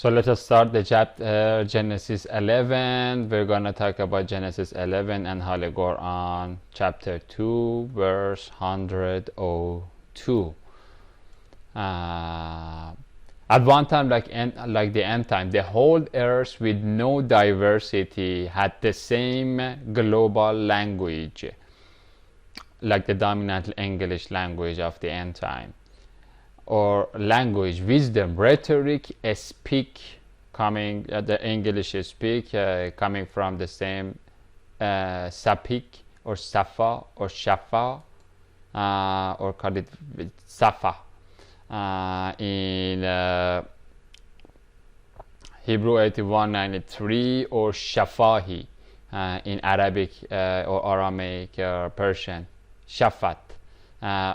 So let us start the chapter Genesis 11. We're going to talk about Genesis 11 and Holy Quran chapter 2 verse 102. At one time, like the end time, the whole earth with no diversity had the same global language, like the dominant English language of the end time, or language, wisdom, rhetoric, speak, coming the English speak, coming from the same sapik or safa or shafa, or call it safa in Hebrew 8193, or shafahi in Arabic or Aramaic or Persian, shafat,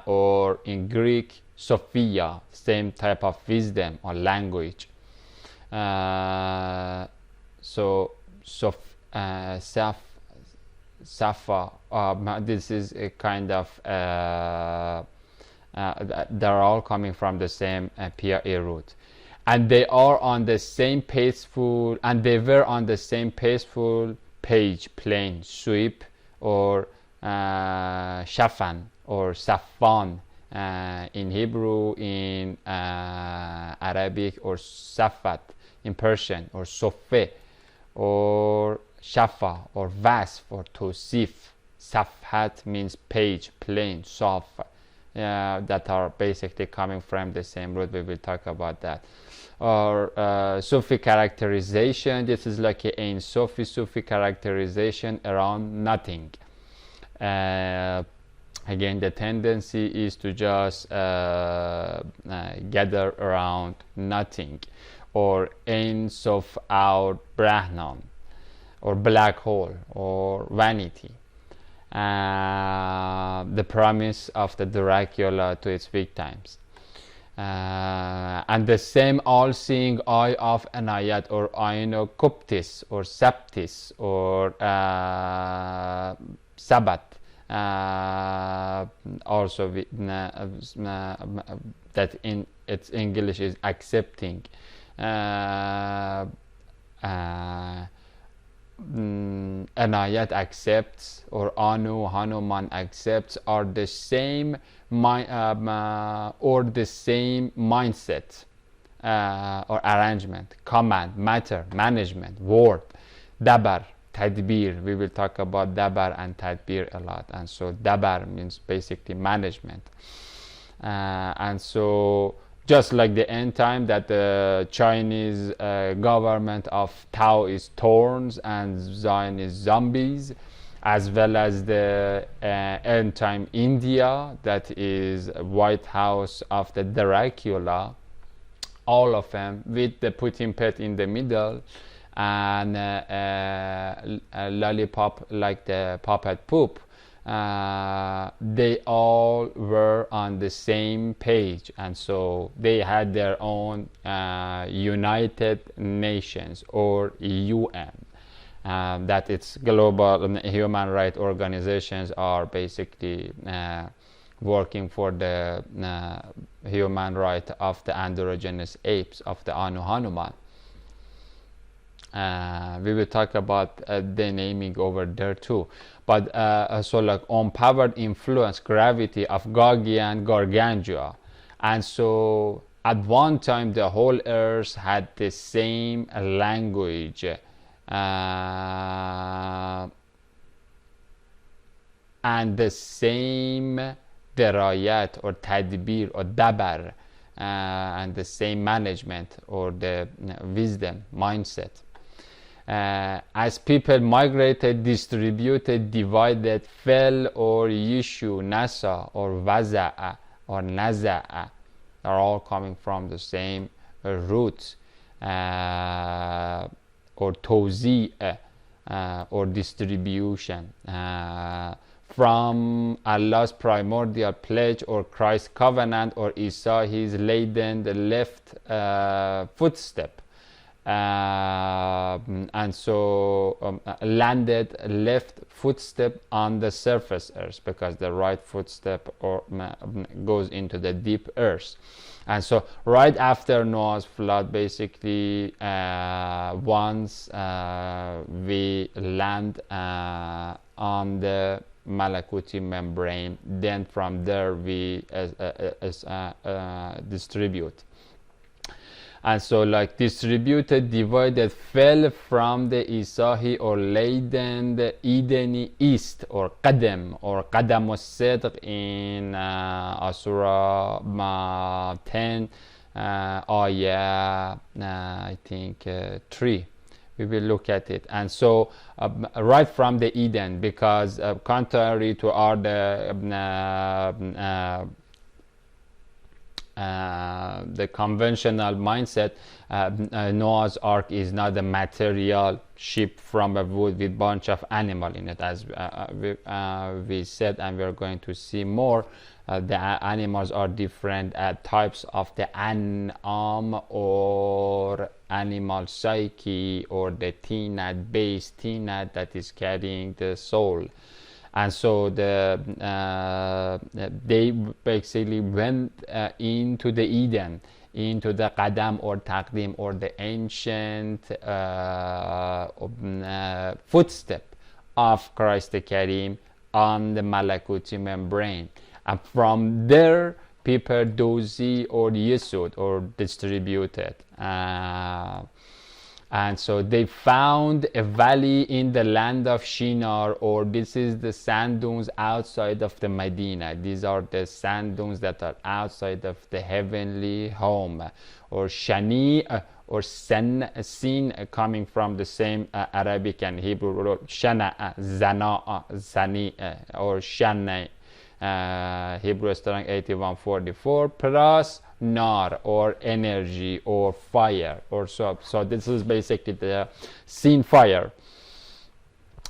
or in Greek Sophia, same type of wisdom or language. Safa, this is a kind of they're all coming from the same PRA root, and they are on the same peaceful, and they were on the same peaceful page, plane, sweep, or shafan or safan in Hebrew, in Arabic, or safat in Persian, or sofe, or shafa, or vasf, or tosif. Safhat means page, plane, saf, that are basically coming from the same root. We will talk about that. Or Sufi characterization, this is like a Sufi characterization around nothing. Again, the tendency is to just gather around nothing, or Ein Sof our Brahman, or black hole, or vanity. The promise of the Dracula to its victims. And the same all-seeing eye of Anayat, or Aino Kuptis, or Saptis, or Sabbat, also that in its English is accepting. Anayat accepts, or Hanuman accepts, are the same or the same mindset or arrangement, command, matter, management, word. Dabar, tadbir, we will talk about dabar and tadbir a lot, and so dabar means basically management, and so just like the end time, that the Chinese government of Tao is thorns and Zion is zombies, as well as the end time India, that is White House of the Dracula, all of them with the Putin pet in the middle, and a lollipop like the puppet poop. They all were on the same page, and so they had their own United Nations, or UN, that its global human rights organizations are basically working for the human right of the androgynous apes, of the Hanuman. We will talk about the naming over there too, but so like unpowered influence, gravity of Gaugi and Gargantua, and so at one time the whole earth had the same language, and the same derayat or tadbir or dabar, and the same management, or the wisdom mindset. As people migrated, distributed, divided, fell, or yishu, nasa, or waza'a, or naza'a, are all coming from the same root, or tawzi'a, or distribution, from Allah's primordial pledge, or Christ's covenant, or Isa his laden the left footstep, and so landed left footstep on the surface earth, because the right footstep goes into the deep earth. And so right after Noah's flood, basically, once we land on the Malakuti membrane, then from there we distribute. And so, like, distributed, divided, fell from the Isahi or laden, the Edeni east, or Qadam al-Sidq in Asura 10, ayah, I think 3. We will look at it. And so right from the Eden, because contrary to our the conventional mindset, Noah's Ark is not a material ship from a wood with bunch of animal in it, as we said, and we're going to see more. The animals are different types of the an'am, or animal psyche, or the tinat, base tinat that is carrying the soul. And so they basically went into the Eden, into the Qadam or Taqdim, or the ancient footstep of Christ the Karim on the Malakuti membrane. And from there, people dozi or yesud, or distributed. And so they found a valley in the land of Shinar, or this is the sand dunes outside of the Medina. These are the sand dunes that are outside of the heavenly home, or Shani, or Sin, coming from the same Arabic and Hebrew, Shana, Zana, Zani, or Shana, Hebrew strong 8144, plus nar, or energy, or fire, or so this is basically the sin fire.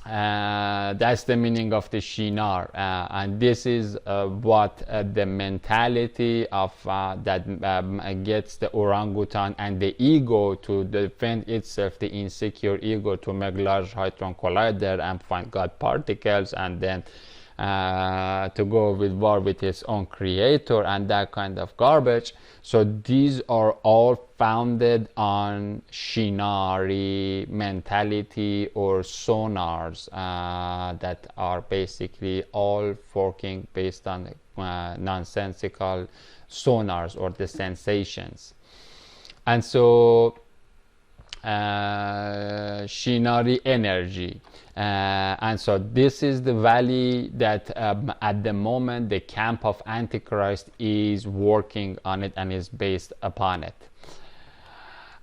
That's the meaning of the Shinar, and this is what the mentality of that gets the orangutan and the ego to defend itself, the insecure ego, to make Large Hadron Collider and find God particles, and then to go with war with its own creator, and that kind of garbage. So these are all founded on Shinari mentality, or sonars, that are basically all working based on nonsensical sonars, or the sensations. And so Shinari energy, and so this is the valley that at the moment the camp of Antichrist is working on it and is based upon it.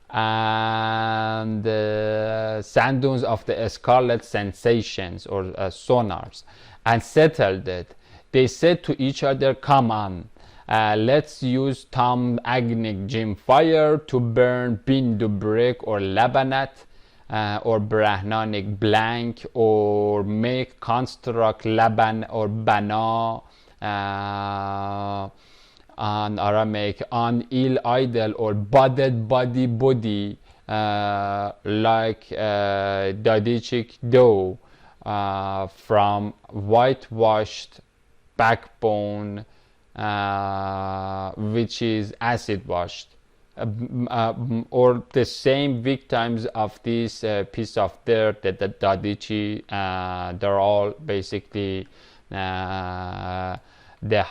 And the sand dunes of the scarlet sensations, or sonars, and settled it. They said to each other, come on, let's use Tom Agnic Jim fire to burn Bindu brick, or Labanat, or Brahnanic blank, or make construct Laban, or Bana, on Aramaic, on il idol, or budded body, like Dadichik dough, from whitewashed backbone, which is acid washed, or the same victims of this piece of dirt, that the Dadichi, they're all basically the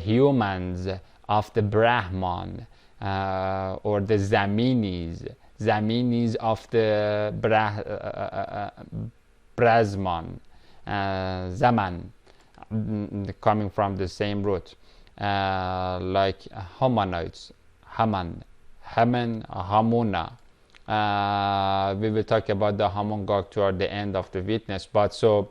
humans of the Brahman, or the Zaminis of the Brahman, Zaman, coming from the same root, like hominoids, Haman, Hamuna. We will talk about the Hamongok toward the end of the witness. But so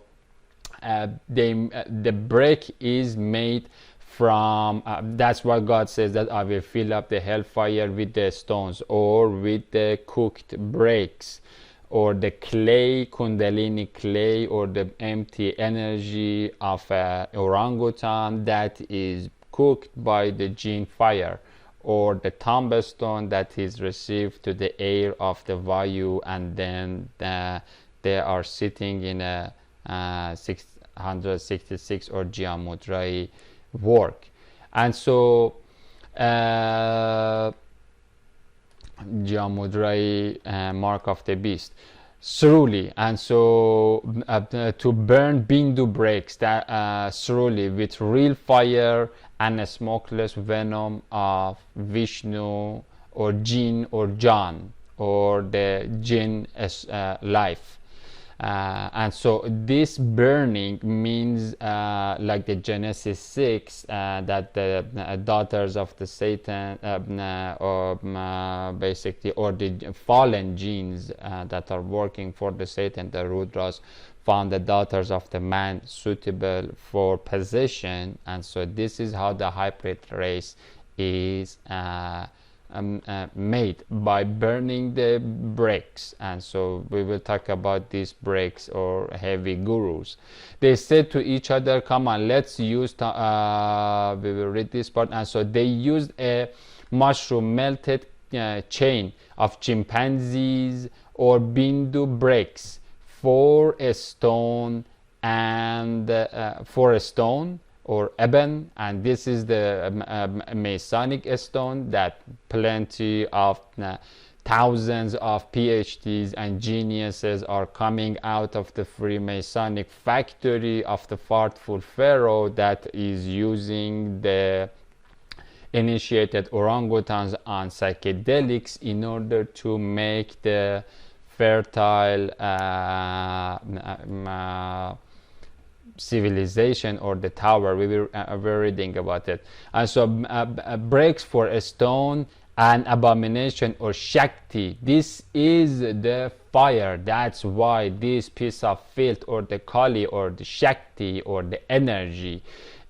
the break is made from, that's what God says, that I will fill up the hellfire with the stones, or with the cooked breaks, or the clay, kundalini clay, or the empty energy of orangutan that is cooked by the jinn fire, or the tombstone that is received to the air of the Vayu, and then they are sitting in a 666 or Jiyamudrai work. And so Jiyamudrai mark of the beast. Surely, and so to burn Bindu bricks that surely with real fire and a smokeless venom of Vishnu or Jinn or John or the Jinn life. And so this burning means like the Genesis 6 that the daughters of the Satan or basically, or the fallen genes that are working for the Satan, the Rudras, found the daughters of the man suitable for possession. And so this is how the hybrid race is made, by burning the bricks. And so we will talk about these bricks or heavy gurus. They said to each other, come on, let's use we will read this part. And so they used a mushroom melted chain of chimpanzees or Bindu bricks for a stone and for a stone or eben, and this is the Masonic stone that plenty of thousands of PhDs and geniuses are coming out of the Freemasonic factory of the Fartful Pharaoh that is using the initiated orangutans on psychedelics in order to make the fertile civilization or the tower. We were reading about it. And so breaks for a stone and abomination or Shakti. This is the fire. That's why this piece of filth or the Kali or the Shakti or the energy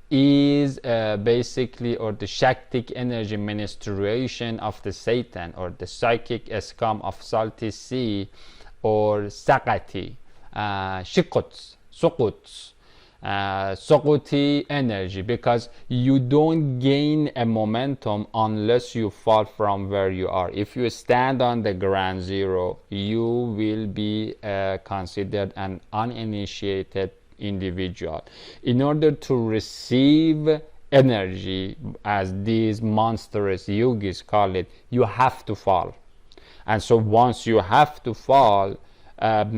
is basically, or the Shaktic energy, menstruation of the Satan, or the psychic scum of salty sea, or Sakati, Shikuts, Sukuts, Sokuti energy, because you don't gain a momentum unless you fall from where you are. If you stand on the ground zero, you will be considered an uninitiated individual. In order to receive energy, as these monstrous yogis call it, you have to fall. And so once you have to fall from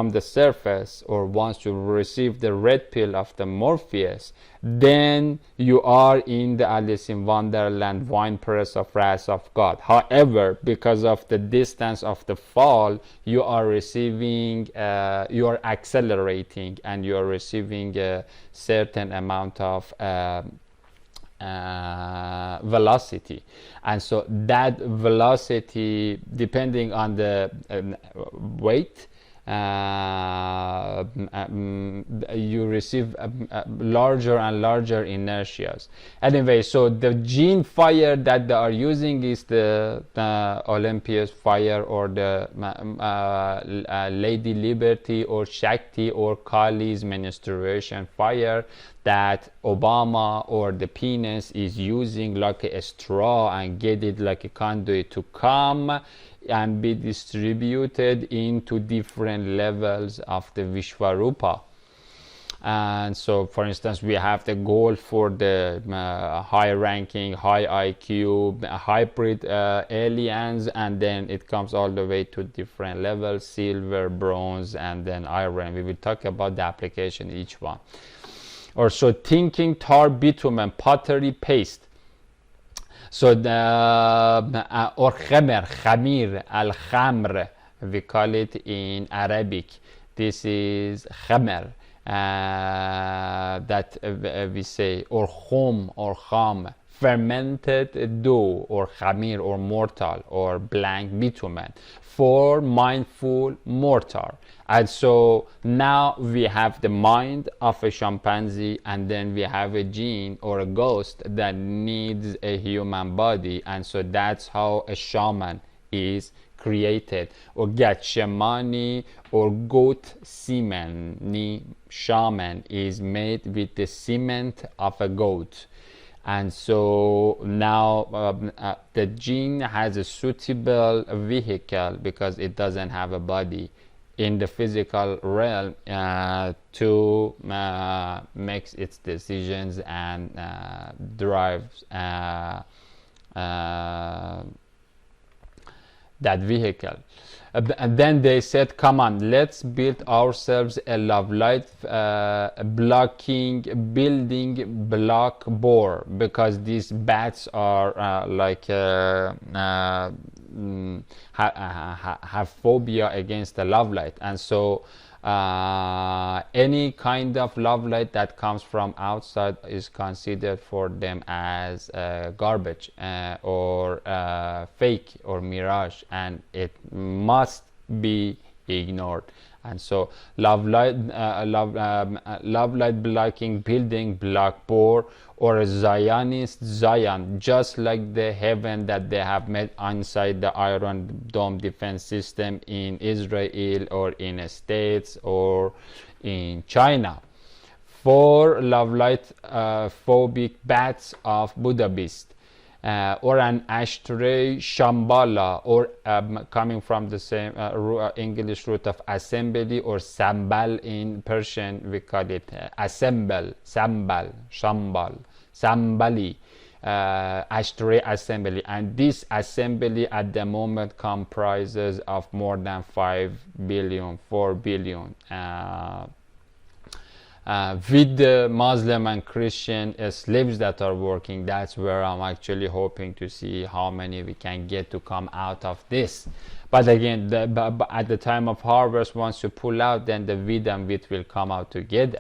the surface, or once you receive the red pill of the Morpheus, then you are in the Alice in Wonderland wine press of wrath of God. However, because of the distance of the fall, you are receiving, you are accelerating, and you are receiving a certain amount of velocity. And so that velocity, depending on the weight, you receive larger and larger inertias. Anyway, so the gene fire that they are using is the Olympus fire, or the Lady Liberty or Shakti or Kali's menstruation fire that Obama or the penis is using like a straw and get it like a conduit to come and be distributed into different levels of the Vishwarupa. And so, for instance, we have the goal for the high ranking, high IQ, hybrid aliens, and then it comes all the way to different levels, silver, bronze, and then iron. We will talk about the application each one. Or so thinking, tar, bitumen, pottery, paste. So the or khamir, khamir, al-khamr, we call it in Arabic. This is khamr that we say, or khum or kham, fermented dough, or khamir, or mortar, or blank bitumen, for mindful mortar. And so now we have the mind of a chimpanzee, and then we have a gene or a ghost that needs a human body. And so that's how a shaman is created, or Gatchamani or goat semen shaman is made with the cement of a goat. And so now the jinn has a suitable vehicle, because it doesn't have a body in the physical realm, to make its decisions and drives that vehicle. And then they said, come on, let's build ourselves a love light blocking building block bore, because these bats are have phobia against the love light. And so any kind of love light that comes from outside is considered for them as garbage or fake or mirage, and it must be ignored. And so love light blocking building block bore, or a Zionist Zion, just like the heaven that they have made inside the Iron Dome defense system in Israel or in the States or in China. 4 love light phobic bats of Budapest, or an ashtray shambhala, or coming from the same English root of assembly, or sambal in Persian we call it assemble, sambal, shambal, sambali, ashtray assembly. And this assembly at the moment comprises of more than 5 billion, 4 billion, with the Muslim and Christian slaves that are working. That's where I'm actually hoping to see how many we can get to come out of this. But again, at the time of harvest, once you pull out, then the wheat and wheat will come out together.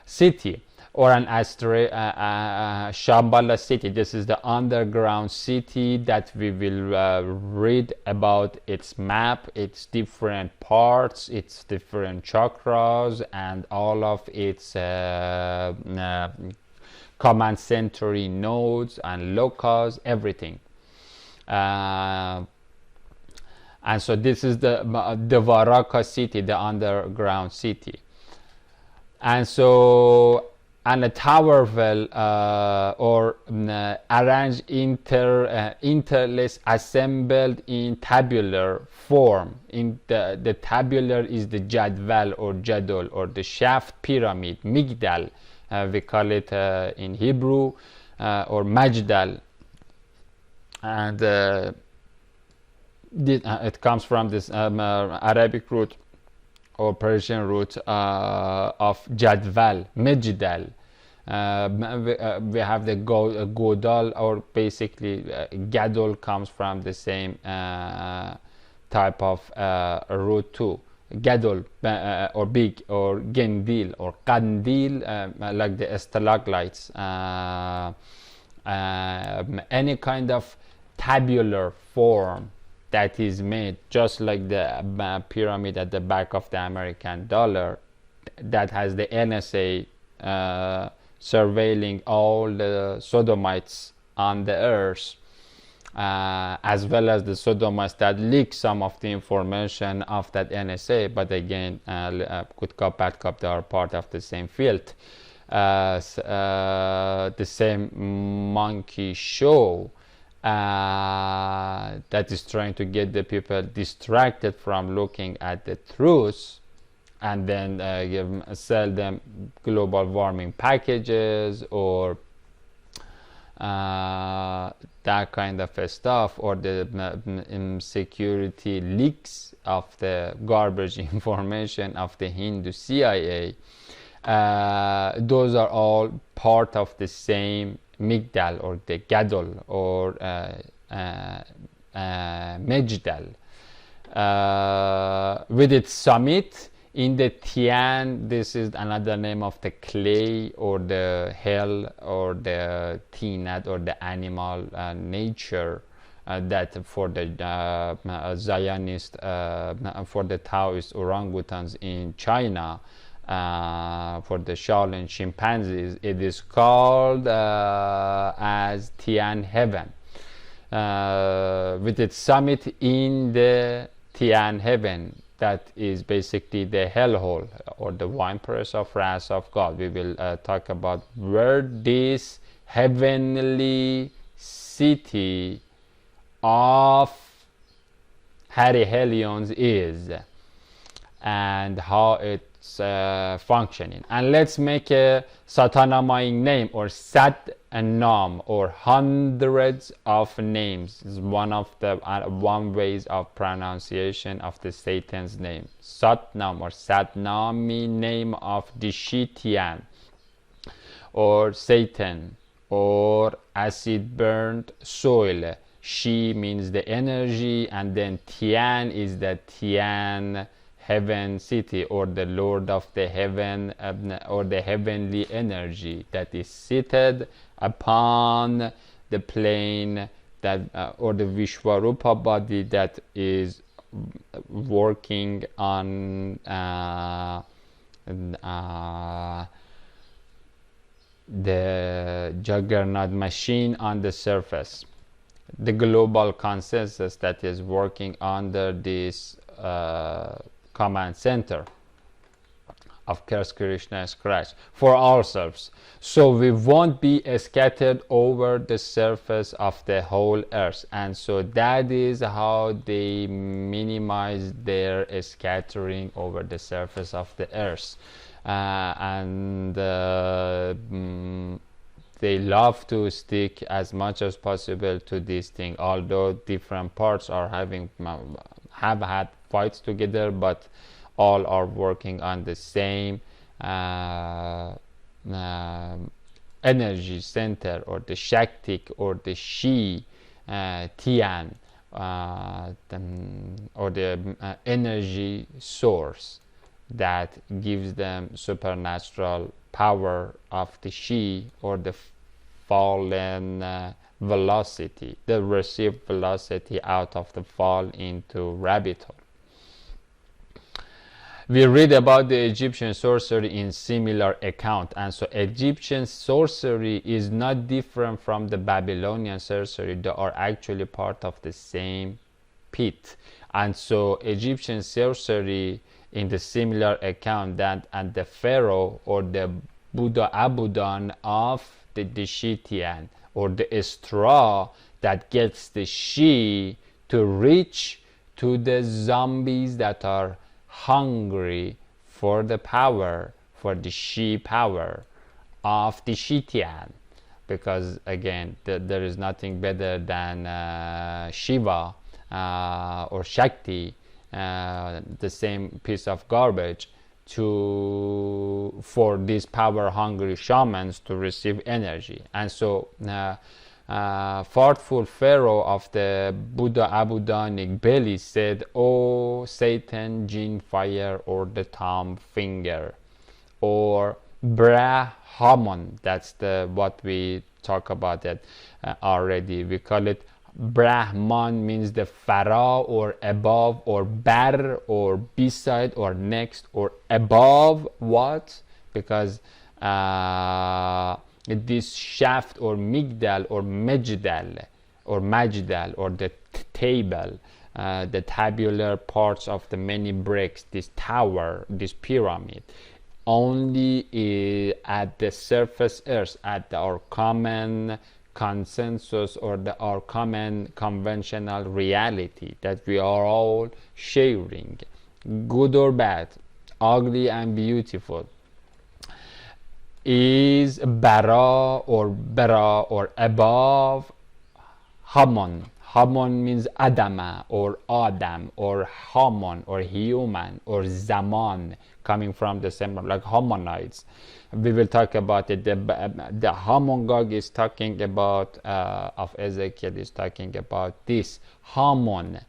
City, or an ashtray Shambhala city. This is the underground city that we will read about its map, its different parts, its different chakras, and all of its command center nodes and locals, everything. And so this is the Varaka city, the underground city. And so, and a tower well or arranged interlaced, assembled in tabular form. In the tabular is the jadwal or jadol, or the shaft pyramid, migdal we call it in Hebrew, or majdal. And it comes from this Arabic root or Persian root of jadwal, mejdal. We have the godal, or basically gadol comes from the same type of root too. Gadol or big, or gendil or kandil, like the stalagmites. Any kind of tabular form that is made, just like the pyramid at the back of the American dollar, that has the NSA surveilling all the sodomites on the earth, as well as the sodomites that leak some of the information of that NSA. But again, good cop, bad cop, they are part of the same field. The same monkey show that is trying to get the people distracted from looking at the truth, and then sell them global warming packages, or that kind of stuff, or the security leaks of the garbage information of the Hindu CIA. Those are all part of the same migdal, or the gadol, or mejdal, with its summit in the Tian. This is another name of the clay, or the hell, or the tinat, or the animal nature, that for the Zionist, for the Taoist orangutans in China, for the Shaolin chimpanzees, it is called as Tian Heaven, with its summit in the Tian Heaven. That is basically the hellhole, or the winepress of wrath of God. We will talk about where this heavenly city of Helions is, and how it's functioning. And let's make a Satanamaic name, or Sat Nam, or hundreds of names. Is one of the one ways of pronunciation of the Satan's name. Satnam or Satnami, name of the Shitian, or Satan, or acid burned soil. She means the energy, and then Tian is the Tian heaven city, or the Lord of the heaven, or the heavenly energy that is seated upon the plane that, or the Vishwarupa body that is working on the juggernaut machine on the surface, the global consensus that is working under this command center of Krishna Christ for ourselves, so we won't be scattered over the surface of the whole earth. And so that is how they minimize their scattering over the surface of the earth. They love to stick as much as possible to this thing, although different parts are have had fights together, but all are working on the same energy center, or the Shaktik, or the Shi Tian, or the energy source that gives them supernatural power of the Shi, or the fallen velocity, the received velocity out of the fall into rabbit hole. We read about the Egyptian sorcery in similar account, and so Egyptian sorcery is not different from the Babylonian sorcery. They are actually part of the same pit. And so Egyptian sorcery in the similar account that and the Pharaoh, or the Buddha Abudan of the Shitian, or the straw that gets the Shi to reach to the zombies that are hungry for the power, for the Shi power of the Shitian, because again there is nothing better than Shiva or Shakti, the same piece of garbage, for these power hungry shamans to receive energy. And so thoughtful Pharaoh of the Buddha Abudanic belly said, "O Satan, jinn fire, or the thumb finger, or Brahman." That's the what we talk about that already. We call it Brahman, means the Pharaoh, or above, or bar, or beside, or next, or above what? Because this shaft, or migdal, or mejdal, or majdal, or the table, the tabular parts of the many bricks, this tower, this pyramid, only at the surface earth, at our common consensus, or our common conventional reality that we are all sharing, good or bad, ugly and beautiful, is bara, or above Haman. Haman means Adama, or Adam, or Haman, or human, or Zaman, coming from the same, like Hamanites. We will talk about it. The Hamon is talking about, of Ezekiel is talking about this Hamon.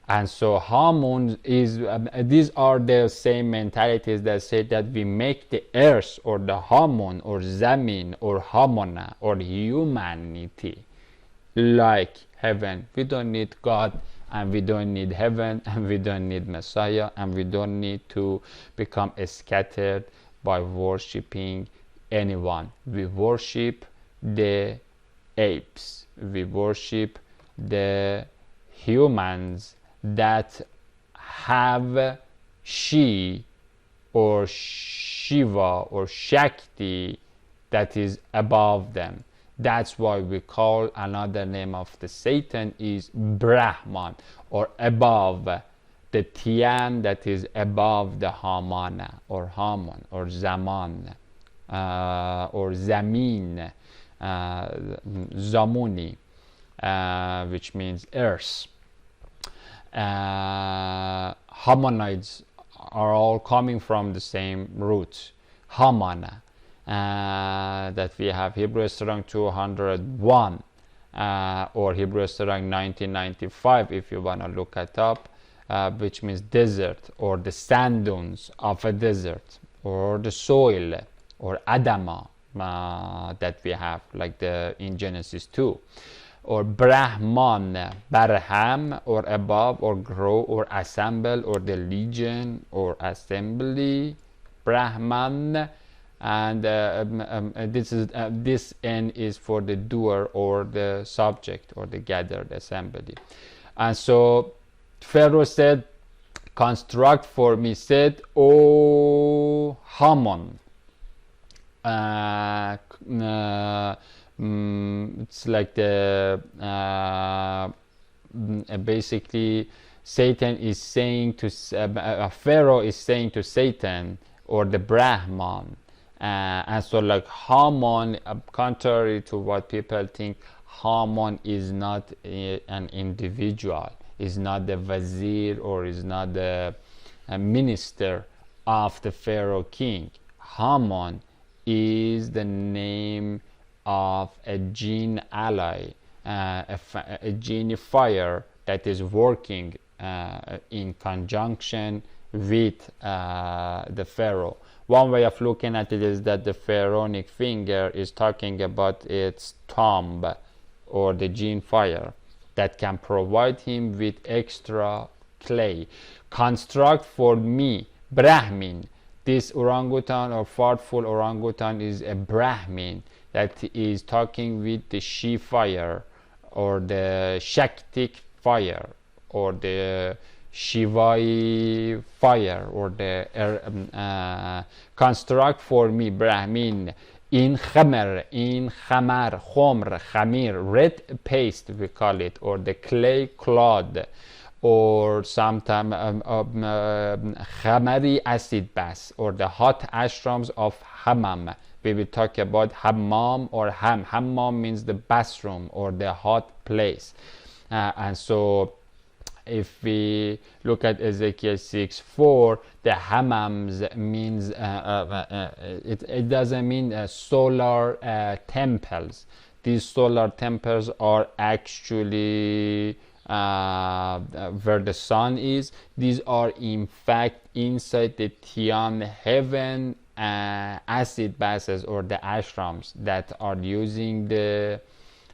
And so Hamun is, these are the same mentalities that say that we make the earth, or the Hamun, or Zamin, or Hamona, or humanity like heaven. We don't need God, and we don't need heaven, and we don't need Messiah, and we don't need to become scattered by worshipping anyone. We worship the apes. We worship the humans that have Shi, or Shiva, or Shakti that is above them. That's why we call another name of the Satan is Brahman, or above, the Tian that is above the Hamana, or Haman, or Zaman, or Zamin, Zamuni, which means earth. Hamanites are all coming from the same root, Hamana, that we have Hebrew Strong 201, or Hebrew Strong 1995 if you want to look it up, which means desert, or the sand dunes of a desert, or the soil, or Adama, that we have like in Genesis 2. Or Brahman, Barham, or above, or grow, or assemble, or the legion, or assembly, Brahman. And this N is for the doer, or the subject, or the gathered assembly. And so Pharaoh said, construct for me, said, O Haman. It's like the basically Satan is saying to Pharaoh is saying to Satan, or the Brahman, and so like Haman, contrary to what people think, Haman is not an individual, is not the vizier, or is not the minister of the Pharaoh king. Haman is the name of a jinn ally, a genie fire that is working in conjunction with the Pharaoh. One way of looking at it is that the pharaonic finger is talking about its thumb, or the jinn fire that can provide him with extra clay. Construct for me, Brahmin. This orangutan or thoughtful orangutan is a Brahmin that is talking with the she fire, or the Shaktic fire, or the Shivai fire, or the construct for me, Brahmin, in khamar, khomr, khamir, red paste we call it, or the clay clod, or sometimes khamari acid bath, or the hot ashrams of hammam. We will talk about hammam or hammam means the bathroom, or the hot place. And so if we look at Ezekiel 6:4, the hammams means it doesn't mean solar temples. These solar temples are actually where the sun is. These are in fact inside the Tian heaven, acid baths, or the ashrams that are using the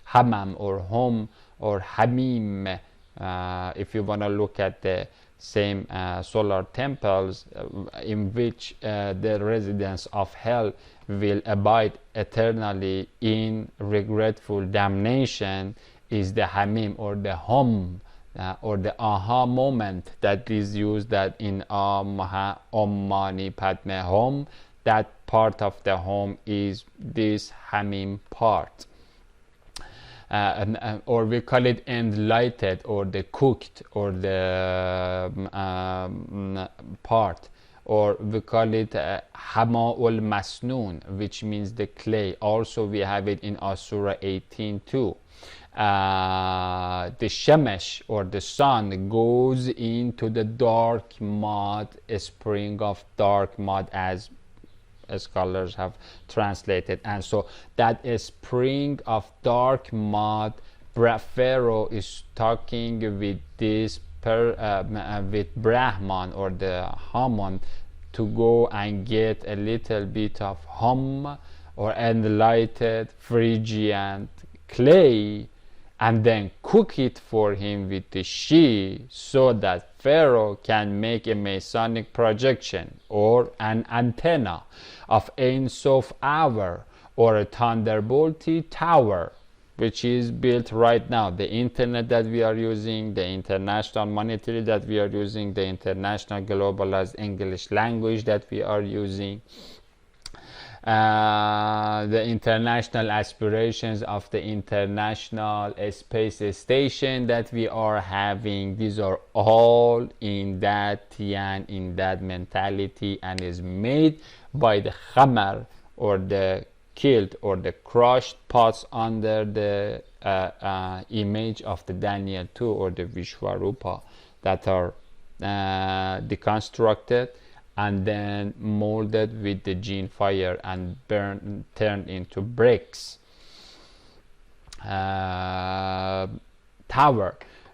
hammam, or home, or hamim. If you want to look at the same solar temples in which the residents of hell will abide eternally in regretful damnation, is the hamim, or the home, or the aha moment that is used, that in Om Mani Padme Hum, that part of the home is this hamim part. Or we call it enlightened, or the cooked, or the part, or we call it Hama'ul Masnoon, which means the clay. Also we have it in Surah 18 too. The Shemesh, or the sun, goes into the dark mud, a spring of dark mud, as scholars have translated. And so that a spring of dark mud, Pharaoh is talking with this with Brahman, or the Haman, to go and get a little bit of hum, or enlightened Phrygian clay, and then cook it for him with the she, so that Pharaoh can make a Masonic projection, or an antenna of Ein Sof Hour, or a thunderbolty tower, which is built right now. The internet that we are using, the international monetary that we are using, the international globalized English language that we are using, the international aspirations of the international space station that we are having. These are all in that tian, in that mentality, and is made by the khamar, or the killed or the crushed pots under the image of the Daniel 2 or the Vishwarupa, that are deconstructed and then molded with the gene fire and turned into bricks. Tower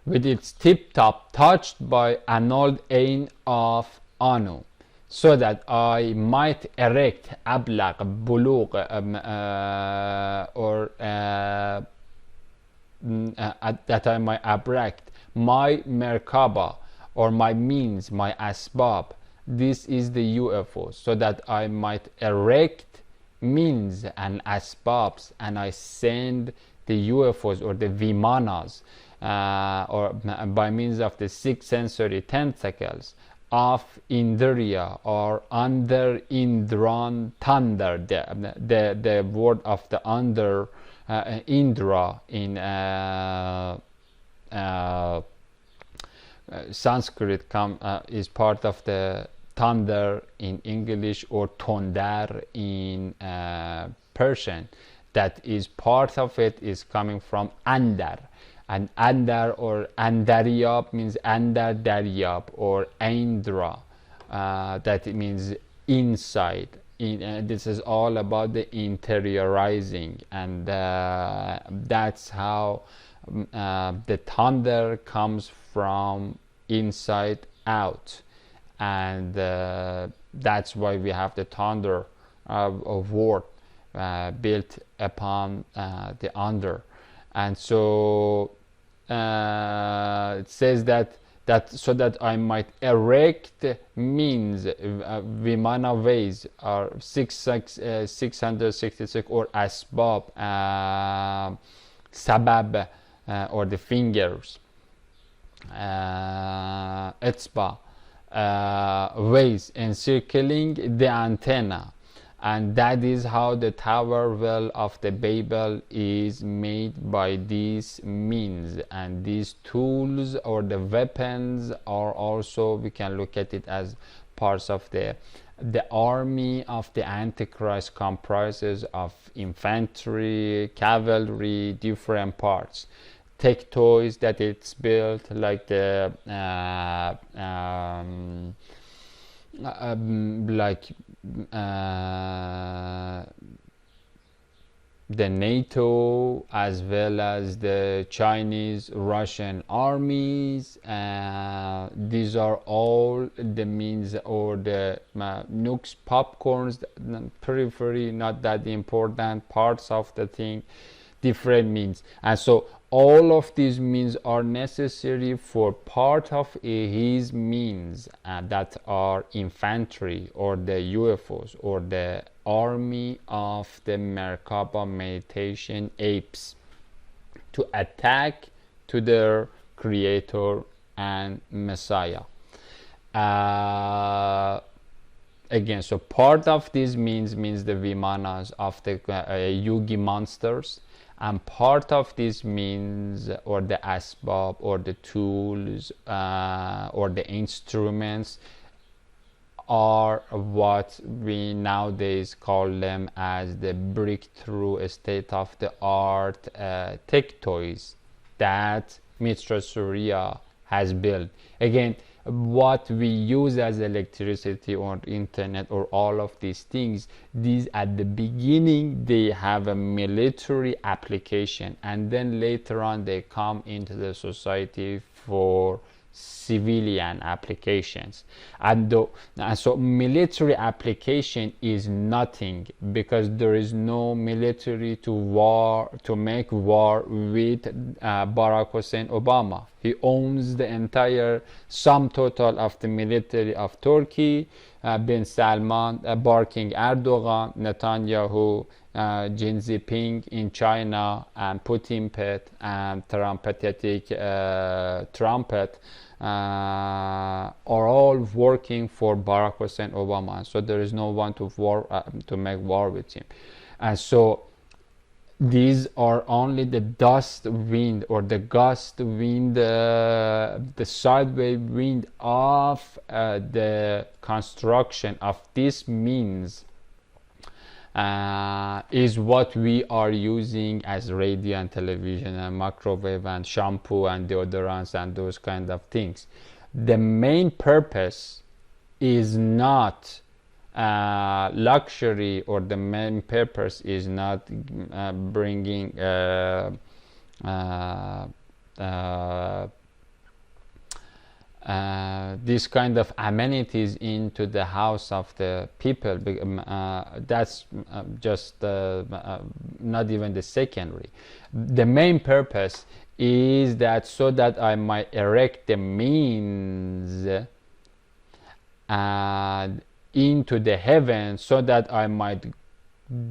with its tip top touched by annulled ain of Anu, so that I might erect ablaq bulugh, or that I might erect my merkaba, or my means, my asbab. This is the UFO, so that I might erect means and asbabs, and I send the UFOs or the vimanas, or by means of the 6 sensory tentacles of Indriya, or under Indran thunder, the word of the under Indra in Sanskrit is part of the thunder in English, or tondar in Persian. That is part of it is coming from andar, and andar or andaryab means andar daryab, or aindra, that means inside. This is all about the interiorizing, and that's how the thunder comes from inside out, and that's why we have the thunder of word built upon the under. And so it says that so that I might erect means vimana ways, or 666, or asbab, sabab, or the fingers, etzba, ways encircling the antenna. And that is how the tower well of the Babel is made, by these means. And these tools or the weapons are also, we can look at it as parts of the army of the Antichrist, comprises of infantry, cavalry, different parts. Tech toys that it's built, like the the NATO, as well as the Chinese, Russian armies. These are all the means, or the nukes, popcorns, periphery, not that important parts of the thing, different means. And so all of these means are necessary for part of his means, that are infantry, or the UFOs, or the army of the Merkaba meditation apes, to attack to their creator and Messiah. Again, so part of this means the vimanas of the Yugi monsters, and part of this means, or the asbab, or the tools, or the instruments, are what we nowadays call them as the breakthrough state of the art tech toys that Mitra Surya has built. Again, what we use as electricity or internet, or all of these things, these at the beginning they have a military application, and then later on they come into the society for civilian applications. And so military application is nothing, because there is no military to make war with Barack Hussein Obama. He owns the entire sum total of the military of Turkey. Bin Salman barking Erdogan, Netanyahu Xi Jinping in China, and Putin pet and Trumpetetic trumpet are all working for Barack Hussein Obama. So there is no one to make war with him. And so these are only the dust wind or the gust wind, the sideway wind of the construction of this means is what we are using as radio and television and microwave and shampoo and deodorants and those kind of things. The main purpose is not luxury, or the main purpose is not bringing these kind of amenities into the house of the people. That's just not even the secondary. The main purpose is that so that I might erect the means into the heavens, so that I might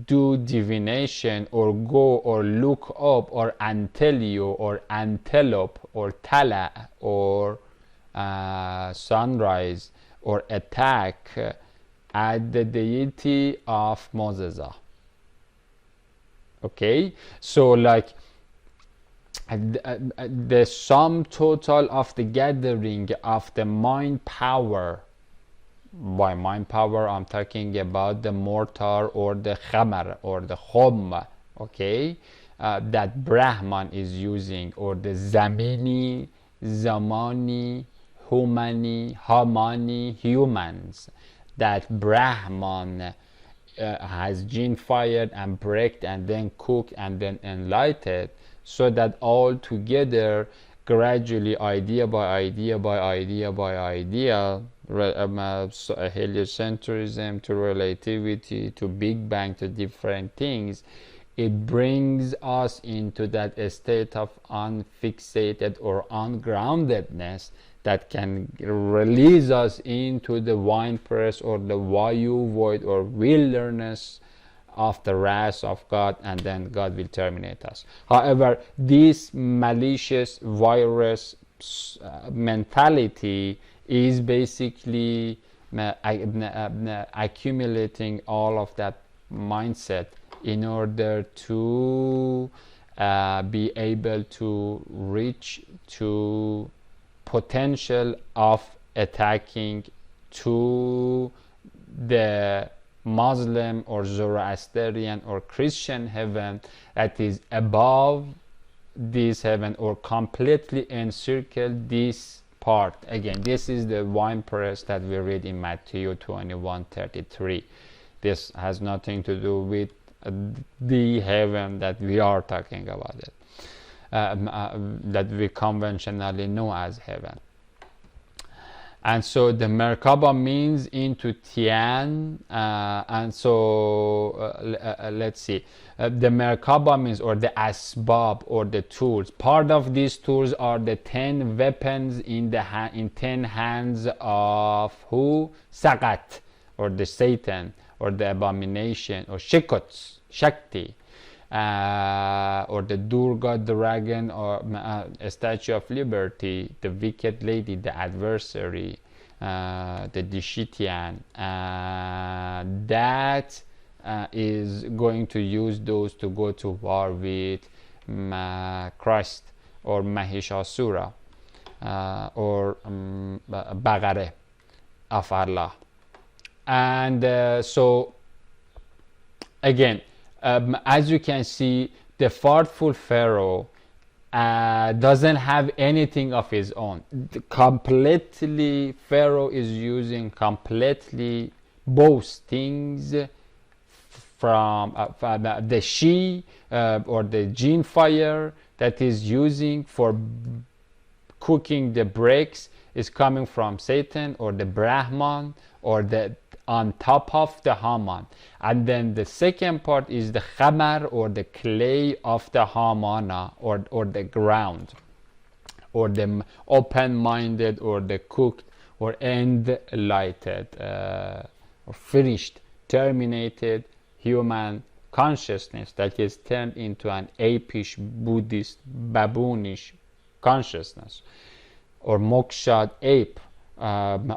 do divination or go or look up or antelio or antelope or tala or sunrise or attack at the deity of Moses. Okay, so like the sum total of the gathering of the mind power. By mind power, I'm talking about the mortar or the khamar or the khum, okay, that Brahman is using, or the zamini, zamani, humani, hamani, humans, that Brahman has jinn fired and bricked and then cooked and then enlightened, so that all together, gradually, idea by idea by idea by idea, heliocentrism to relativity to Big Bang to different things, it brings us into that state of unfixated or ungroundedness that can release us into the wine press or the vayu void or wilderness of the wrath of God, and then God will terminate us. However, this malicious virus mentality is basically accumulating all of that mindset in order to be able to reach to potential of attacking to the Muslim or Zoroastrian or Christian heaven that is above this heaven, or completely encircle this part. Again, this is the wine press that we read in Matthew 21:33. This has nothing to do with the heaven that we are talking about, it that we conventionally know as heaven. And so the Merkaba means into Tian, and so let's see, the Merkaba means, or the Asbab, or the tools. Part of these tools are the 10 weapons in 10 hands of who? Sagat, or the Satan, or the abomination, or Shikots, Shakti, or the Durga dragon, or a Statue of Liberty, the wicked lady, the adversary, the Dishitian, that is going to use those to go to war with Christ or Mahishasura, or Bagare of Allah. And so again, as you can see, the thoughtful Pharaoh doesn't have anything of his own. Completely, Pharaoh is using completely both things from the she or the jinn fire that is using for cooking the bricks is coming from Satan or the Brahman, or the on top of the Haman. And then the second part is the khamar, or the clay of the Hamana, or the ground, or the open-minded, or the cooked, or end-lighted, or finished, terminated human consciousness that is turned into an apish, Buddhist, baboonish consciousness, or mokshad ape,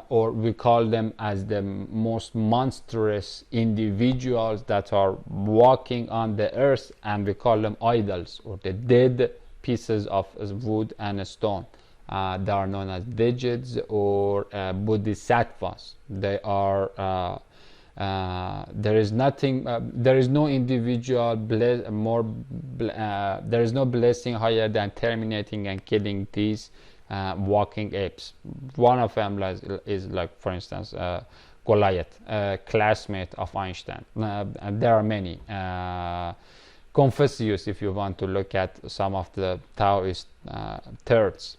or we call them as the most monstrous individuals that are walking on the earth, and we call them idols, or the dead pieces of wood and stone. They are known as digits or bodhisattvas. They are there is nothing, there is no individual there is no blessing higher than terminating and killing these walking apes. One of them is like, for instance, Goliath, a classmate of Einstein. And there are many. Confucius, if you want to look at some of the Taoist thirds.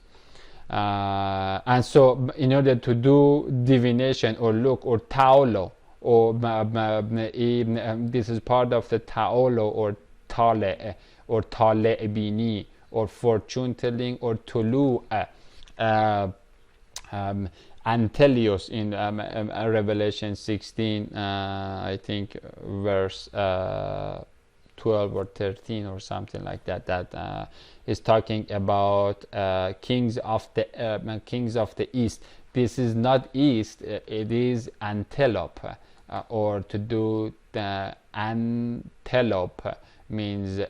And so in order to do divination or look, or Taolo, or this is part of the Taolo or Tale or Tale-Bini, or fortune telling, or Tulu, Antelios in Revelation 16, I think verse 12 or 13 or something like that, that is talking about kings of the east. This is not east, it is antelope, or to do the antelope means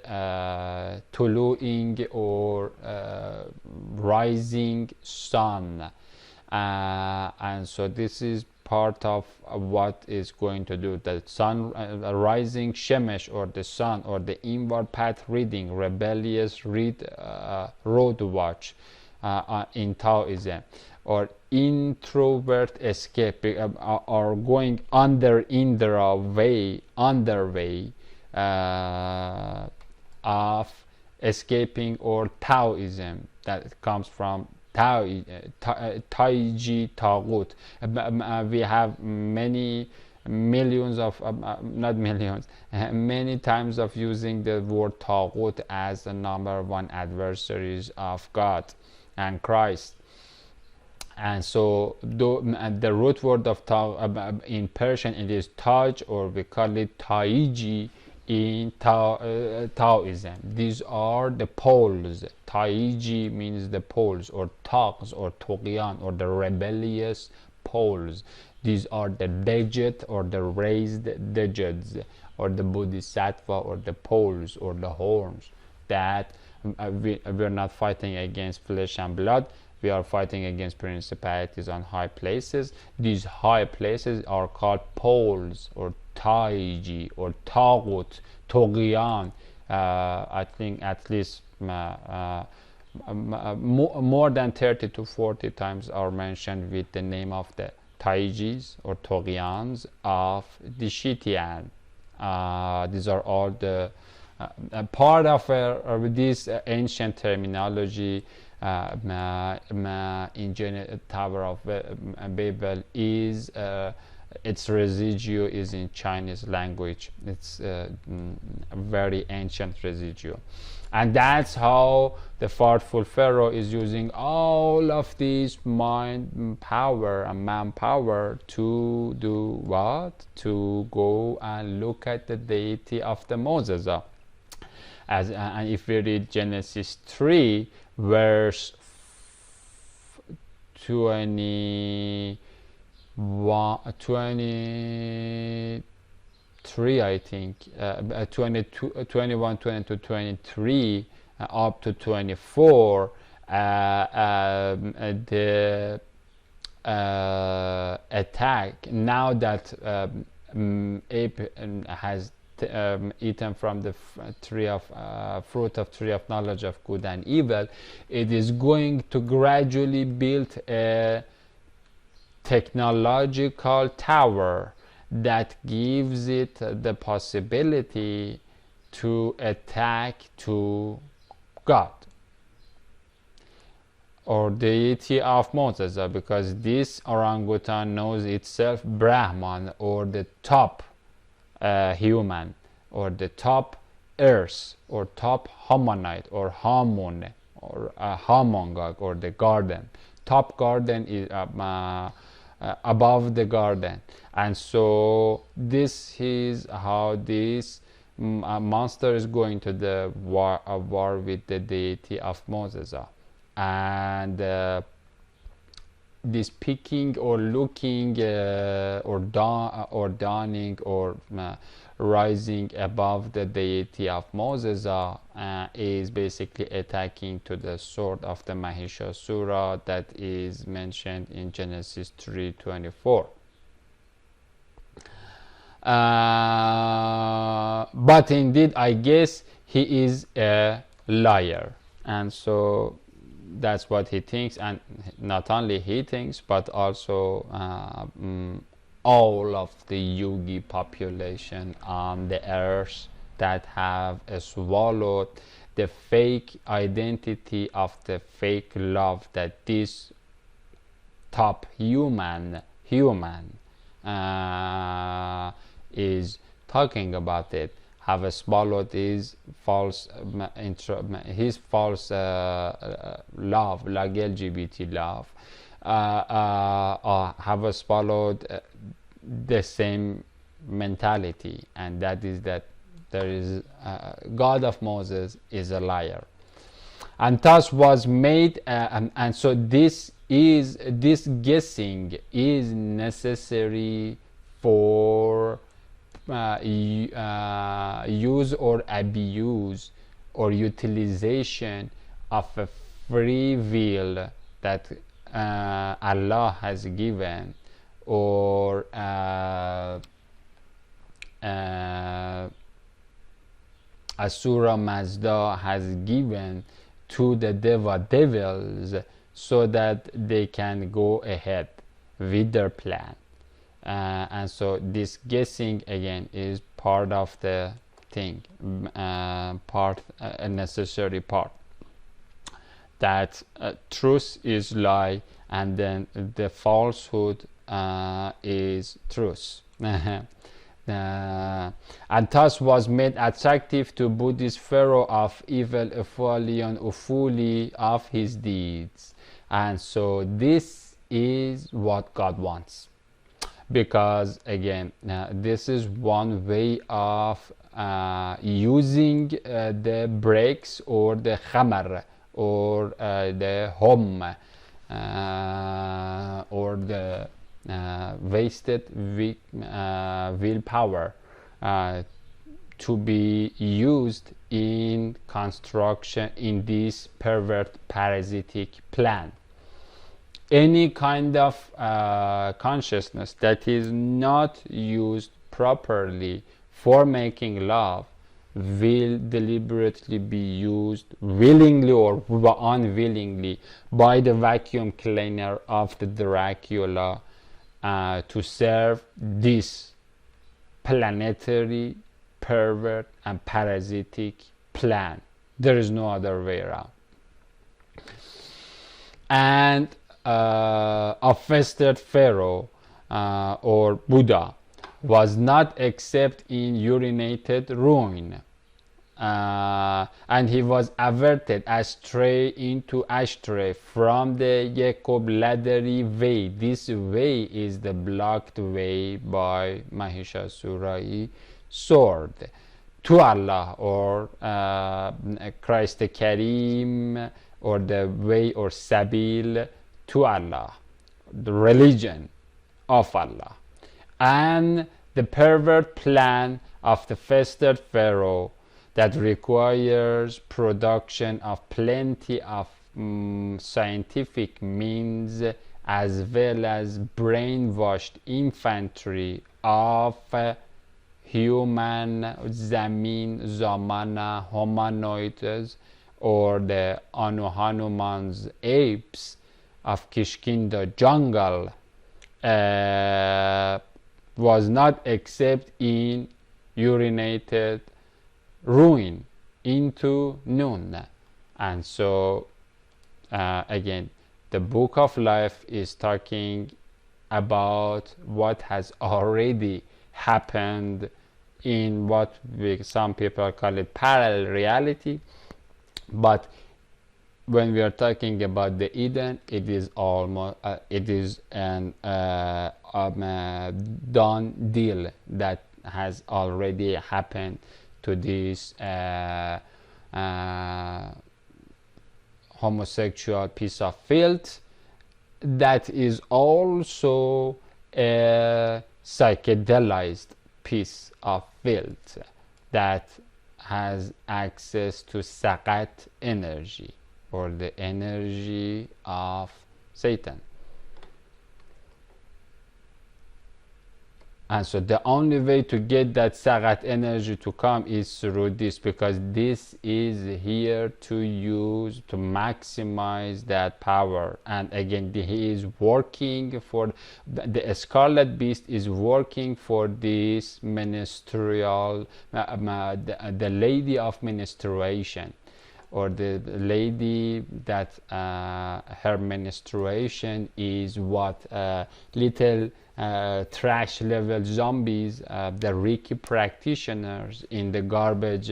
tuluing or rising sun, and so this is part of what is going to do the sun rising Shemesh, or the sun, or the inward path reading, rebellious road watch in Taoism, or introvert escape, or going under Indra way, underway of escaping, or Taoism, that comes from Taiji Tagut. We have many millions of not millions, many times of using the word Tagut as the number one adversaries of God and Christ. And so the root word of in Persian, it is Taj, or we call it Taiji in Taoism. These are the poles. Taiji means the poles, or Tags, or Togian, or the rebellious poles. These are the digit, or the raised digits, or the bodhisattva, or the poles, or the horns. That we're not fighting against flesh and blood. We are fighting against principalities on high places. These high places are called poles, or Taiji, or Tagut, Togian. I think at least more than 30 to 40 times are mentioned with the name of the Taijis or Togians of the Shitian. These are all the part of this ancient terminology. In general, Tower of Babel is its residue is in Chinese language. It's a very ancient residue, and that's how the thoughtful Pharaoh is using all of this mind power and manpower to do what? To go and look at the deity of the Moses. And if we read Genesis 3 verse 23, I think, 21, 22, 23, up to 24, the attack, now that ape has eaten from the fruit of tree of knowledge of good and evil, it is going to gradually build a technological tower that gives it the possibility to attack to God or deity of Moses, because this orangutan knows itself Brahman, or the top human, or the top earth, or top hominid, or Hamun, or Hamongag, or the garden. Top garden is above the garden. And so this is how this a monster is going to the war with the deity of Moses, and this peeking or looking or dawning or rising above the deity of Moses is basically attacking to the sword of the Mahishasura that is mentioned in Genesis 3:24. But indeed, I guess he is a liar, and so that's what he thinks, and not only he thinks, but also all of the yogi population on the earth that have swallowed the fake identity of the fake love that this top human is talking about, it have swallowed his false love, like LGBT love, have swallowed the same mentality, and that is that there is God of Moses is a liar, and thus was made, and so this guessing is necessary for use or abuse or utilization of a free will that Allah has given, or Asura Mazda has given to the devils, so that they can go ahead with their plan. And so this guessing again is part of the thing, a necessary part, that truth is lie, and then the falsehood is truth. And thus was made attractive to Buddhist pharaoh of evil Ephalion Ufuli of his deeds. And so this is what God wants, because again this is one way of using the brakes or the hammer or the home or the wasted willpower to be used in construction in this pervert parasitic plan. Any kind of consciousness that is not used properly for making love will deliberately be used willingly or unwillingly by the vacuum cleaner of the Dracula to serve this planetary pervert and parasitic plan. There is no other way around. And a festered pharaoh or Buddha was not except in urinated ruin, and he was averted astray into ashtray from the Jacob laddery way. This way is the blocked way by Mahishasura's sword to Allah, or Christ the Karim, or the way or Sabil to Allah, the religion of Allah, and the pervert plan of the festered pharaoh that requires production of plenty of scientific means, as well as brainwashed infantry of human zamana humanoids, or the Hanuman's apes of Kishkinda jungle, was not except in urinated ruin into Nun. And so again, the book of life is talking about what has already happened in what some people call it parallel reality, but when we are talking about the Eden, it is almost it is an done deal that has already happened to this homosexual piece of filth that is also a psychedelized piece of filth that has access to sakat energy, or the energy of Satan. And so the only way to get that sagat energy to come is through this, because this is here to use, to maximize that power. And again, he is working for, the scarlet beast is working for this ministerial, the lady of menstruation, or the lady that her menstruation is what little trash level zombies, the Reiki practitioners in the garbage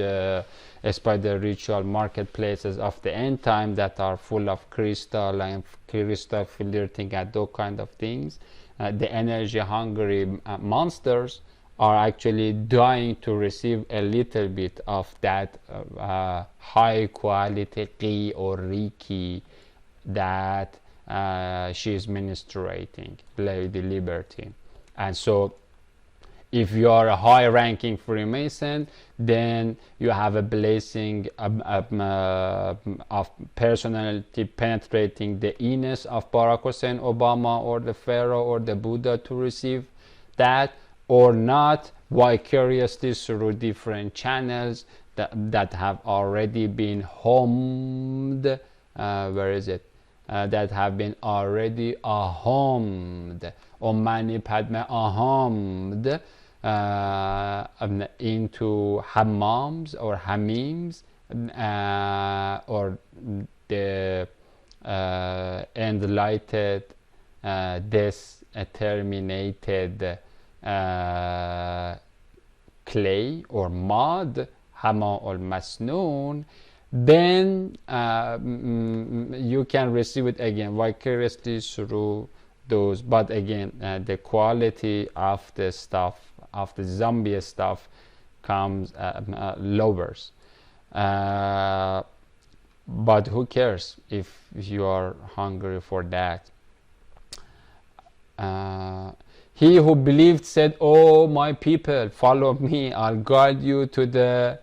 spider ritual marketplaces of the end time that are full of crystal and crystal flirting and those kind of things. The energy hungry monsters are actually dying to receive a little bit of that high quality Qi or Reiki that she is ministrating, Lady Liberty. And so if you are a high ranking Freemason, then you have a blessing of personality penetrating the inner of Barack Hussein Obama or the Pharaoh or the Buddha to receive that, or not, vicariously through different channels that have already been homed. Where is it? That have been already ahammed, Om Mani Padme ahammed, into hammams or hamims, or the enlightened, terminated clay or mud, hama or masnoon, then you can receive it again vicariously through those. But again, the quality of the stuff, of the zombie stuff, comes lowers. But who cares if you are hungry for that? He who believed said, "Oh my people, follow me, I'll guide you to the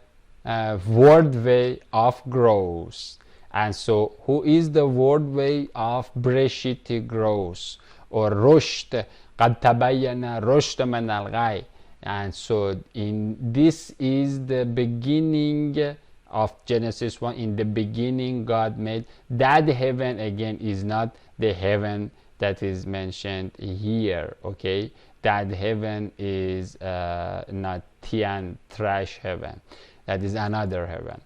word way of growth." And so who is the word way of Breshiti growth, or Rushd? قَدْ تَبَيَّنَ رُشْدَ مِنَ الْغَيِّ. And so this is the beginning of Genesis 1. In the beginning God made. That heaven again is not the heaven that is mentioned here, okay? That heaven is not Tian trash heaven. That is another heaven.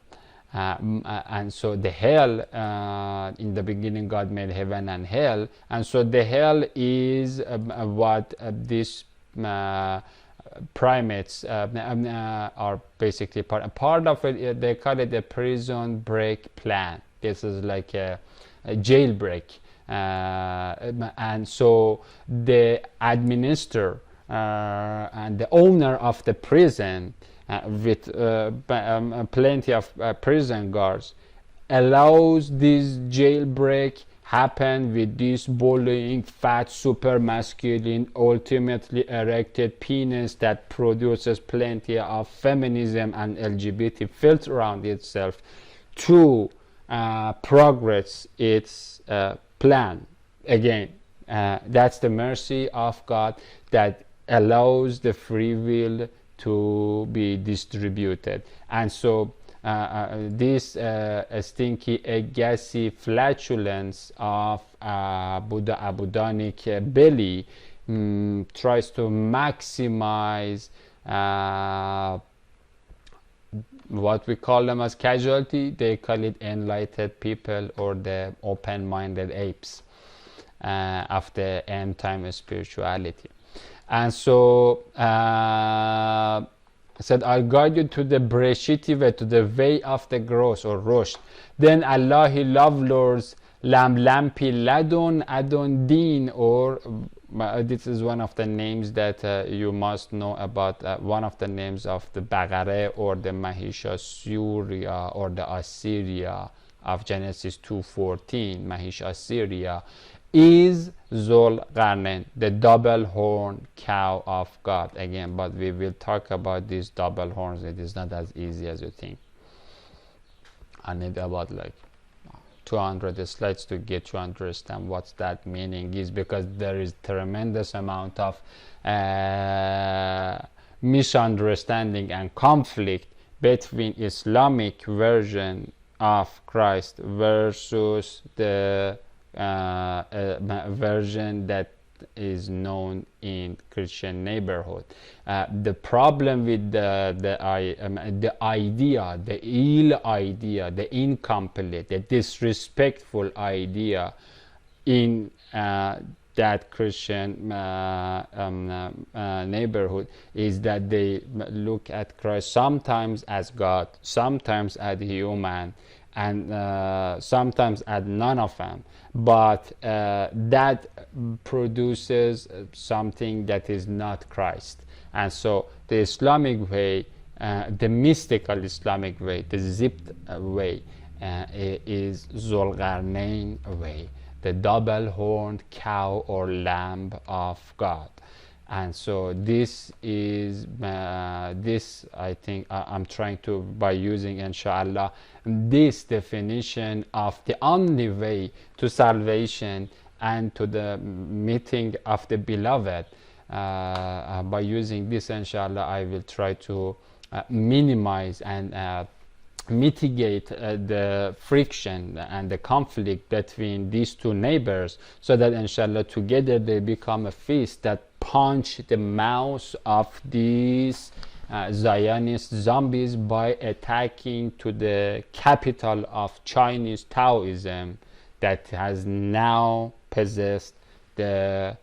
And so the hell, in the beginning God made heaven and hell, and so the hell is what these primates are basically part of it. They call it a prison break plan. This is like a jailbreak. And so the administrator and the owner of the prison, with plenty of prison guards, allows this jailbreak happen with this bullying, fat, super masculine, ultimately erected penis that produces plenty of feminism and LGBT filth around itself to progress its plan. Again, that's the mercy of God that allows the free will to be distributed. And so this stinky, gassy flatulence of Buddha Abudanic belly tries to maximize what we call them as casualty. They call it enlightened people, or the open-minded apes of the end-time spirituality. And so said, "I'll guide you to the Breshiti way, to the way of the growth, or Rosh. Then Allahi love lords lam lampi ladun adon din," or this is one of the names that you must know about. One of the names of the Baqarah or the Mahishasura or the Assyria of Genesis 2:14, Mahishasura, is Zul-Qarnain, the double-horned cow of God. Again, but we will talk about these double horns. It is not as easy as you think. I need about like 200 slides to get to understand what that meaning is, because there is tremendous amount of misunderstanding and conflict between Islamic version of Christ versus the version that is known in Christian neighborhood. The problem with the idea, the ill idea, the incomplete, the disrespectful idea in that Christian neighborhood is that they look at Christ sometimes as God, sometimes as human, and sometimes as none of them. But that produces something that is not Christ. And so the Islamic way, the mystical Islamic way, the zipped way, is Zul-Qarnain way, the double-horned cow or lamb of God. And so this is this, I think I'm trying to, by using inshallah this definition of the only way to salvation and to the meeting of the beloved, by using this inshallah I will try to minimize and mitigate the friction and the conflict between these two neighbors, so that inshallah together they become a fist that punch the mouth of these Zionist zombies by attacking to the capital of Chinese Taoism that has now possessed the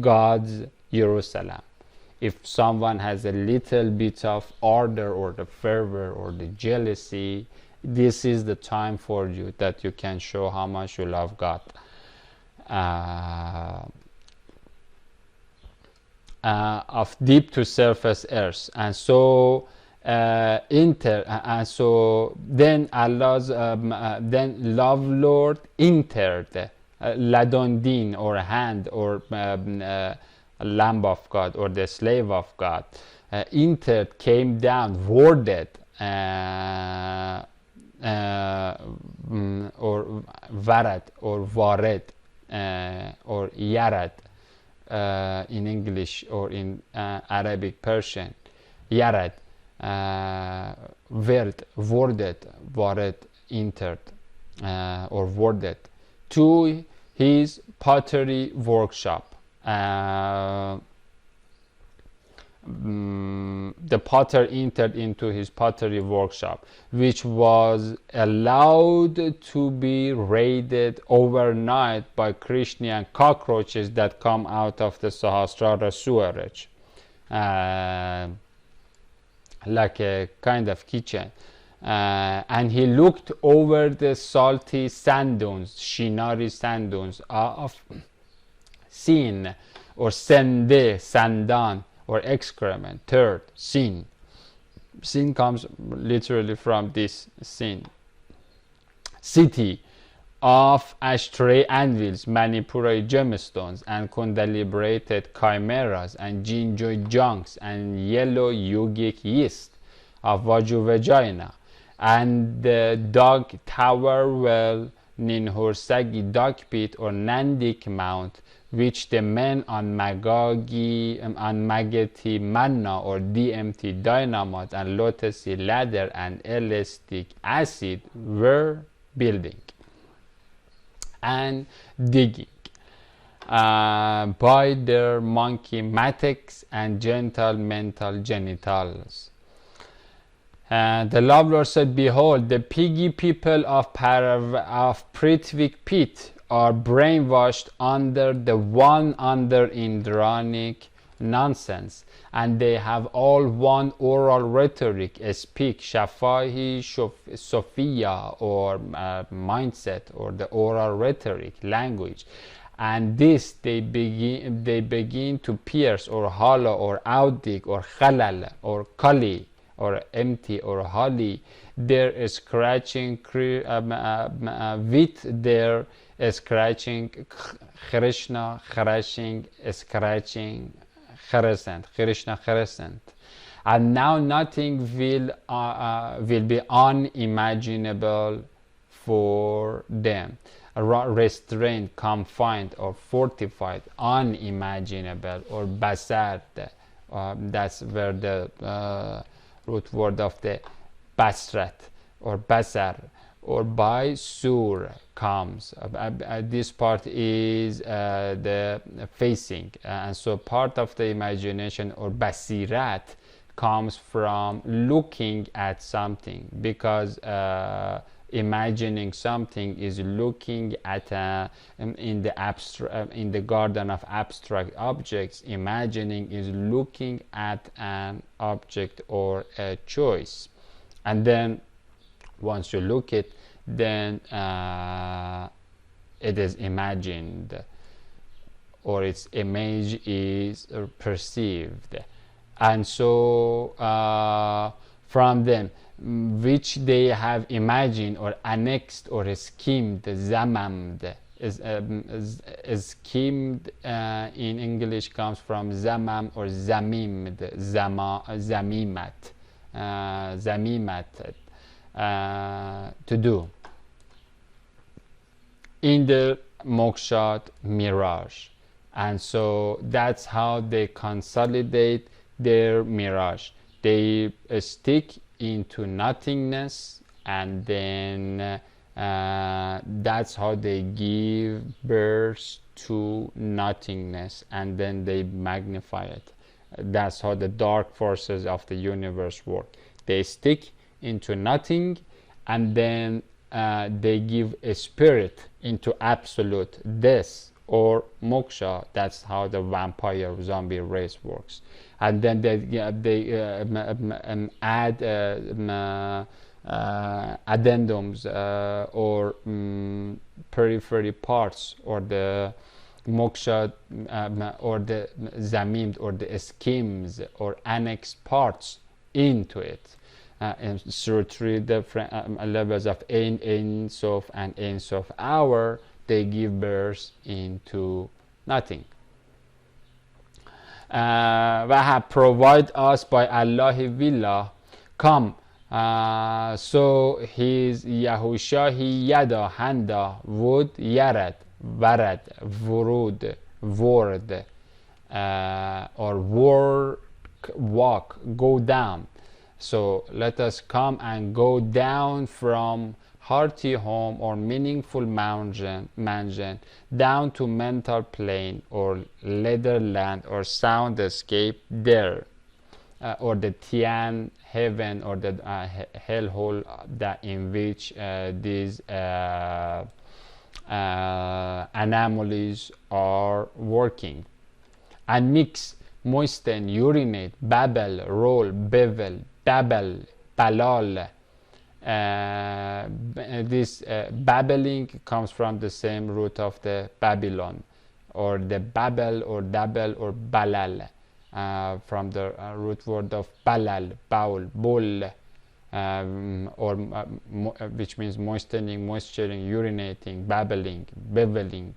God's Jerusalem. If someone has a little bit of ardor or the fervor or the jealousy, this is the time for you that you can show how much you love God. Of deep to surface earth. And so and so then Allah's then love Lord entered ladon din, or hand, or lamb of God, or the slave of God, entered, came down, worded, or varad, or vared, or yarad in English, or in Arabic Persian, yarad, worded, vared, entered, or worded, to his pottery workshop. The potter entered into his pottery workshop, which was allowed to be raided overnight by Christian cockroaches that come out of the Sahasrara sewerage, like a kind of kitchen. And he looked over the salty sand dunes, Shinari sand dunes of sin, or sende, sandan, or excrement. Third, sin. Sin comes literally from this sin. City of ashtray anvils, Manipuri gemstones, and kundali-liberated chimeras, and ginger junks, and yellow yogic yeast of Vaju vagina, and the dog tower well, Ninhursagi dog pit, or Nandik mount, which the men on Magagi, on Mageti manna, or DMT dynamite, and lotusy ladder, and elastic acid were building and digging by their monkey mattocks and gentle mental genitals. The Lord said, behold, the piggy people of Prithvik pit are brainwashed under the one under Indranic nonsense, and they have all one oral rhetoric, speak Shafahi Sophia, or mindset, or the oral rhetoric language, and this they begin to pierce or hollow or outdig or khalal or kali or empty or holly their scratching with their scratching Krishna scratching Krishna crescent. And now nothing will be unimaginable for them, restrained, confined, or fortified, unimaginable, or basard. That's where the root word of the basrat or basar or by sur comes. This part is the facing, and so part of the imagination or basirat comes from looking at something, because imagining something is looking at in the garden of abstract objects. Imagining is looking at an object or a choice, and then once you look it, then it is imagined, or its image is perceived. And so from them which they have imagined or annexed or schemed, zamamd is schemed in English comes from zamam or zamimd, zamimat, to do in the mokshat mirage. And so that's how they consolidate their mirage. They stick into nothingness, and then that's how they give birth to nothingness, and then they magnify it. That's how the dark forces of the universe work. They stick into nothing, and then they give a spirit into absolute this or moksha. That's how the vampire zombie race works. And then they add addendums or periphery parts, or the moksha or the zamimd or the schemes or annex parts into it. Through three different levels of Ein Sof and Ein Sof hour, they give birth into nothing. و have provided us by Allah Willah. Come, so his Yahushahi Yada Handa would Yarad Varad Vurud Word or walk, go down. So let us come and go down from hearty home or meaningful mansion down to mental plane or leather land or sound escape there, or the Tian heaven or the hellhole that in which these anomalies are working, and mix, moisten, urinate, babble, roll, bevel, babble, balal. This babbling comes from the same root of the Babylon, or the babel or dabel or balal, from the root word of balal, baul, bol, or which means moistening, moisturing, urinating, babbling, beveling.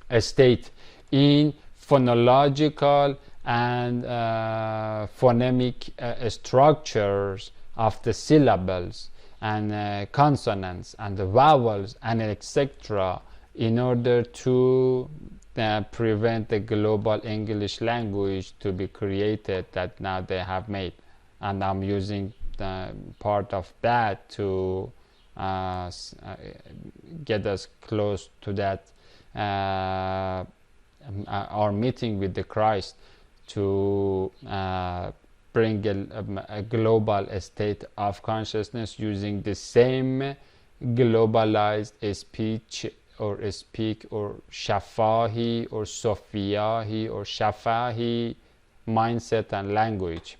A state in phonological and phonemic structures of the syllables and consonants and the vowels and etc., in order to prevent the global English language to be created that now they have made. And I'm using part of that to get us close to that, our meeting with the Christ, to bring a global state of consciousness using the same globalized speech or speak or shafahi or sofiyahi or shafahi mindset and language.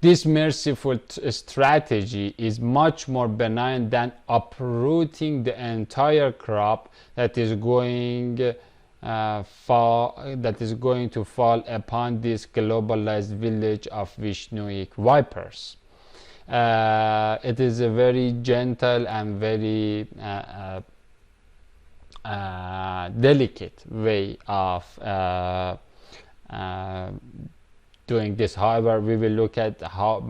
This merciful strategy is much more benign than uprooting the entire crop that is going to fall upon this globalized village of Vishnuic vipers. It is a very gentle and very delicate way of doing this. However, we will look at how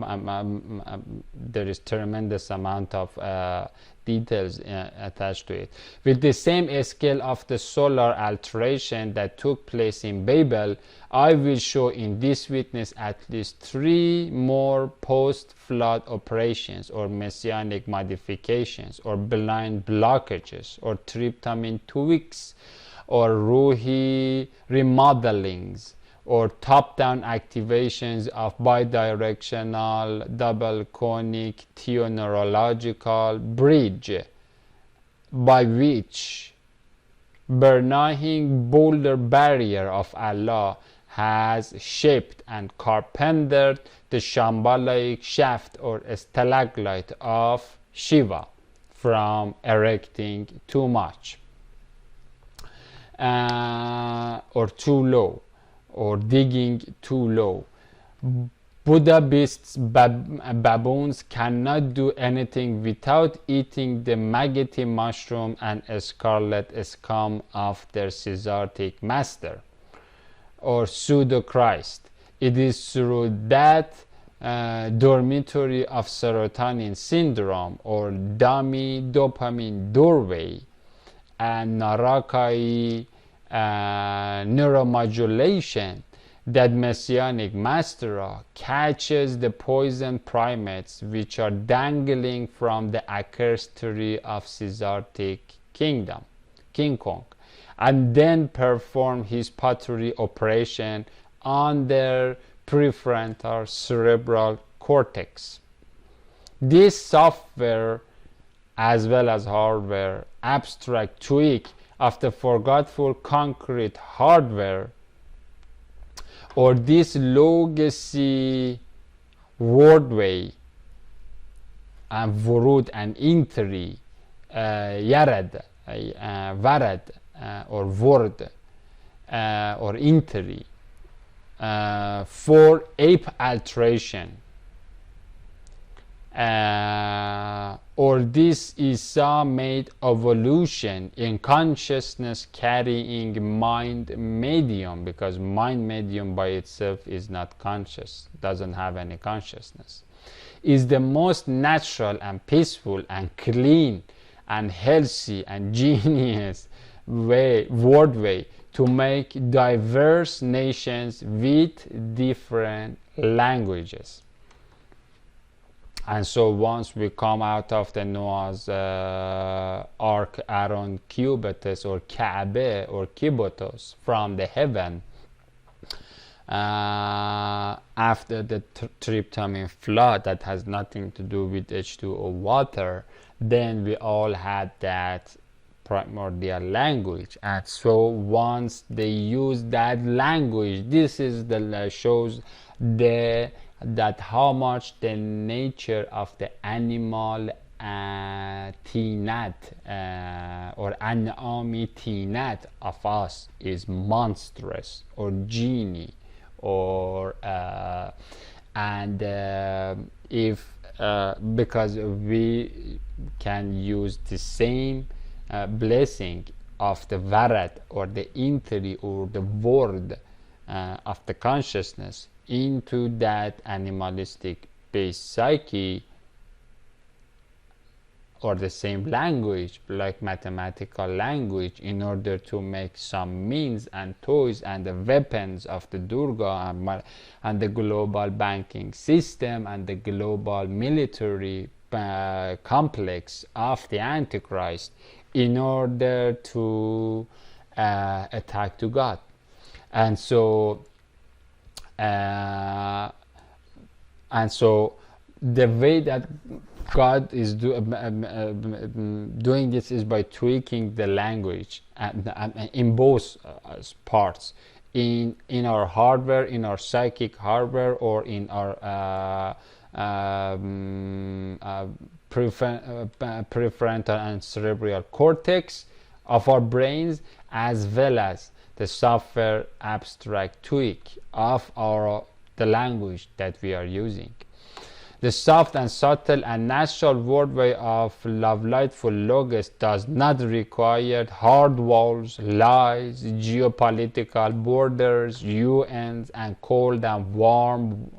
there is tremendous amount of details attached to it. With the same scale of the solar alteration that took place in Babel, I will show in this witness at least 3 more post-flood operations or messianic modifications or blind blockages or tryptamine tweaks or Ruhi remodelings or top-down activations of bidirectional double conic theoneurological bridge by which Bernahing boulder barrier of Allah has shaped and carpentered the Shambhalaic shaft or stalagmite of Shiva from erecting too much or too low, or digging too low. Buddhists, baboons cannot do anything without eating the maggoty mushroom and scarlet scum of their Caesartic master, or pseudo-Christ. It is through that dormitory of serotonin syndrome, or dummy dopamine doorway, and Narakai neuromodulation, that Messianic Master catches the poison primates which are dangling from the accursed tree of Caesartic kingdom, King Kong, and then perform his pottery operation on their prefrontal cerebral cortex. This software as well as hardware abstract tweak of the forgetful concrete hardware, or this legacy wordway and vorud and intri yarad varad or word or intri for ape alteration, or this Isa made evolution in consciousness carrying mind medium, because mind medium by itself is not conscious, doesn't have any consciousness, is the most natural and peaceful and clean and healthy and genius wordway to make diverse nations with different languages. And so once we come out of the Noah's Ark Aaron Cubitus or Kabe or Kibotos from the heaven, after the tryptamine flood that has nothing to do with H2O water, then we all had that primordial language. And so once they use that language, this is the shows that how much the nature of the animal tinat or an'ami tinat of us is monstrous or genie, or if because we can use the same blessing of the varat or the intri or the word of the consciousness into that animalistic based psyche, or the same language like mathematical language, in order to make some means and toys and the weapons of the Durga and the global banking system and the global military complex of the Antichrist, in order to attack to God. And so the way that God is doing this is by tweaking the language in both parts, in our hardware, in our psychic hardware, or in our prefrontal and cerebral cortex of our brains, as well as the software abstract tweak of the language that we are using. The soft and subtle and natural wordway of love-lightful logos does not require hard walls, lies, geopolitical borders, UNs, and cold and warm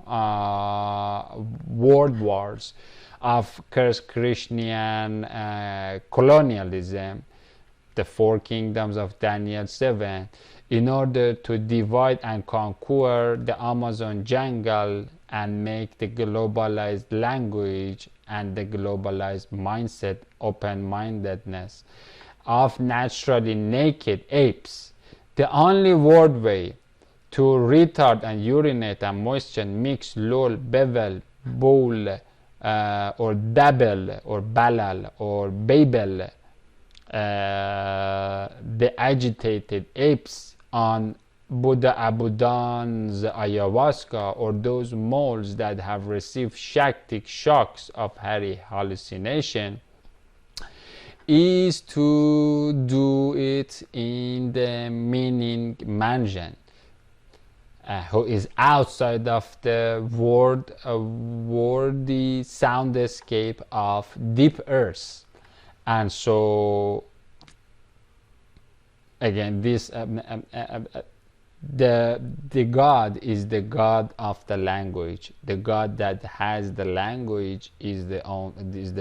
world wars of Christian colonialism, the four kingdoms of Daniel 7, in order to divide and conquer the Amazon jungle and make the globalized language and the globalized mindset, open-mindedness of naturally naked apes. The only word way to retard and urinate and moisten, mix, lol, bevel, bowl, or dabble, or balal, or babel, the agitated apes on Buddha Abudan's ayahuasca, or those moles that have received shaktic shocks of Hari hallucination, is to do it in the meaning mansion, who is outside of the wordy soundscape of deep earth. And so again, this the God is the God of the language. The God that has the language is the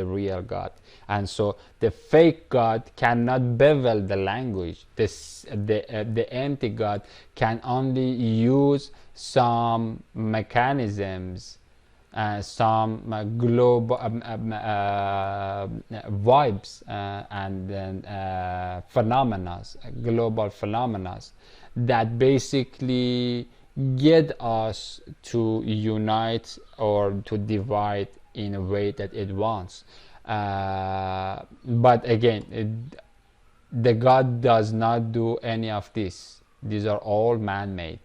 real God. And so the fake God cannot bevel the language. The anti-God can only use some mechanisms, some global vibes, and then global phenomena that basically get us to unite or to divide in a way that it wants. But again, the God does not do any of this. These are all man-made.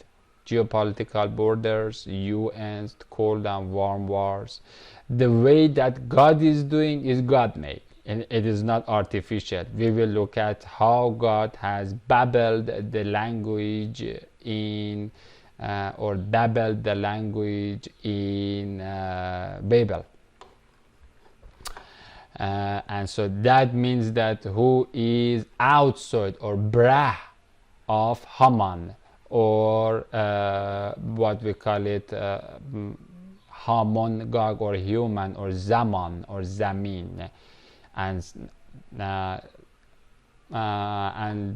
Geopolitical borders, UNs, cold and warm wars. The way that God is doing is God-made, and it is not artificial. We will look at how God has babbled the language in or dabbled the language in Babel. And so that means that who is outside or brah of Haman, or what we call it, Hamon Gog, or human, or Zaman, or Zamin, and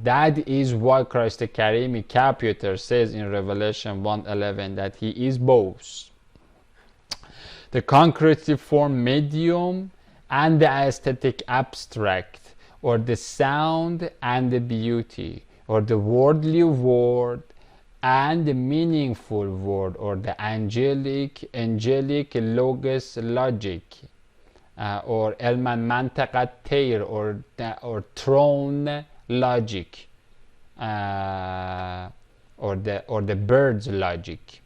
that is why Christ the Karimi Caputer says in Revelation 1:11 that he is both the concrete form medium and the aesthetic abstract, or the sound and the beauty, or the worldly word and the meaningful word, or the angelic logos logic, or elman mantaqat tayr, or throne logic, or the bird's logic,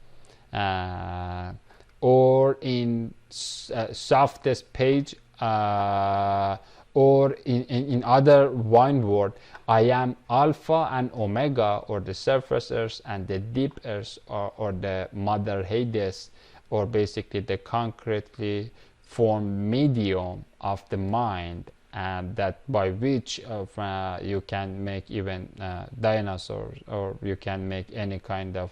or in softest page, or in other wine word, I am Alpha and Omega, or the surface earth and the deep earth, or the mother Hades, or basically the concretely formed medium of the mind, and that by which you can make even dinosaurs, or you can make any kind of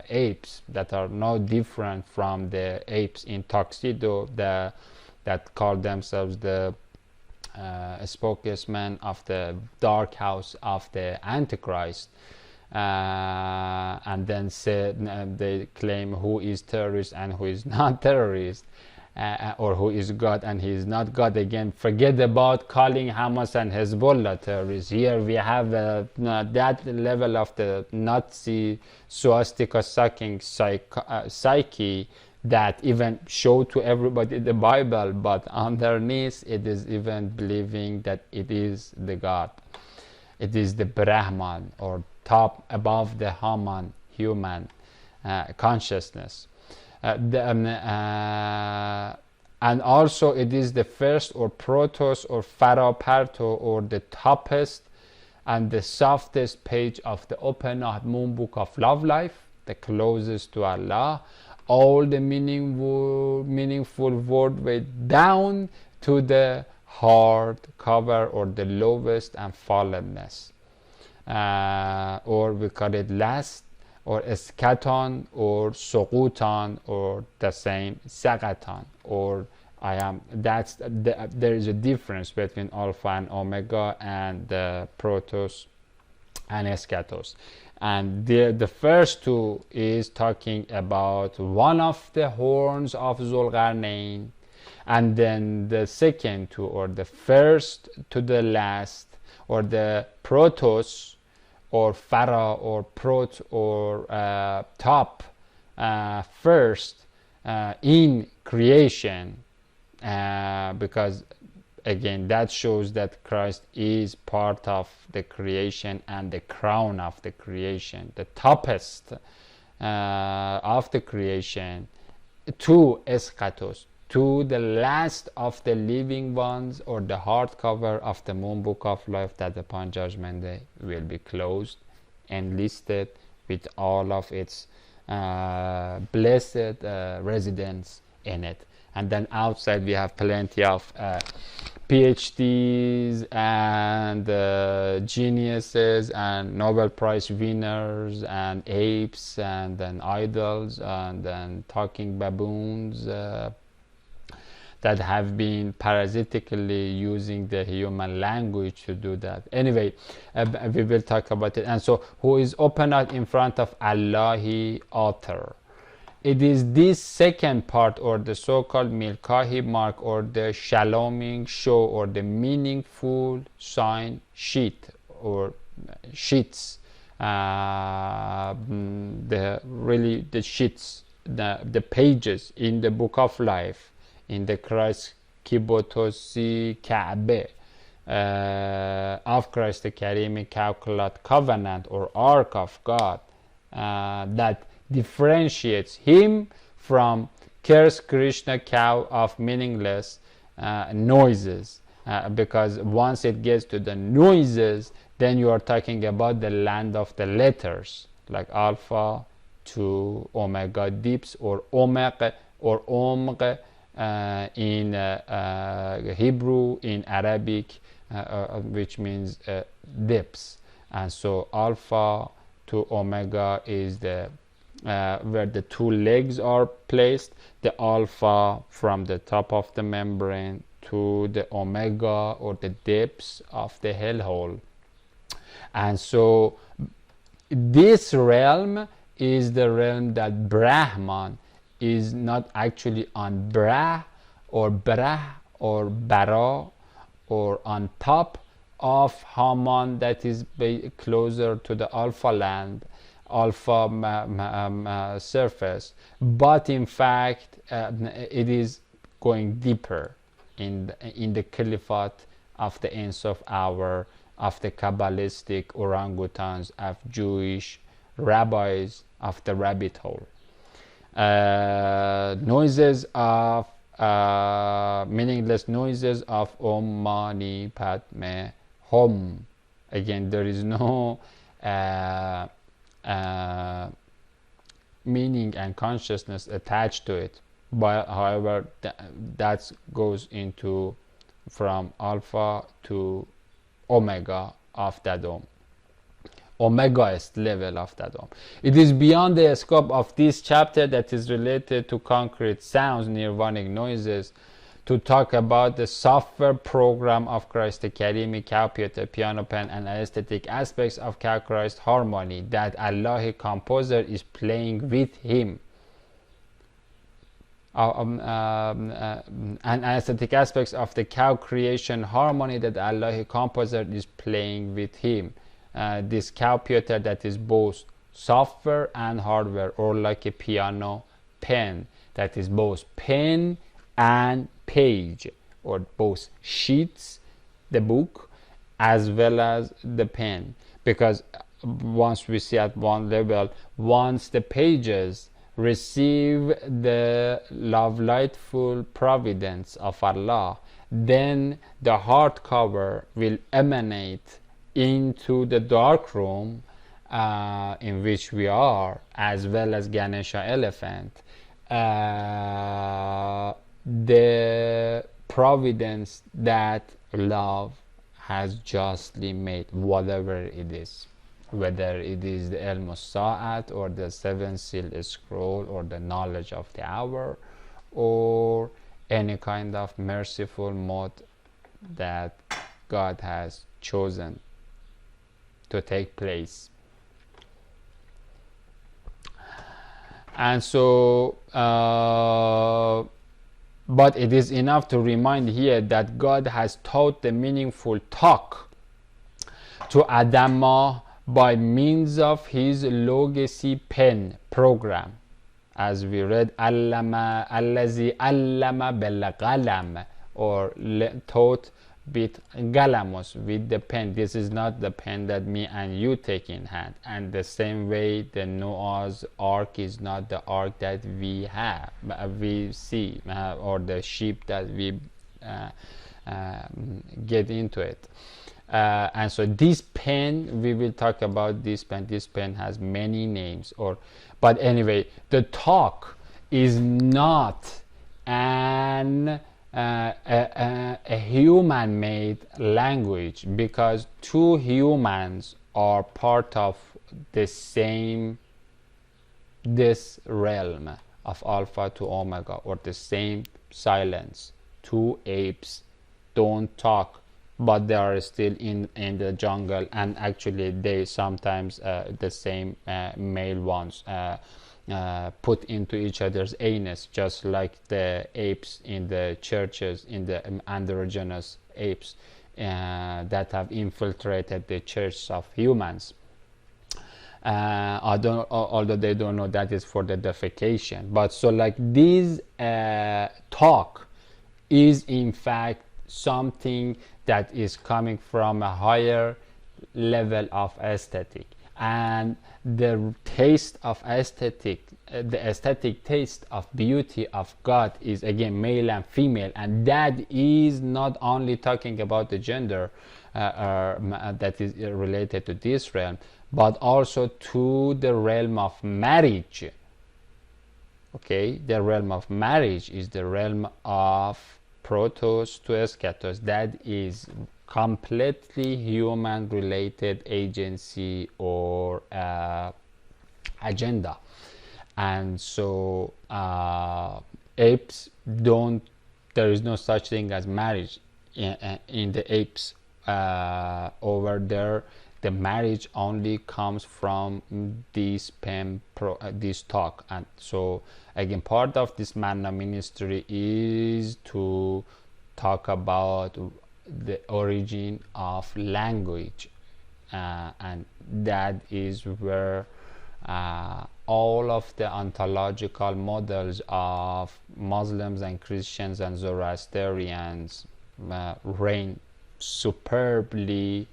apes that are no different from the apes in tuxedo that call themselves the spokesman of the dark house of the Antichrist, and then they claim who is terrorist and who is not terrorist, or who is God and he is not God. Again, forget about calling Hamas and Hezbollah terrorists. Here we have that level of the Nazi swastika sucking psyche that even show to everybody the Bible, but underneath it is even believing that it is the God. It is the Brahman, or top above the Haman. human consciousness. And also it is the first or protos or faraparto, or the toppest and the softest page of the open moon book of love life, the closest to Allah. All the meaningful word went down to the hard cover, or the lowest and fallenness, or we call it last, or eschaton, or suqutan, or the same sagatan, or I am. There is a difference between alpha and omega, and the protos and eschatos. And the first two is talking about one of the horns of Zulqarnain, and then the second two, or the first to the last, or the protos, or phara, or prot, or top, first in creation, because again that shows that Christ is part of the creation and the crown of the creation, the toppest of the creation, to eschatos, to the last of the living ones, or the hardcover of the moon book of life, that upon judgment day will be closed and listed with all of its blessed residents in it. And then outside we have plenty of PhDs and geniuses and Nobel Prize winners and apes, and then idols, and then talking baboons that have been parasitically using the human language to do that. Anyway, we will talk about it. And so, who is opened up in front of Allahi author. It is this second part, or the so-called Milkahi mark, or the shaloming show, or the meaningful sign sheet, or sheets, the sheets, the pages in the book of life, in the Christ Kibotosi Kabe of Christ the Karimi Calculate Covenant, or Ark of God, that differentiates him from Kers Krishna cow of meaningless noises, because once it gets to the noises, then you are talking about the land of the letters, like alpha to omega dips, or omek, or omg in Hebrew, in Arabic, which means dips. And so alpha to omega is the where the two legs are placed, the alpha from the top of the membrane to the omega, or the depths of the hellhole. And so this realm is the realm that Brahman is not actually on Brah, or Brah, or Bara, or on top of Haman, that is closer to the alpha land, alpha surface, but in fact it is going deeper in the caliphate of the Ein Sof hour, of the Kabbalistic orangutans, of Jewish rabbis, of the rabbit hole. Noises of meaningless noises of Om Mani Padme Hum. Again, there is no meaning and consciousness attached to it, but however that goes into from alpha to omega of that Om, omegaist level of that Om. It is beyond the scope of this chapter, that is related to concrete sounds, nirvanic noises, to talk about the software program of Christ the Karimi, computer, piano, pen, and aesthetic aspects of Christ harmony that Allah composer is playing with him. And aesthetic aspects of the cow creation harmony that Allah composer is playing with him. This computer that is both software and hardware, or like a piano pen that is both pen and page, or both sheets, the book, as well as the pen, because once we see at one level, once the pages receive the love lightful providence of Allah, then the hardcover will emanate into the dark room in which we are, as well as Ganesha elephant, the providence that love has justly made, whatever it is, whether it is the El-Musa'at or the seven seal scroll or the knowledge of the hour or any kind of merciful mode that God has chosen to take place. And so but it is enough to remind here that God has taught the meaningful talk to Adamah by means of his legacy pen program, as we read, allama allazi allama bil qalam, or taught with galamus, with the pen. This is not the pen that me and you take in hand, and the same way the Noah's ark is not the ark that we have, we see, or the ship that we get into it. And so this pen, we will talk about this pen. This pen has many names, but anyway, the talk is not a human-made language, because two humans are part of this realm of Alpha to Omega, or the same silence. Two apes don't talk, but they are still in the jungle, and actually they sometimes the same male ones put into each other's anus, just like the apes in the churches, in the androgynous apes that have infiltrated the church of humans. Although they don't know that is for the defecation. But so like this talk is in fact something that is coming from a higher level of aesthetic, and the taste of aesthetic, the aesthetic taste of beauty of God is again male and female, and that is not only talking about the gender that is related to this realm, but also to the realm of marriage. Okay, the realm of marriage is the realm of protos to eschatos, that is completely human related agency or agenda. And so apes don't, there is no such thing as marriage in the apes. Over there the marriage only comes from this this talk. And so again, part of this manna ministry is to talk about the origin of language, and that is where all of the ontological models of Muslims and Christians and Zoroastrians reign superbly,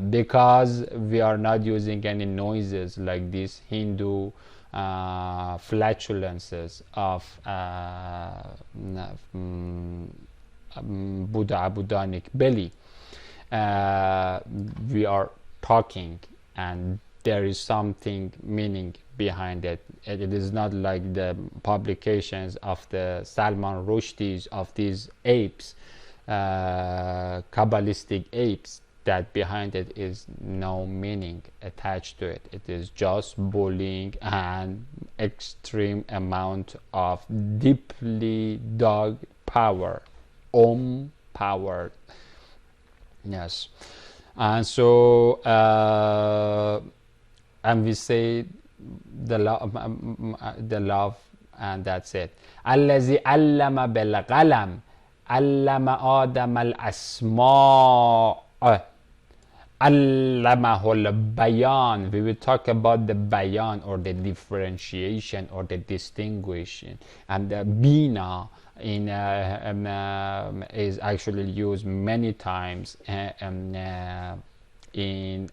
because we are not using any noises like these Hindu flatulences of Buddha Abudanic belly. We are talking, and there is something meaning behind it. It is not like the publications of the Salman Rushdies of these apes, Kabbalistic apes, that behind it is no meaning attached to it. It is just bullying and extreme amount of deeply dug power, power. Yes. And so and we say the love, and that's it. الذي علم بالقلم علم آدم الأسماء Allamahul Bayan. We will talk about the Bayan, or the differentiation, or the distinguishing, and the Bina is actually used many times in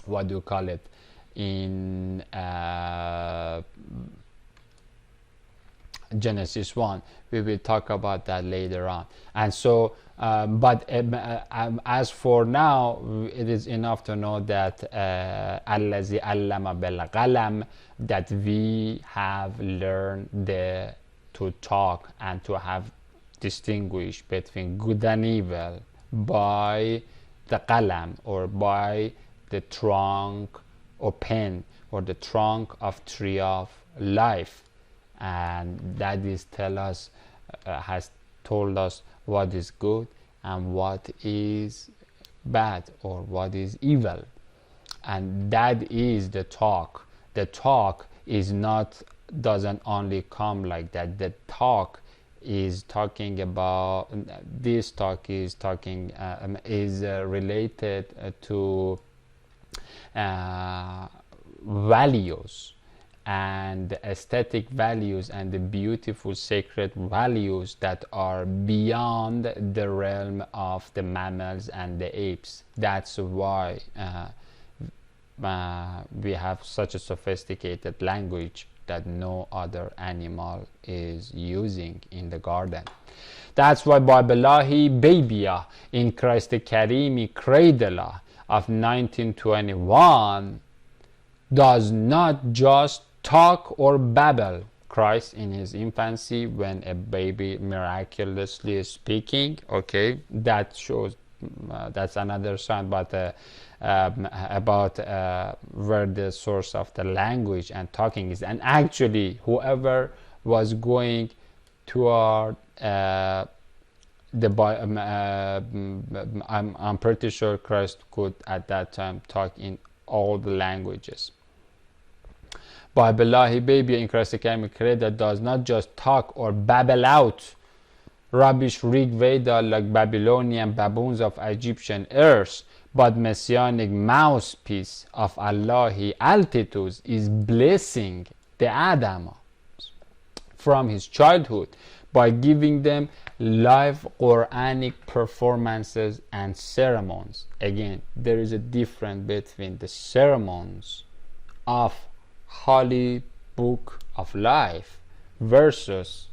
what do you call it, in Genesis 1. We will talk about that later on. And so as for now, it is enough to know that الَّذِي عَلَّمَ بِالْقَلَمِ, that we have learned to talk and to have distinguished between good and evil by the qalam, or by the trunk or pen, or the trunk of tree of life. And that is has told us what is good and what is bad, or what is evil. And that is the talk. The talk doesn't only come like that. The talk is talking about, this talk is talking is related to values, and aesthetic values, and the beautiful sacred values that are beyond the realm of the mammals and the apes. That's why we have such a sophisticated language that no other animal is using in the garden. That's why Babilahi Babia in Christ Karimi Cradle of 1921 does not just talk or babble. Christ in his infancy, when a baby miraculously is speaking, okay, that shows that's another sign, but about where the source of the language and talking is. And actually, whoever was going toward I'm pretty sure Christ could at that time talk in all the languages. Babilahi Baby in Christ that does not just talk or babble out rubbish Rig Veda like Babylonian baboons of Egyptian earth, but messianic mouthpiece of Allahi altitudes is blessing the Adamites from his childhood by giving them live Quranic performances and sermons. Again, there is a difference between the sermons of Holy Book of Life versus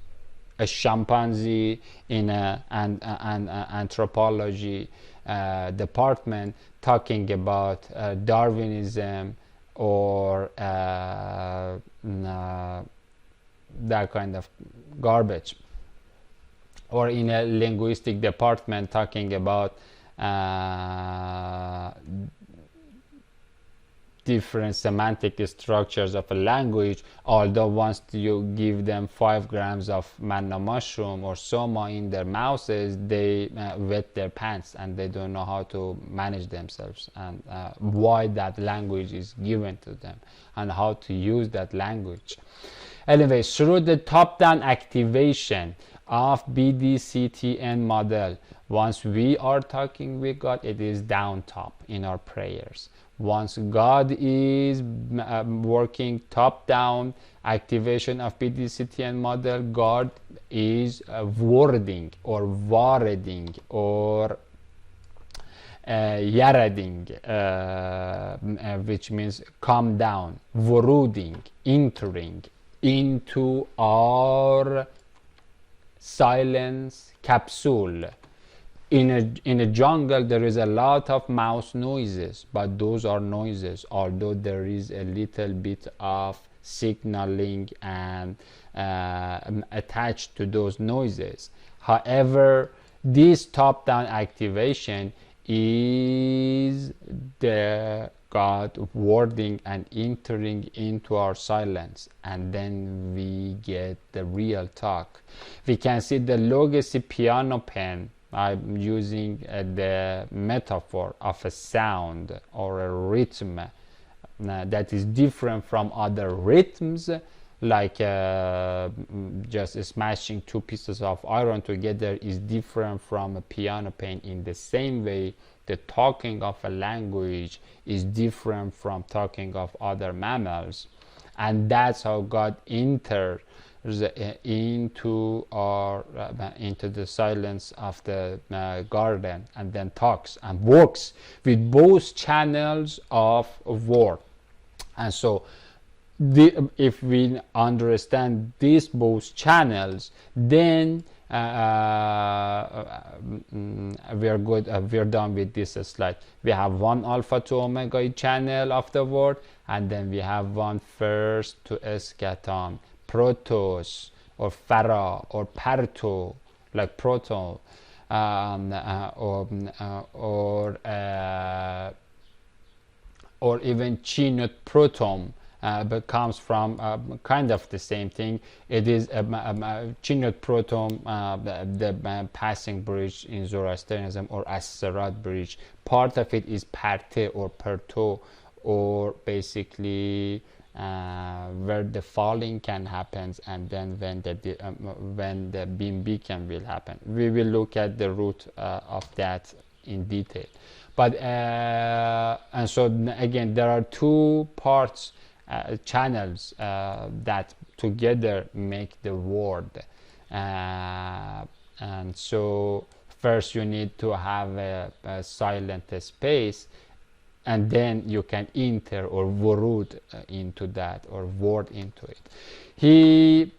a chimpanzee in an anthropology department talking about Darwinism or that kind of garbage, or in a linguistic department talking about different semantic structures of a language, although once you give them 5 grams of manna mushroom or soma in their mouths, they wet their pants and they don't know how to manage themselves, and why that language is given to them and how to use that language. Anyway, through the top-down activation of BDCTN model, once we are talking with God, it is down top in our prayers. Once God is working top-down activation of BDCTN model, God is wording or wareding or yarading, which means come down, voruding, entering into our silence capsule. In a jungle, there is a lot of mouse noises, but those are noises, although there is a little bit of signaling and attached to those noises. However, this top-down activation is the God wording and entering into our silence, and then we get the real talk. We can see the legacy piano pen. I'm using the metaphor of a sound or a rhythm that is different from other rhythms, like just smashing 2 pieces of iron together is different from a piano pen. In the same way, the talking of a language is different from talking of other mammals, and that's how God entered into the silence of the garden, and then talks and works with both channels of word. And so if we understand these both channels, then we are good. We are done with this slide. We have one alpha to omega channel of the word, and then we have one first to eschaton, protos or phara or parto, like proton, or even chinut proton. But comes from kind of the same thing. It is Chinut Proton, the passing bridge in Zoroastrianism, or Aserat bridge. Part of it is Parte or Perto, or basically where the falling can happen, and then when the Bimbikan will happen. We will look at the root of that in detail. But and so again, there are two parts. Channels that together make the word, and so first you need to have a silent space, and then you can enter or vorud into that, or word into it. He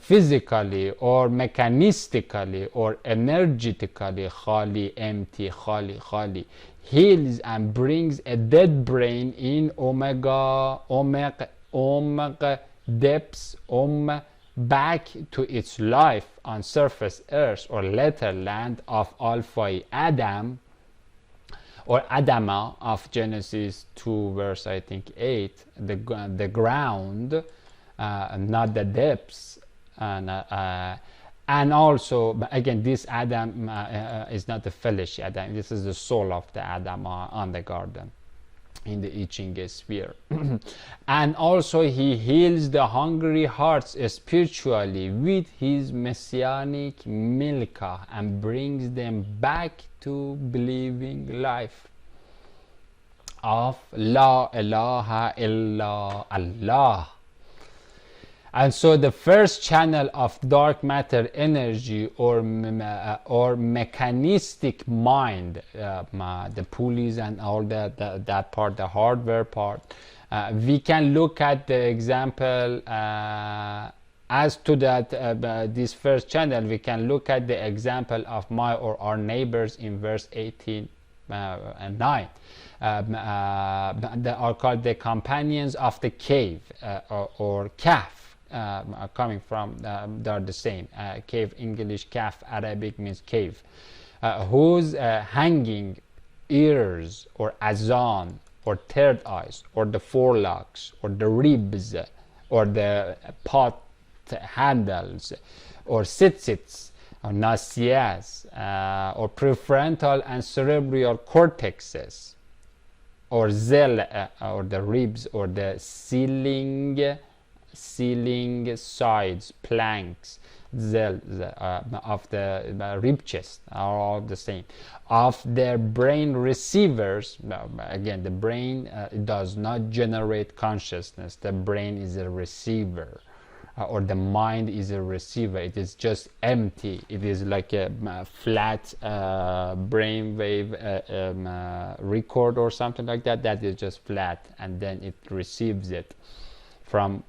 physically or mechanistically or energetically khali, empty, khali, heals and brings a dead brain in omega depths back to its life on surface earth or later land of Alpha Adam, or Adama of Genesis 2 verse I think 8, the ground, not the depths. And also, again, this Adam is not the flesh Adam. This is the soul of the Adam on the garden, in the I Ching sphere. And also, he heals the hungry hearts spiritually with his messianic milka and brings them back to believing life of La ilaha illa Allah. And so the first channel of dark matter energy or mechanistic mind, the pulleys and all that part, the hardware part, we can look at the example as to that this first channel. We can look at the example of my or our neighbors in verse 18 and 9. They are called the companions of the cave, or calf. Coming from, they are the same. Cave, English, calf, Arabic means cave, whose hanging ears, or azan, or third eyes, or the forelocks, or the ribs, or the pot handles, or sitsits, or nasias, or prefrontal and cerebral cortexes, or zel, or the ribs, or the ceiling sides, planks, of the rib chest are all the same. Of their brain receivers, again, the brain does not generate consciousness. The brain is a receiver, or the mind is a receiver. It is just empty. It is like a flat brainwave record or something like that. That is just flat, and then it receives it from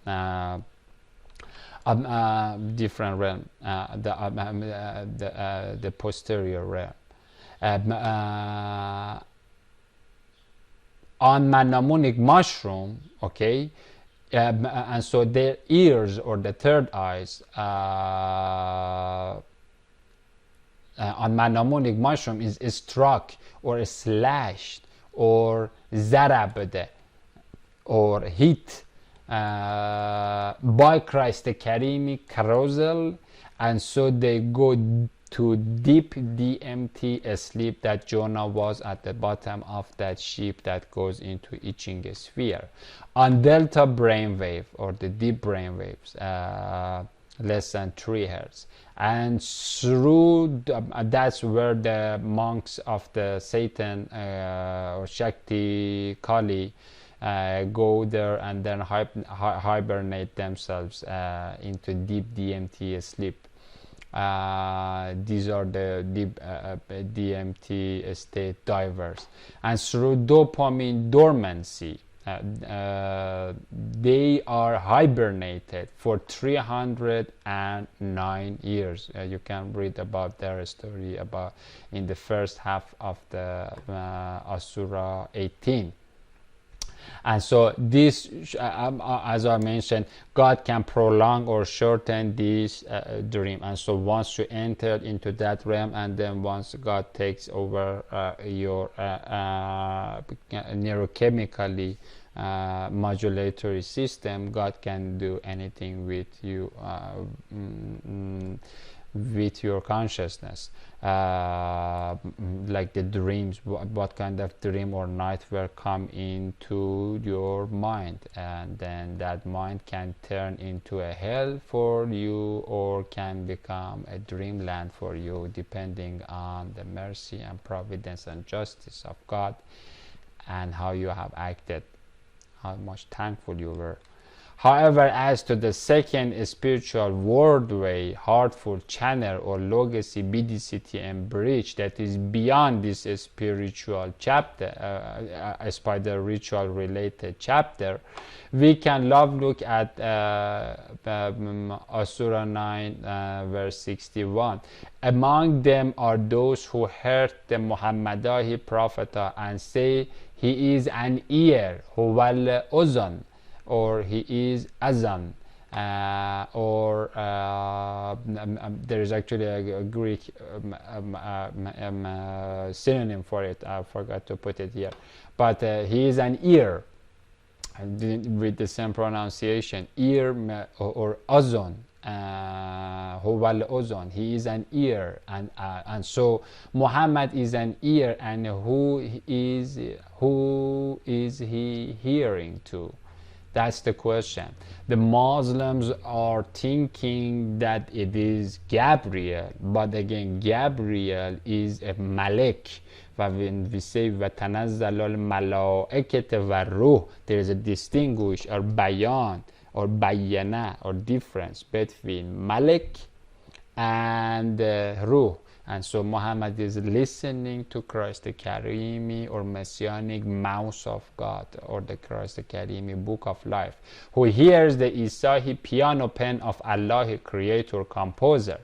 different realm, the posterior realm. On manamonic mushroom, okay, and so their ears, or the third eyes, on manamonic mushroom is struck or slashed or zarabed or hit by Christ the Karimi carousel, and so they go to deep DMT sleep that Jonah was at the bottom of that ship that goes into I Ching sphere. On delta brainwave, or the deep brainwaves, less than 3 hertz, and through that's where the monks of the Satan or Shakti Kali go there and then hibernate themselves into deep DMT sleep. These are the deep DMT state divers, and through dopamine dormancy they are hibernated for 309 years. You can read about their story about in the first half of the Asura 18. And so this, as I mentioned, God can prolong or shorten this dream. And so once you enter into that realm, and then once God takes over your neurochemically modulatory system, God can do anything with you, with your consciousness, like the dreams, what kind of dream or nightmare come into your mind, and then that mind can turn into a hell for you or can become a dreamland for you, depending on the mercy and providence and justice of God and how you have acted, how much thankful you were. However, as to the second spiritual wordway, heartful channel or legacy, BDCT and bridge that is beyond this spiritual chapter, spider ritual related chapter, we can look at Asura 9 verse 61. Among them are those who heard the Muhammadahi prophet and say he is an ear, huwal uzan, or he is azan, or there is actually a Greek synonym for it. I forgot to put it here, but he is an ear with the same pronunciation, ear or azan. Huwal uzan, he is an ear, and so Muhammad is an ear, and who is he hearing to? That's the question. The Muslims are thinking that it is Gabriel, but again, Gabriel is a Malek. When we say وَتَنَزَّلُ الْمَلَائِكَةُ وَالرُّوحُ, there is a distinguish or bayan or bayana or difference between Malek and Ruh. And so Muhammad is listening to Christ the Karimi, or Messianic Mouse of God, or the Christ the Karimi Book of Life, who hears the Isahi piano pen of Allah, creator, composer.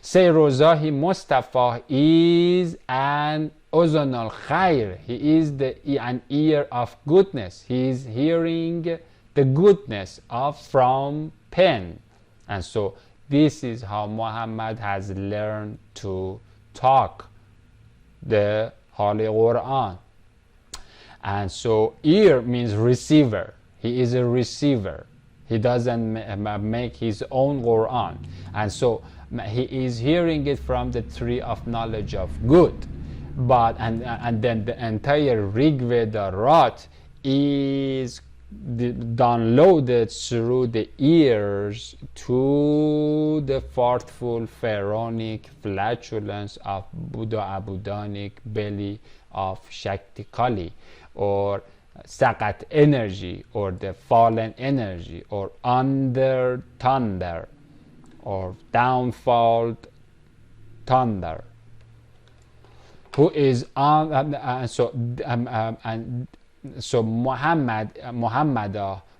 Say Rozahi Mustafa is an Uzun al-Khair. He is an ear of goodness. He is hearing the goodness from pen. And so this is how Muhammad has learned to talk the Holy Quran. And so ear means receiver. He is a receiver. He doesn't make his own Quran. And so he is hearing it from the tree of knowledge of good. But and then the entire Rig Veda Rat is downloaded through the ears to the fartful pharaonic flatulence of Buddha Abudanic belly of Shakti Kali, or Sakat energy, or the fallen energy, or under thunder, or downfall thunder, who is on, and so Muhammad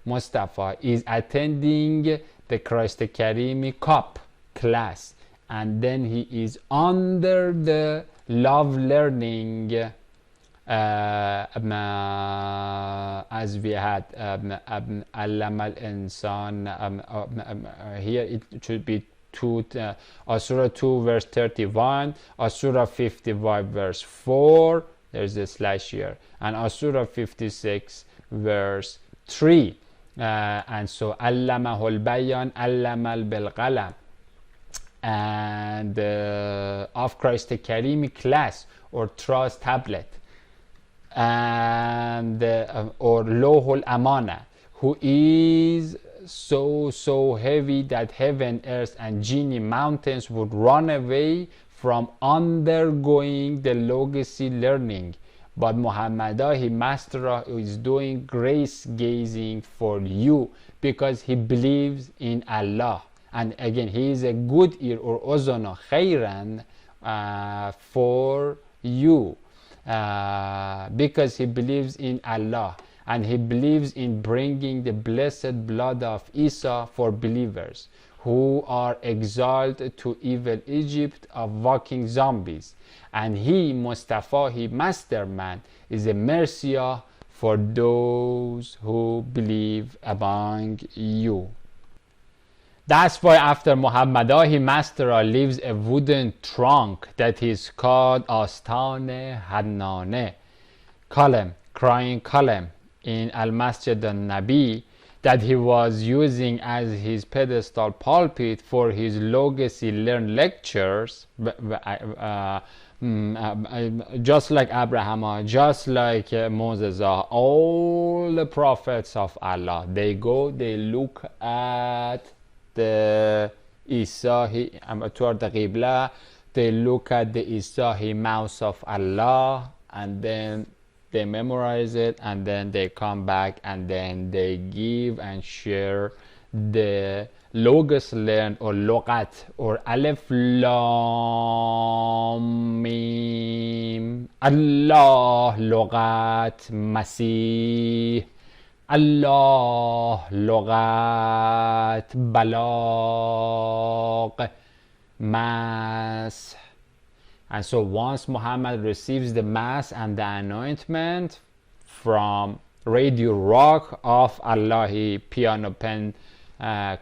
Mustafa is attending the Christ Karimi Cup class, and then he is under the love learning, as we had Allam al-Insan. Here it should be Asura 2 verse 31, Asura 55 verse 4, there's a slash here, and Asura 56 verse 3. And so Allamahul Bayan, Allamal bil Qalam, and of Christ the Karimi class, or trust tablet, and or Lohul Amana, who is so heavy that heaven, earth, and genie mountains would run away from undergoing the legacy learning but Muhammadahi Master is doing grace gazing for you because he believes in Allah. And again, he is a good ear or uzana khairan for you because he believes in Allah, and he believes in bringing the blessed blood of Isa for believers who are exiled to evil Egypt of walking zombies. And he, Mustafa, he master man, is a messiah for those who believe among you. That's why after Muhammadahi Master leaves a wooden trunk that is called Astane Hannane, column, crying column in Al-Masjid al-Nabi, that he was using as his pedestal pulpit for his legacy learned lectures, just like Abraham, just like Moses, all the prophets of Allah, they go, they look at the Isahi toward the Qibla, they look at the Isahi mouth of Allah, and then they memorize it, and then they come back and then they give and share the logos learned or logat or alif lam mim, Allah logat masih, Allah logat balagh mas. And so once Muhammad receives the mass and the anointment from Radio Rock of Allahi piano pen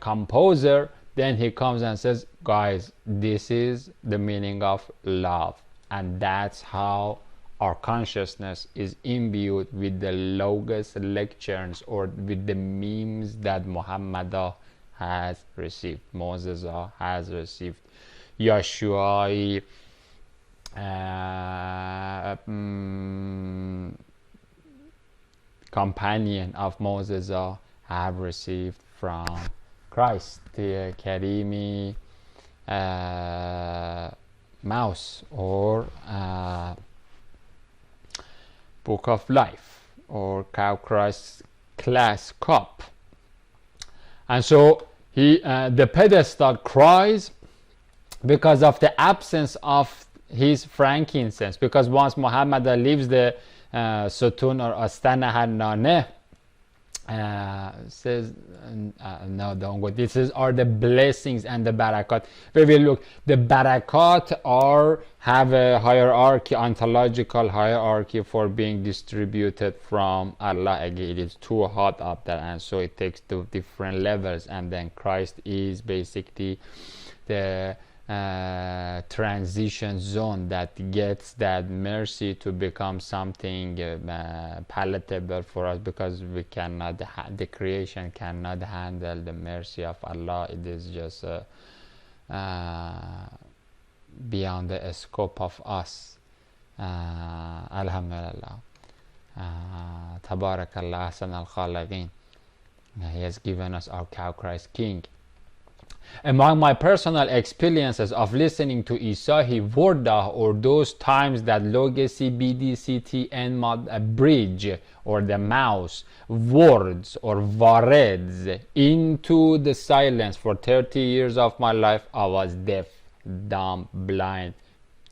composer, then he comes and says, guys, this is the meaning of love. And that's how our consciousness is imbued with the logos lectures or with the memes that Muhammad has received, Moses has received, Yeshua companion of Moses have received from Christ, the Karimi mouse or book of life or cow Christ class cup. And so he the pedestal cries because of the absence of his frankincense, because once Muhammad leaves the Sutun or Astana Hannane, says no, don't go, this is are the blessings and the barakat. Where we look, the barakat have a hierarchy, ontological hierarchy for being distributed from Allah. Again, it is too hot up there, and so it takes two different levels, and then Christ is basically the transition zone that gets that mercy to become something palatable for us, because we cannot, the creation cannot handle the mercy of Allah. It is just beyond the scope of us. Alhamdulillah. Tabarakallah Ahsan al-Khaliqin. He has given us our cow Christ King. Among my personal experiences of listening to Isahi Vorda, or those times that Logesi BDCT and bridge or the mouse words or vareds into the silence for 30 years of my life, I was deaf, dumb, blind.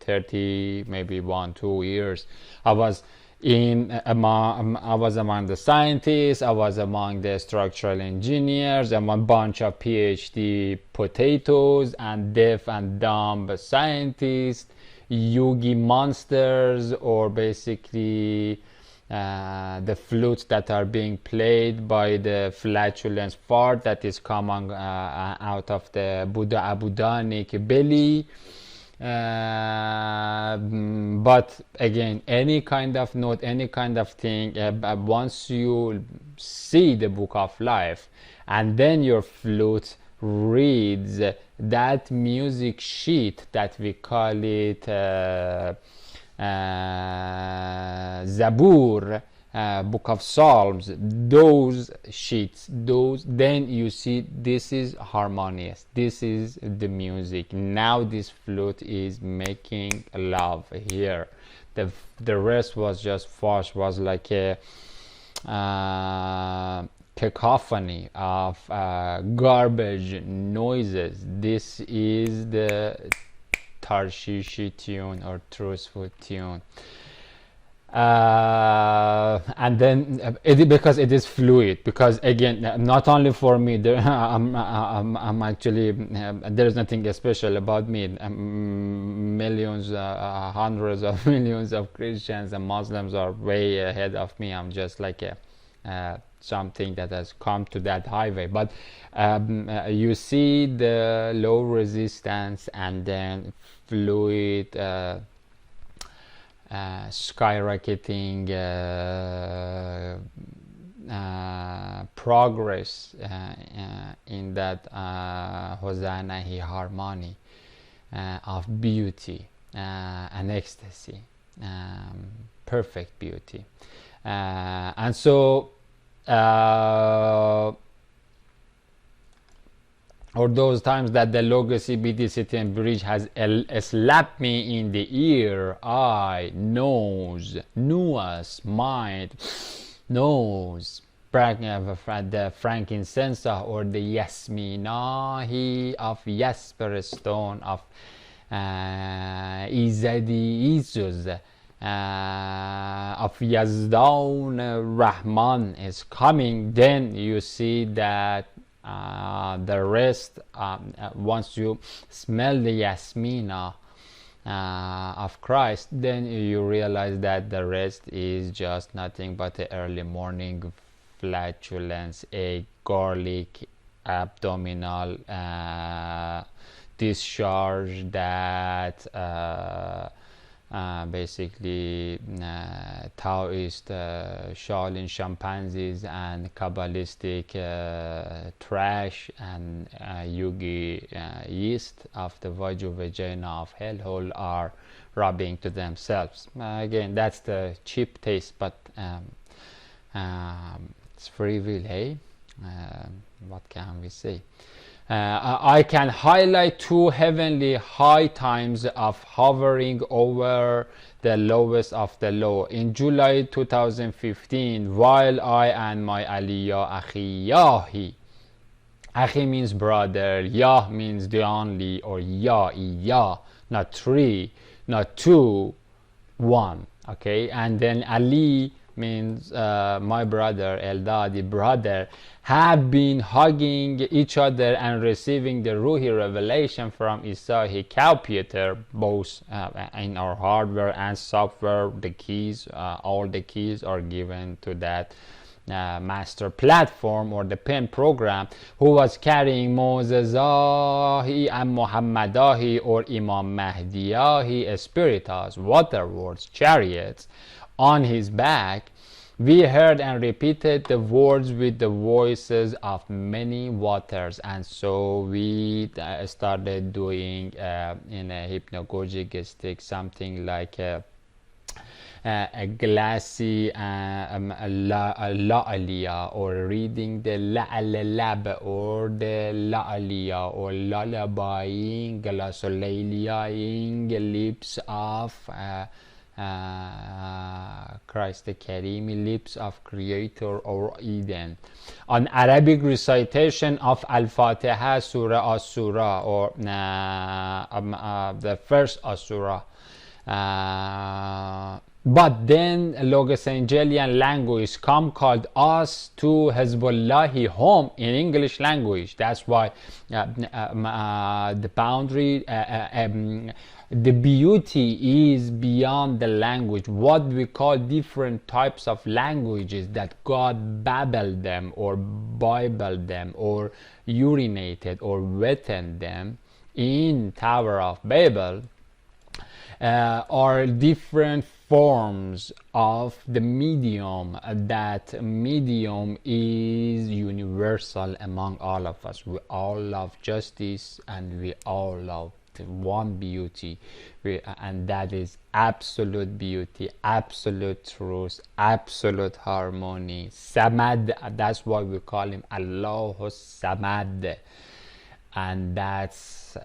30, maybe 1-2 years. I was among the scientists, I was among the structural engineers, and a bunch of PhD potatoes and deaf and dumb scientists, yogi monsters, or basically the flutes that are being played by the flatulence fart that is coming out of the Buddha Abudanic belly. But again, any kind of note, any kind of thing, once you see the book of life and then your flute reads that music sheet that we call it Zabur, book of Psalms, those sheets, then you see this is harmonious, this is the music. Now this flute is making love here. The rest was just farce, was like a cacophony of garbage noises. This is the Tarshishi tune or truthful tune. And then because it is fluid, because again, not only for me, I'm actually there is nothing special about me. Millions, hundreds of millions of Christians and Muslims are way ahead of me. I'm just like something that has come to that highway. But you see the low resistance and then fluid skyrocketing progress in that Hosanna harmony of beauty and ecstasy, perfect beauty. And so or those times that the Logos CBD City and Bridge has slapped me in the ear, eye, nose, nous, mind, nose, the frankincense or the yasminahi of jasper stone of Izadi Isus of Yazdan Rahman is coming. Then you see that the rest, once you smell the yasmina of Christ, then you realize that the rest is just nothing but the early morning flatulence, a garlic abdominal discharge that basically Taoist Shaolin chimpanzees and Kabbalistic trash and Yugi yeast of the vagina of hellhole are rubbing to themselves. Again, that's the cheap taste, but it's free will, hey? What can we say? I can highlight 2 heavenly high times of hovering over the lowest of the low. In July 2015, while I and my Aliyah Akhi Yahi, Akhi means brother, Yah means the only, or Yah, not 3, not 2, 1, okay? And then Ali means my brother, Eldad, brother, have been hugging each other and receiving the Ruhi revelation from Isahi computer, both in our hardware and software. The keys, all the keys are given to that master platform or the pen program, who was carrying Mozezahi and Muhammadahi or Imam Mahdiyahi spiritas, water words, chariots on his back. We heard and repeated the words with the voices of many waters, and so we started doing in a hypnagogic stick something like a glassy la'aliya, or reading the la'alab or the la'aliya, or lullabying, glossolaliaing lips of Christ the Karim, lips of Creator or Eden. On Arabic recitation of Al-Fatiha, Surah As-Surah, or the first As-Surah. But then Logos Angelian language come called us to Hezbollahi home in English language. That's why the boundary, the beauty is beyond the language. What we call different types of languages that God babbled them or bibled them or urinated or wetted them in Tower of Babel are different forms of the medium. That medium is universal among all of us. We all love justice and we all love one beauty, and that is absolute beauty, absolute truth, absolute harmony. Samad, that's why we call him Allahu Samad. and that's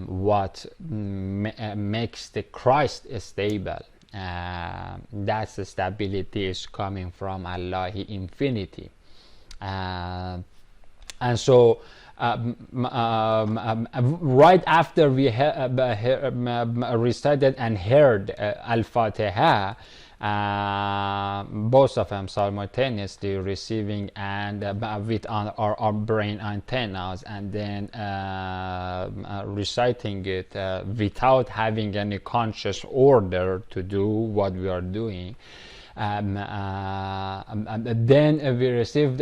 what makes the Christ stable. That's the stability is coming from Allah infinity. And so right after we recited and heard Al-Fatiha, both of them simultaneously receiving and with our brain antennas, and then reciting it without having any conscious order to do what we are doing. Then we received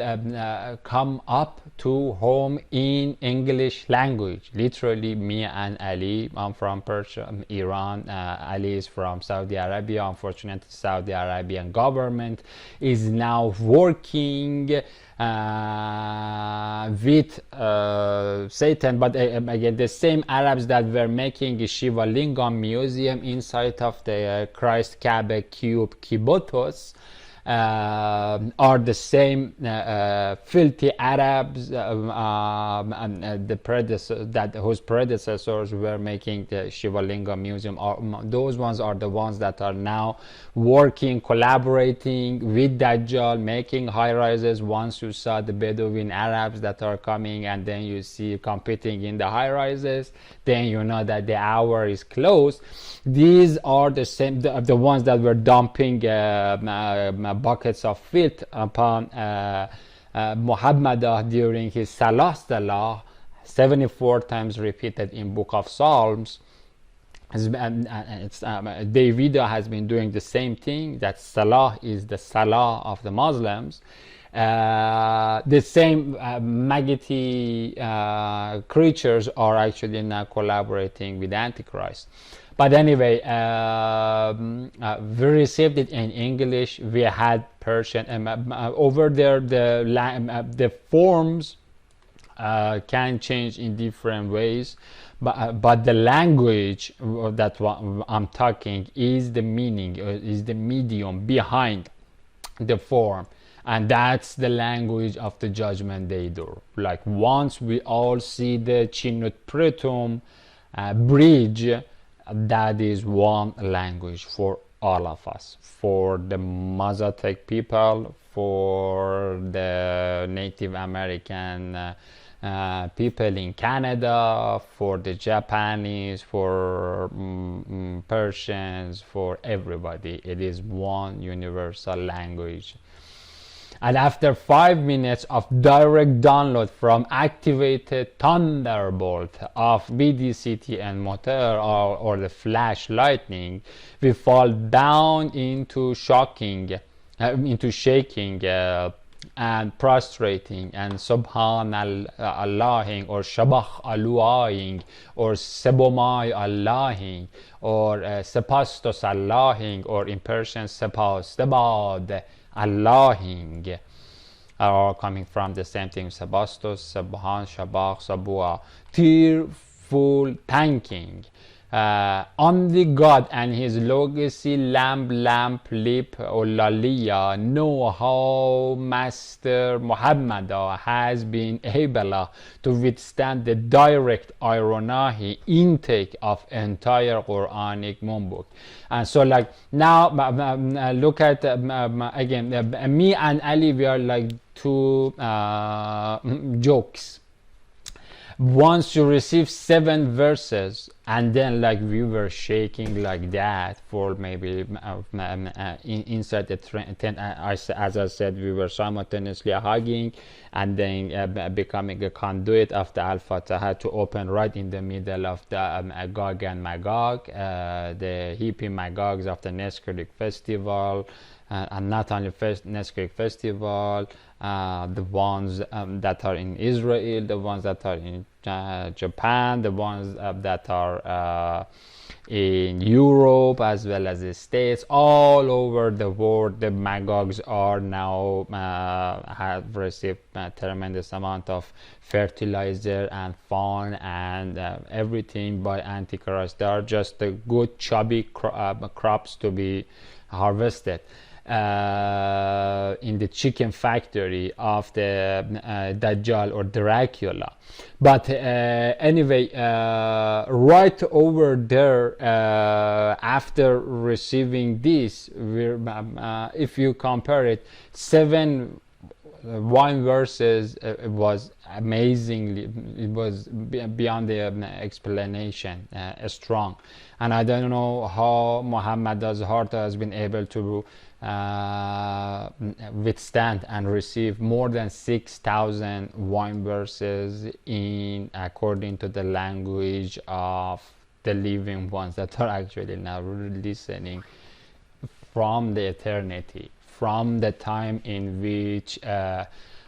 come up to home in English language. Literally, me and Ali, I'm from Persia, Iran. Ali is from Saudi Arabia. Unfortunately, Saudi Arabian government is now working with Satan, but again, the same Arabs that were making a Shiva Lingam museum inside of the Christ Kaaba cube Kibotos are the same filthy Arabs whose predecessors were making the Shiva Lingam museum. Those ones are the ones that are now working, collaborating with Dajjal, making high rises. Once you saw the Bedouin Arabs that are coming, and then you see competing in the high rises, then you know that the hour is close. These are the same, the ones that were dumping buckets of filth upon Muhammad during his Salah, 74 times repeated in Book of Psalms. David has been doing the same thing. That Salah is the Salah of the Muslims. The same maggoty creatures are actually now collaborating with Antichrist. But anyway, we received it in English. We had Persian. Over there, the forms can change in different ways, but the language that I'm talking is the meaning, is the medium behind the form. And that's the language of the Judgment Day door. Like, once we all see the Chinut Pratum bridge, that is one language for all of us, for the Mazatec people, for the Native American people in Canada, for the Japanese, for Persians, for everybody. It is one universal language. And after 5 minutes of direct download from activated Thunderbolt of BDCT and Motor, or the flash lightning, we fall down into shaking and prostrating and Subhanallahing or Shabach Allahing or Sebomai Allahing or Sepastos Allahing, or in Persian Sepastebad Allahing, are coming from the same thing. Sebastos, Subhan, Shabach, Sabua. Tearful thanking only God and His legacy lamp, lip, Olaliya know how Master Muhammad has been able to withstand the direct irony intake of entire Quranic book. And so, like, now look at again, me and Ali, we are like two jokes. Once you receive 7 verses, and then like we were shaking like that for maybe inside the 10, as I said, we were simultaneously hugging and then becoming a conduit of the Al-Fatiha to open right in the middle of the Gog and Magog, the hippie Magogs of the Neskrik festival. And not only Neskrik festival, the ones that are in Israel, the ones that are in Japan, the ones that are in Europe, as well as the States, all over the world. The Magogs are now have received a tremendous amount of fertilizer and fun and everything by Antichrist. They are just the good chubby crops to be harvested. In the chicken factory of the Dajjal or Dracula. But anyway, right over there, after receiving this, if you compare it, 7 one verses, it was amazingly, it was beyond the explanation, strong. And I don't know how Muhammad's heart has been able to withstand and receive more than 6,000 wine verses in according to the language of the living ones that are actually now listening from the eternity, from the time in which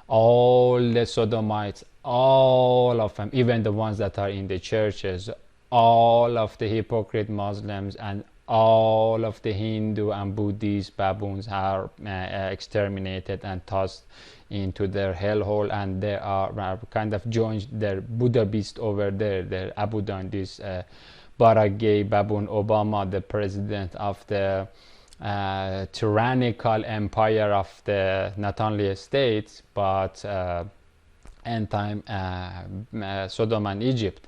all the Sodomites, all of them, even the ones that are in the churches, all of the hypocrite Muslims, and all of the Hindu and Buddhist baboons are exterminated and tossed into their hellhole, and they are kind of joined their Buddha beast over there, their Abudan, this Baragay baboon Obama, the president of the tyrannical empire of the not only states but end time Sodom and Egypt.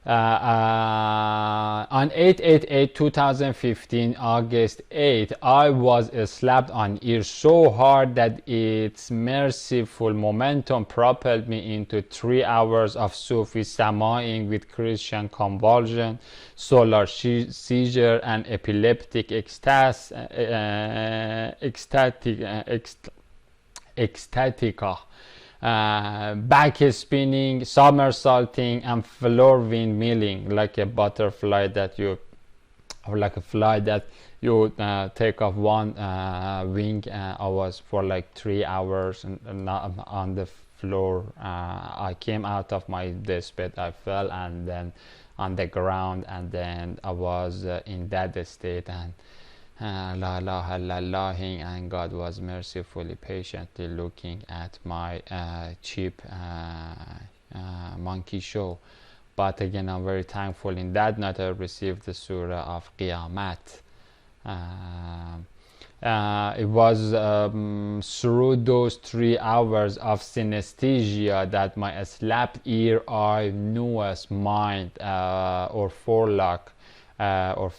On 8/8/2015, August 8, I was slapped on ear so hard that its merciful momentum propelled me into 3 hours of Sufi Samaing with Christian convulsion, solar seizure, and epileptic ecstatica. Back spinning, somersaulting, and floor windmilling, like a butterfly that you, or like a fly that you take off one wing. I was for like 3 hours on the floor. I came out of my deathbed, I fell, and then on the ground, and then I was in that state, and La ilaha illallah, and God was mercifully, patiently looking at my cheap monkey show. But again, I'm very thankful in that night I received the surah of Qiyamah. It was through those 3 hours of synesthesia that my slapped ear, eye, newest mind, or forelock, or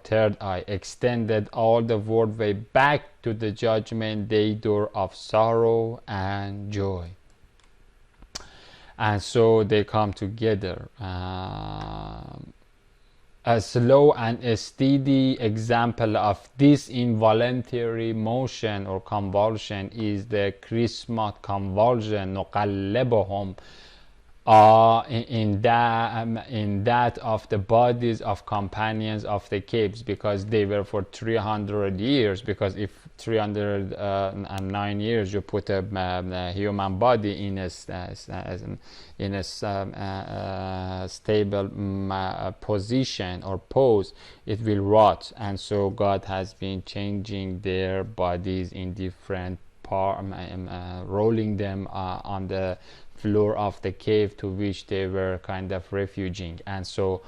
third eye, extended all the world way back to the judgment day door of sorrow and joy. And so they come together. A slow and a steady example of this involuntary motion or convulsion is the Christmas convulsion, نقلبهم, in that of the bodies of companions of the caves, because they were for 300 years, because if 309 years you put a human body in a stable position or pose, it will rot. And so God has been changing their bodies in different rolling them on the floor of the cave to which they were kind of refuging. And so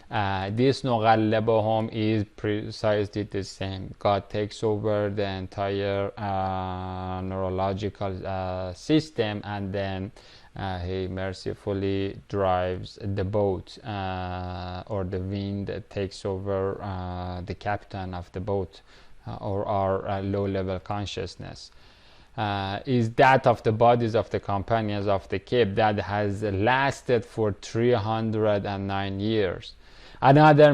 this نغلبهم is precisely the same. God takes over the entire neurological system, and then he mercifully drives the boat, or the wind takes over the captain of the boat, or our low-level consciousness. Is that of the bodies of the companions of the cave that has lasted for 309 years. Another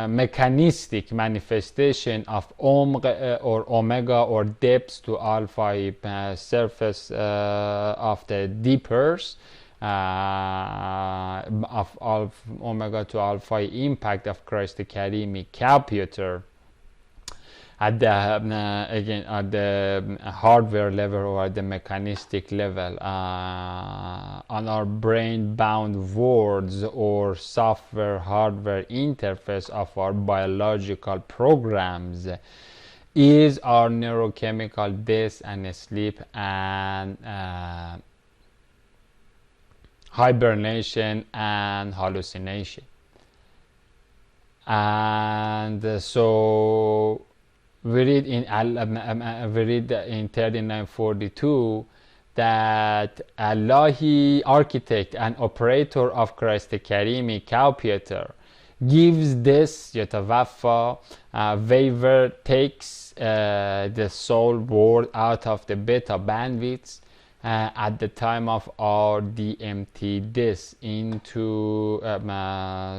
mechanistic manifestation of or omega, or depths to alpha, surface of the deepers, of omega to alpha impact of Christ the Karimi computer at the again at the hardware level, or at the mechanistic level, on our brain bound words or software hardware interface of our biological programs, is our neurochemical death and sleep and hibernation and hallucination. And so we read in 3942 that Allahi architect and operator of Christ Karimi calculator gives this yatawaffa waiver, takes the soul world out of the beta bandwidth at the time of our DMT this into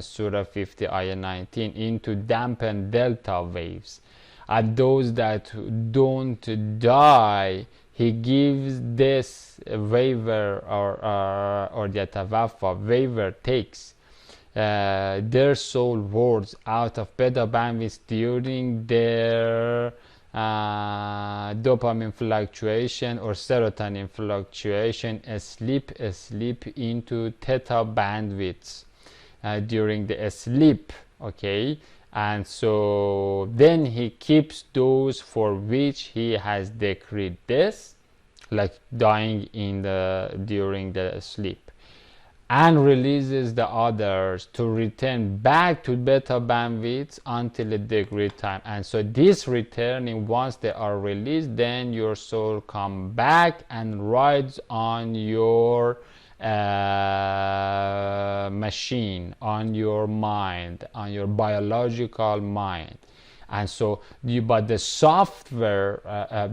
Surah 50 ayah 19 into dampened delta waves. And those that don't die, he gives this waiver or yatawaffa waiver, takes their soul worlds out of beta bandwidth during their dopamine fluctuation or serotonin fluctuation, sleep into theta bandwidths during the sleep. Okay, and so then he keeps those for which he has decreed this, like dying during the sleep, and releases the others to return back to beta bandwidth until a decreed time. And so this returning, once they are released, then your soul come back and rides on your machine, on your mind, on your biological mind. And so but the software,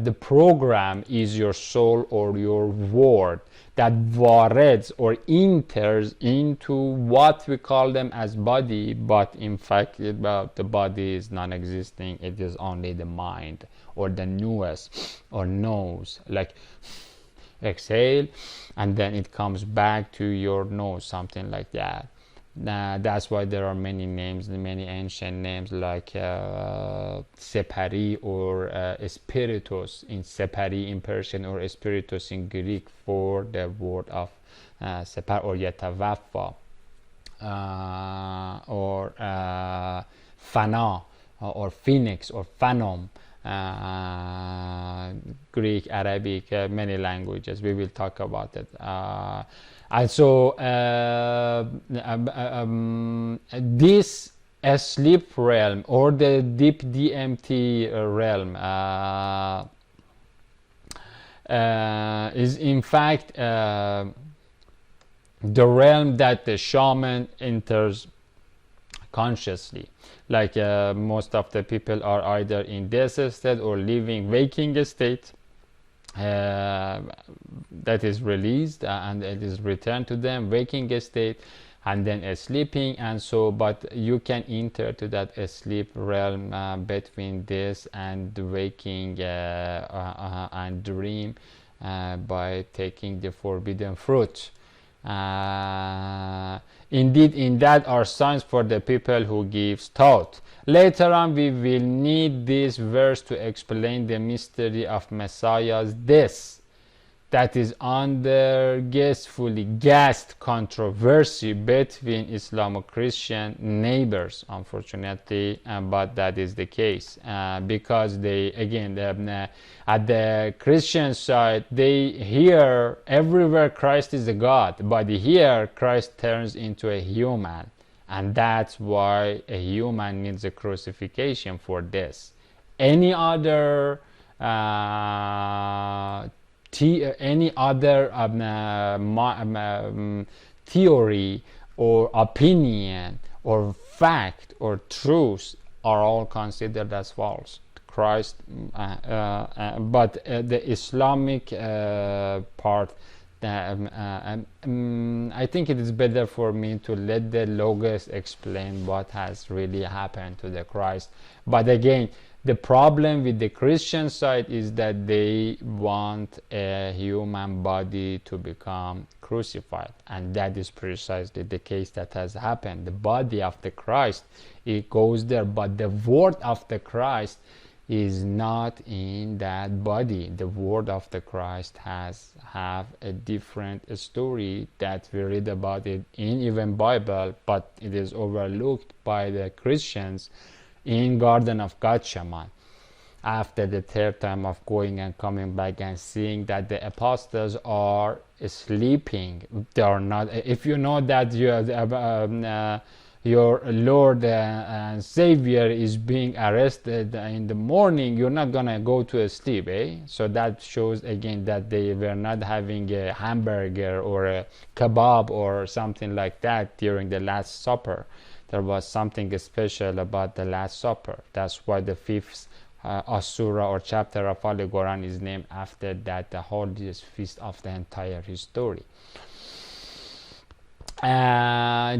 the program is your soul or your word that varets or enters into what we call them as body, but in fact the body is non-existing. It is only the mind or the nous or nose, like exhale and then it comes back to your nose, something like that. That's why there are many names, many ancient names like Separi or Spiritus in Separi in Persian, or Spiritus in Greek for the word of Separ or Yatawaffa, or Fana or Phoenix or Phanom. Greek, Arabic, many languages. We will talk about it. And so this sleep realm or the deep DMT realm is in fact the realm that the shaman enters consciously. Like most of the people are either in this state or living waking state. That is released and it is returned to them, waking state, and then sleeping. And so, but you can enter to that sleep realm between this and waking and dream by taking the forbidden fruit. Indeed, in that are signs for the people who gives thought. Later on, we will need this verse to explain the mystery of Messiah's death that is under guessfully gassed controversy between Islamo-Christian neighbors, unfortunately, but that is the case because they, again, at the Christian side, they hear everywhere Christ is a God, but here Christ turns into a human, and that's why a human needs a crucifixion for this. Any other theory or opinion or fact or truth are all considered as false. Christ, but the Islamic part, I think it is better for me to let the Logos explain what has really happened to the Christ. But again, the problem with the Christian side is that they want a human body to become crucified, and that is precisely the case that has happened. The body of the Christ, it goes there, but the word of the Christ is not in that body. The word of the Christ have a different story that we read about it in even Bible, but it is overlooked by the Christians in Garden of Gethsemane, after the third time of going and coming back and seeing that the apostles are sleeping. They are not. If you know that you your Lord and Savior is being arrested in the morning, you're not gonna go to sleep, eh? So that shows again that they were not having a hamburger or a kebab or something like that during the Last Supper. There was something special about the Last Supper. That's why the fifth Asura or chapter of Holy Quran is named after that, the holiest feast of the entire history.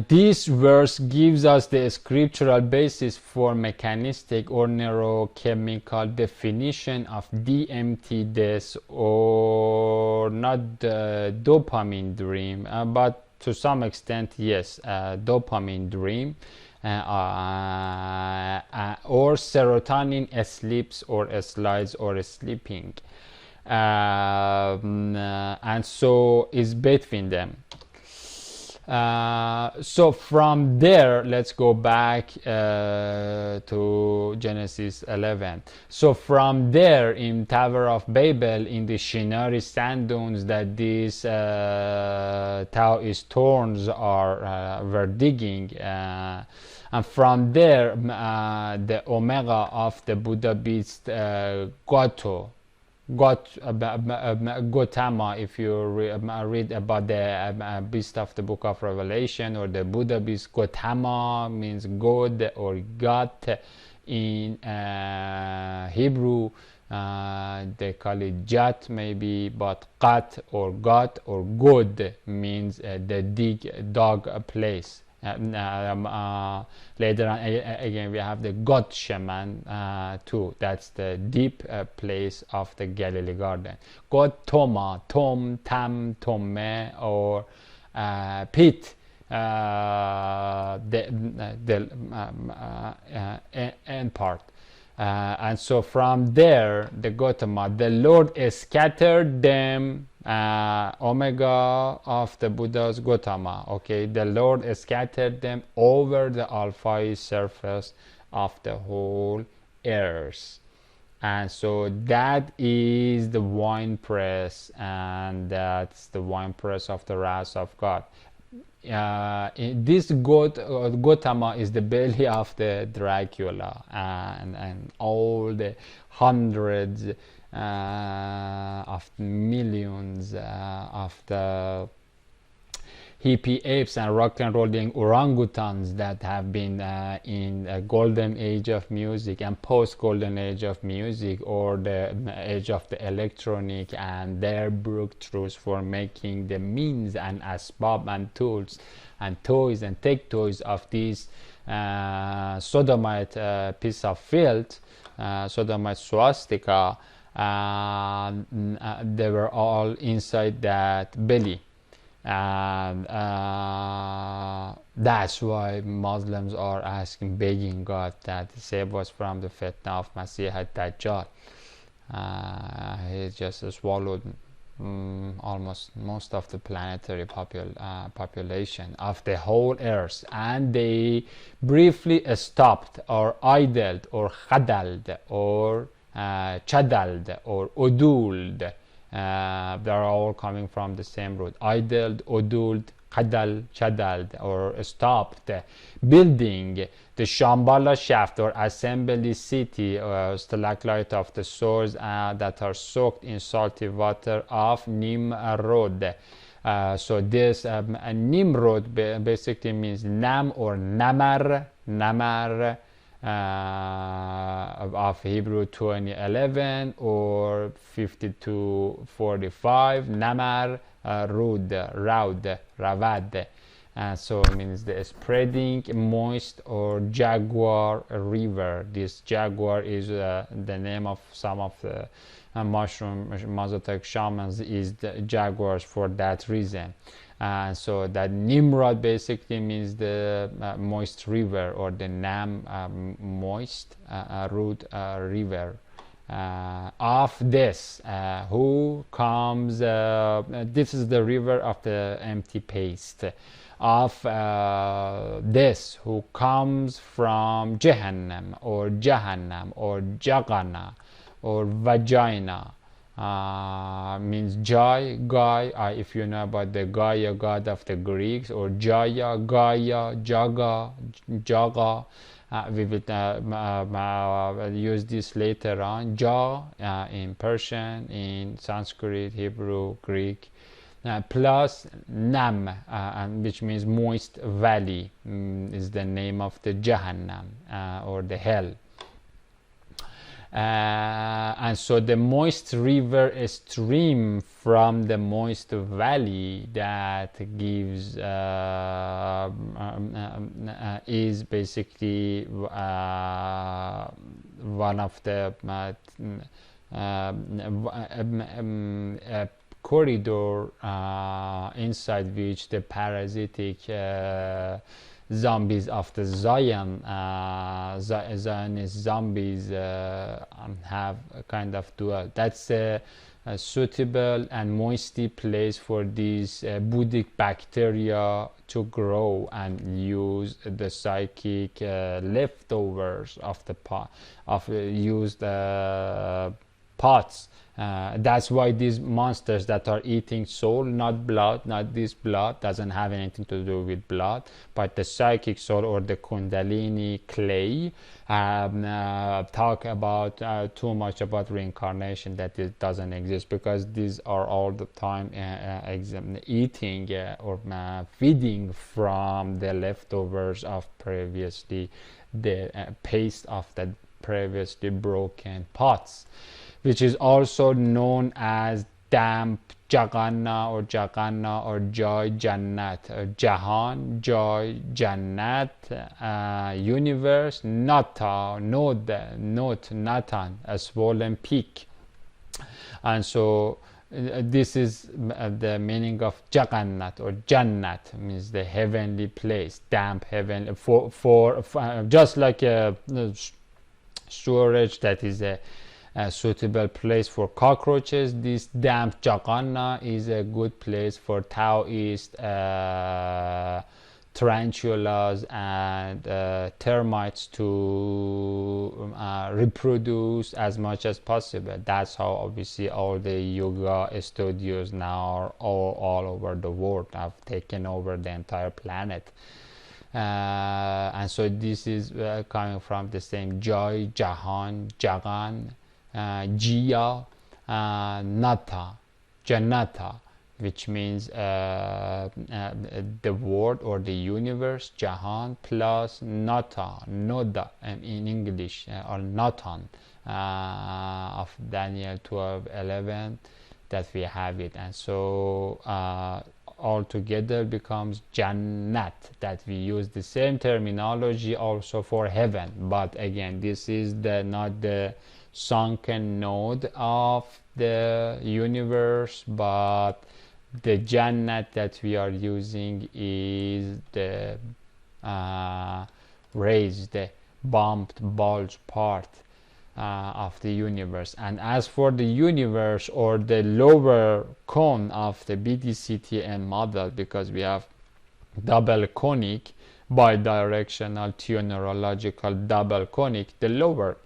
This verse gives us the scriptural basis for mechanistic or neurochemical definition of DMT, this, or not the dopamine dream, but to some extent, yes, dopamine dream, or serotonin sleeps or slides or sleeping, and so is between them. So from there, let's go back to Genesis 11. So from there, in Tower of Babel, in the Shinar sand dunes that these Taoist thorns were digging, and from there, the Omega of the Buddha beast Gautama, if you read about the beast of the book of Revelation, or the Buddha beast, Gautama means God or God in Hebrew. They call it Jat maybe, but Qat or God or God means the dog place. Later on again we have the God shaman too. That's the deep place of the Galilee garden. God Toma, Tom, Tam, Tome, or Pit, the end part. And so from there, the Gautama, the Lord scattered them, Omega of the Buddha's Gautama, okay, the Lord scattered them over the alpha surface of the whole earth. And so that is the wine press, and that's the wine press of the wrath of God. This Gautama is the belly of the Dracula, and all the hundreds of millions of the hippie apes and rock and rolling orangutans that have been in a golden age of music and post golden age of music, or the age of the electronic, and their breakthroughs for making the means and asbab and tools and toys and tech toys of these sodomite piece of filth, sodomite swastika. They were all inside that belly. And that's why Muslims are asking, begging God that save us from the fitna of Masih ad-Dajjal. He just swallowed almost most of the planetary population of the whole earth, and they briefly stopped or idled or khadald or chadald or uduld. They're all coming from the same root. Idled, uduld, khadal, chadald, or stopped building the Shambhala shaft or assembly city, or stalactite of the swords that are soaked in salty water of Nimrod. So this Nimrod basically means Nam or Namar, of Hebrew 2011 or 5245, Namar, Raud, Ravad. So it means the spreading, moist, or jaguar river. This jaguar is the name of some of the mushroom Mazatec shamans, is the jaguars for that reason. So that Nimrod basically means the moist river, or the Nam moist root river. Of this, who comes, this is the river of the empty paste. Of this, who comes from Jahannam or Jahannam or Jagana or vagina, means joy, Gaia, if you know about the Gaia, god of the Greeks, or Jaya, Gaia, Jaga, Jaga. We will use this later on. Ja in Persian, in Sanskrit, Hebrew, Greek. Plus Nam, which means moist valley, is the name of the Jahannam, or the hell. And so the moist river stream from the moist valley that gives is basically one of the corridor inside which the parasitic zombies of the Zionist zombies have a kind of dual. That's a suitable and moisty place for these Buddhic bacteria to grow and use the psychic leftovers of the used pots. That's why these monsters that are eating soul, not blood, not this blood, doesn't have anything to do with blood, but the psychic soul or the kundalini clay. Talk about too much about reincarnation, that it doesn't exist, because these are all the time eating or feeding from the leftovers of previously the paste of the previously broken pots, which is also known as damp Jaganna or Joy Jannat, or Jahan, Joy, Jannat, universe, Nata, Not, Natan, a swollen peak. And so this is the meaning of Jagannat or Jannat, means the heavenly place, damp heaven, for just like a storage that is a suitable place for cockroaches. This damp Jaganna is a good place for Taoist tarantulas and termites to reproduce as much as possible. That's how obviously all the yoga studios now are all over the world, have taken over the entire planet. And so this is coming from the same Joy, Jahan, Jagan, Jia, Nata, Janata, which means the world or the universe, Jahan, plus Nata, Noda in English, or Natan, of Daniel 12:11, that we have it. And so all together becomes Jannat, that we use the same terminology also for heaven. But again, this is not the sunken node of the universe, but the Jannat that we are using is the raised, the bumped, bulge part of the universe. And as for the universe, or the lower cone of the BDCTM model, because we have double conic, bidirectional theoneurological double conic, the lower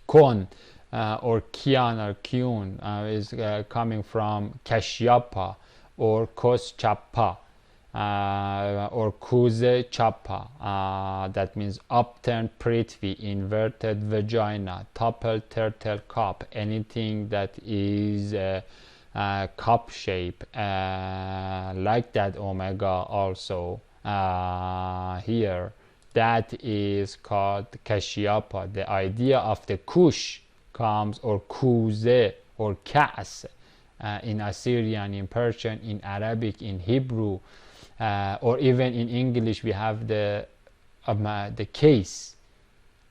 cone or Kian or Kyun is coming from Kashyapa or Koschapa or Kuze Chapa, that means upturned Prithvi, inverted vagina, toppled turtle cup, anything that is cup shape, like that omega also here, that is called Kashyapa. The idea of the Kush comes, or Kuze or Kas, in Assyrian, in Persian, in Arabic, in Hebrew, or even in English we have the case.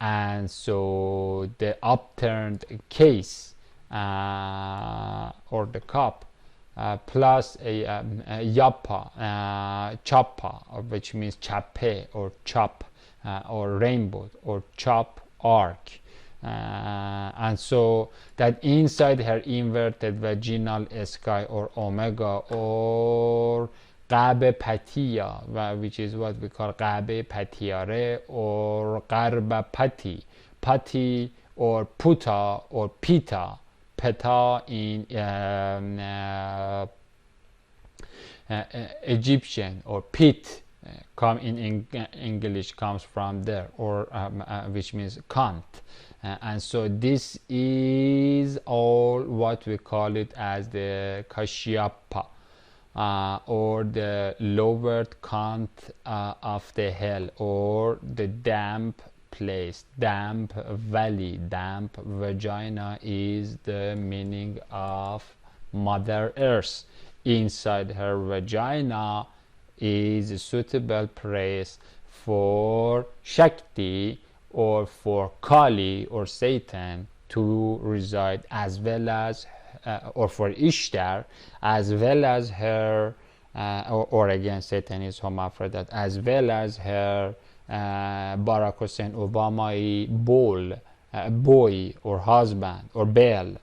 And so the upturned case or the cup, plus a yapa, chapa, which means chape or chop, or rainbow or chop arc. And so that inside her inverted vaginal sky, or omega, or Qabe Patiya, which is what we call Qabe Patiyare, or Qarba Pati, Pati or Puta or Pita, peta in Egyptian, or pit come in English comes from there, or which means kant. And so this is all what we call it as the kashyapa, or the lowered kant of the hell, or the damp place, damp valley, damp vagina is the meaning of Mother Earth. Inside her vagina is a suitable place for Shakti, or for Kali or Satan to reside, as well as or for Ishtar, as well as her or again Satan is hermaphrodite, as well as her Barack Hussein Obama boy or husband or Baal.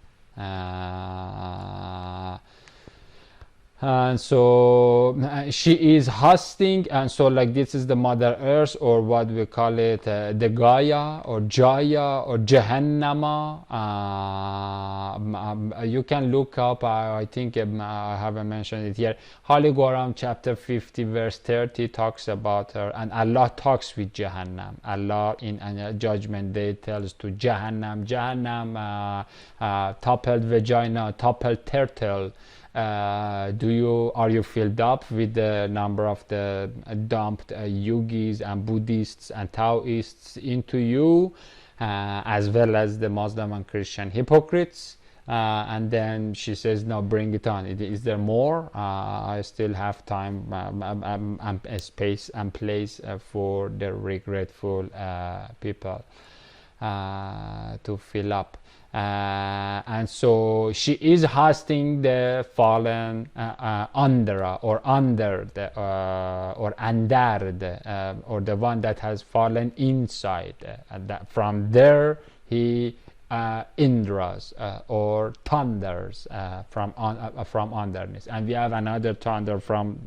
And so she is hosting, and so like this is the Mother Earth, or what we call it, the Gaia or Jaya or Jahannama. You can look up, I think I haven't mentioned it here, Holy Quran chapter 50 verse 30 talks about her, and Allah talks with Jahannam. Allah in judgment day tells to Jahannam, toppled vagina, toppled turtle, are you filled up with the number of the dumped yogis and Buddhists and Taoists into you, as well as the Muslim and Christian hypocrites? And then she says, no, bring it on. Is there more? I still have time and space and place for the regretful people to fill up. And so she is hosting the fallen under the or the one that has fallen inside. That from there he Indras or thunders from underneath, and we have another thunder from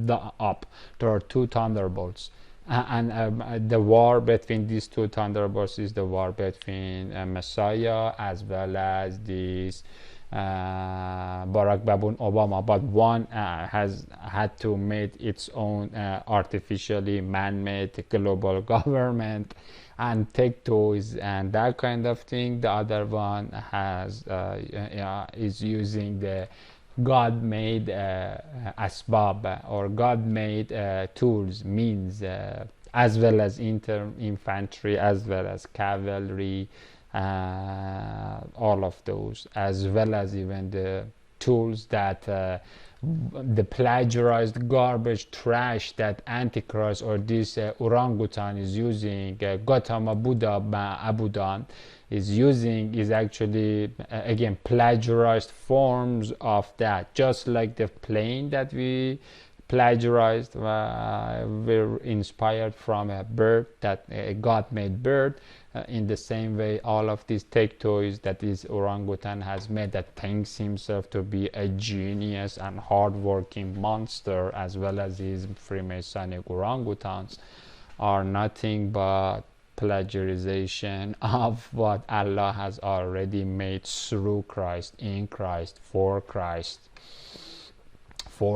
the up. There are two thunderbolts. And the war between these two thunderbolts is the war between Messiah as well as this Barack Obama, but one has had to make its own artificially man-made global government and take toys and that kind of thing. The other one has is using the God-made asbab or God-made tools, means, as well as infantry, as well as cavalry, all of those, as well as even the tools that the plagiarized garbage trash that Antichrist or this orangutan is using, Gautama Buddha Abudan is using, is actually again plagiarized forms of that, just like the plane that we plagiarized were inspired from a bird, that a God-made bird. In the same way, all of these tech toys that this orangutan has made, that thinks himself to be a genius and hard-working monster, as well as his Freemasonic orangutans, are nothing but plagiarization of what Allah has already made through Christ, in Christ, for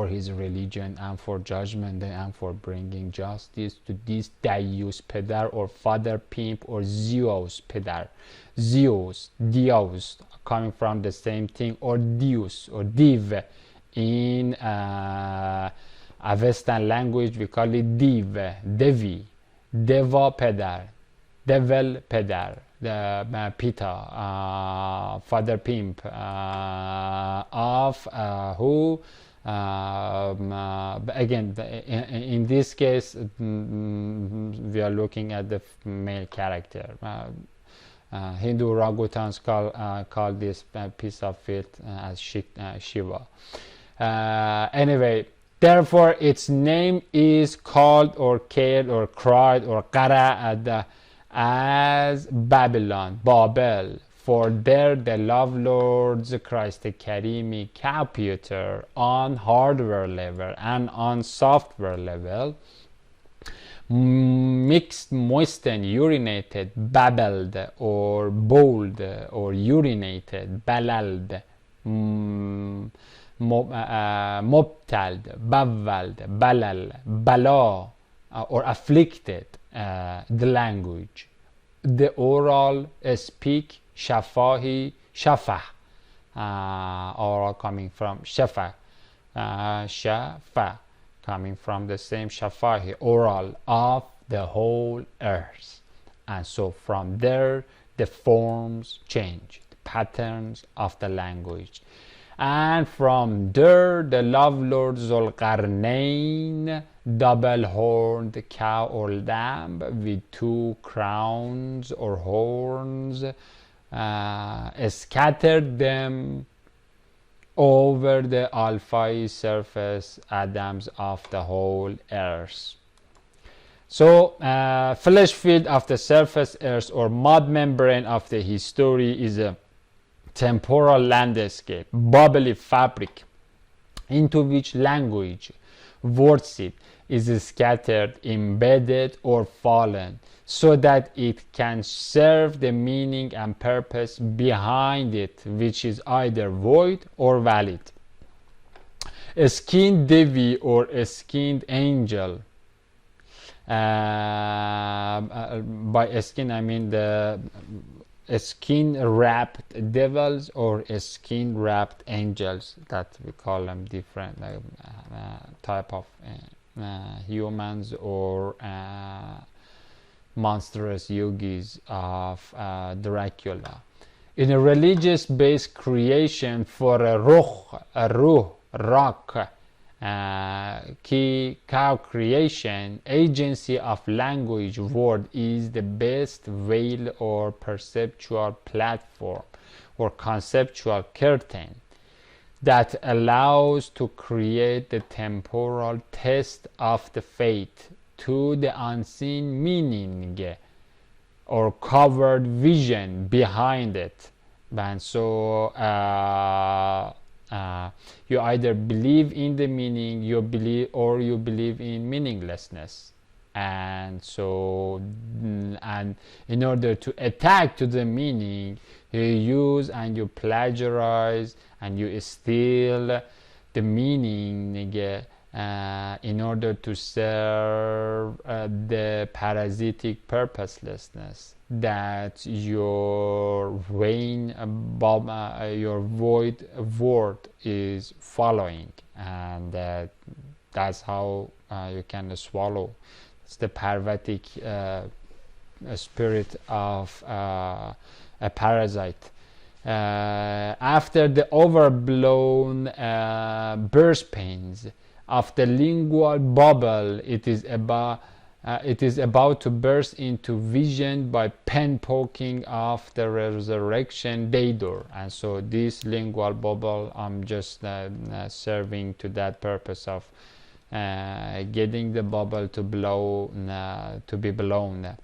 his religion, and for judgment day, and for bringing justice to this Deus Pedar or Father Pimp or Zeus Pedar. Zeus, Dios, coming from the same thing, or Deus or Div. In a Western language we call it Div, Devi, Deva Pedar, Devil Pedar, the Pita, Father Pimp, of who again in this case we are looking at the male character. Hindu orangutans call this piece of filth as Shiva. Anyway, therefore its name is called or cared or cried or qara'ad as Babylon, Babel, for there the love lords Christ Karimi computer on hardware level and on software level Mixed, moistened, urinated, babbled, or bowled, or urinated, ballaled, mobtaled, bavvaled, balal, bala, or afflicted the language. The oral speak, shafahi, shafah, oral coming from shafah, shafah, coming from the same shafahi, oral, of the whole earth. And so from there the forms change, the patterns of the language. And from there the love lord Zulqarnain, double-horned cow or lamb with two crowns or horns, scattered them over the alpha surface atoms of the whole earth. So flesh field of the surface earth or mud membrane of the history is a temporal landscape, bubbly fabric into which language, wordseed, is scattered, embedded, or fallen, so that it can serve the meaning and purpose behind it, which is either void or valid. A skinned devi or a skinned angel, by a skin I mean the skin-wrapped devils or skin-wrapped angels, that we call them different type of humans or monstrous yogis of Dracula. In a religious-based creation for a ruh, rock, key cow creation, agency of language word is the best veil or perceptual platform or conceptual curtain that allows to create the temporal test of the faith to the unseen meaning or covered vision behind it. And so you either believe in the meaning, you believe in meaninglessness. And so, and in order to attack to the meaning, you use and you plagiarize and you steal the meaning in order to serve the parasitic purposelessness that your vain your void word is following, and that's how you can swallow. It's the parvatic spirit of a parasite. After the overblown burst pains of the lingual bubble, it is about to burst into vision by pen poking of the resurrection daedor. And so this lingual bubble, I'm just serving to that purpose of getting the bubble to be blown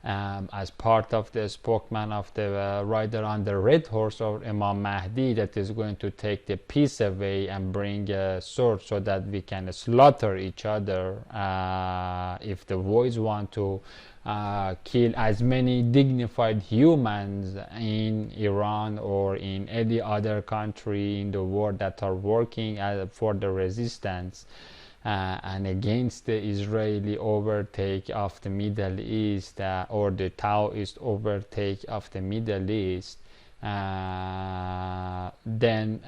as part of the spokesman of the rider on the red horse or Imam Mahdi, that is going to take the peace away and bring a sword so that we can slaughter each other if the voids want to kill as many dignified humans in Iran or in any other country in the world that are working for the resistance and against the Israeli overtake of the Middle East or the Taoist overtake of the Middle East, then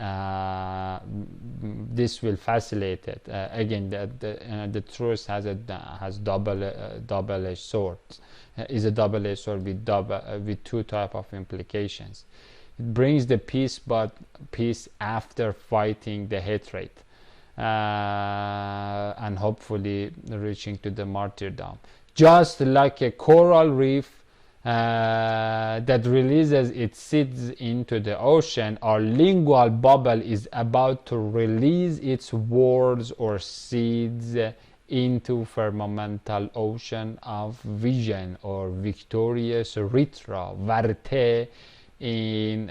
this will facilitate it. Again, the truth has double-edged sword. Is a double-edged sword with two type of implications. It brings the peace, but peace after fighting the hatred. And hopefully reaching to the martyrdom. Just like a coral reef that releases its seeds into the ocean, our lingual bubble is about to release its words or seeds into firmamental ocean of vision or victorious ritra, varte in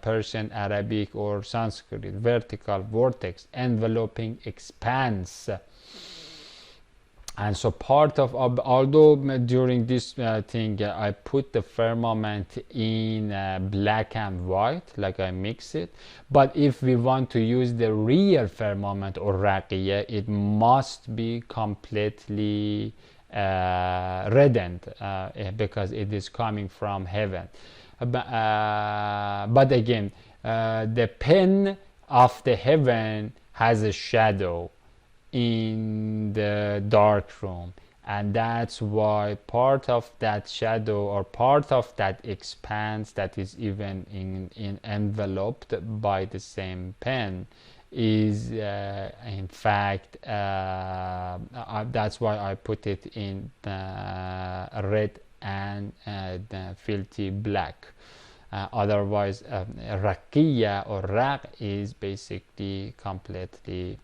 Persian, Arabic, or Sanskrit, vertical vortex, enveloping expanse. And so part of although during this thing I put the firmament in black and white, like I mix it, but if we want to use the real firmament or raqiya, it must be completely reddened because it is coming from heaven. But again, the pen of the heaven has a shadow in the dark room, and that's why part of that shadow or part of that expanse that is even in enveloped by the same pen is in fact that's why I put it in red and filthy black. Otherwise raqiya or raq is basically completely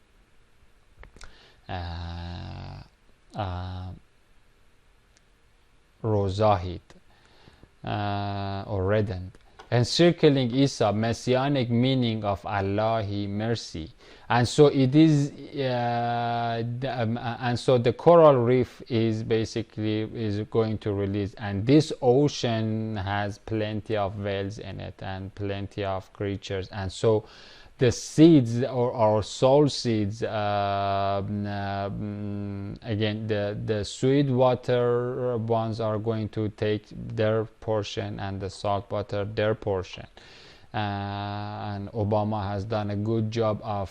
rozahid or reddened. Encircling Isa, messianic meaning of Allahi mercy. And so it is and so the coral reef is basically going to release, and this ocean has plenty of whales in it and plenty of creatures, and so the seeds or our soul seeds, again the sweet water ones are going to take their portion and the salt water their portion. And Obama has done a good job of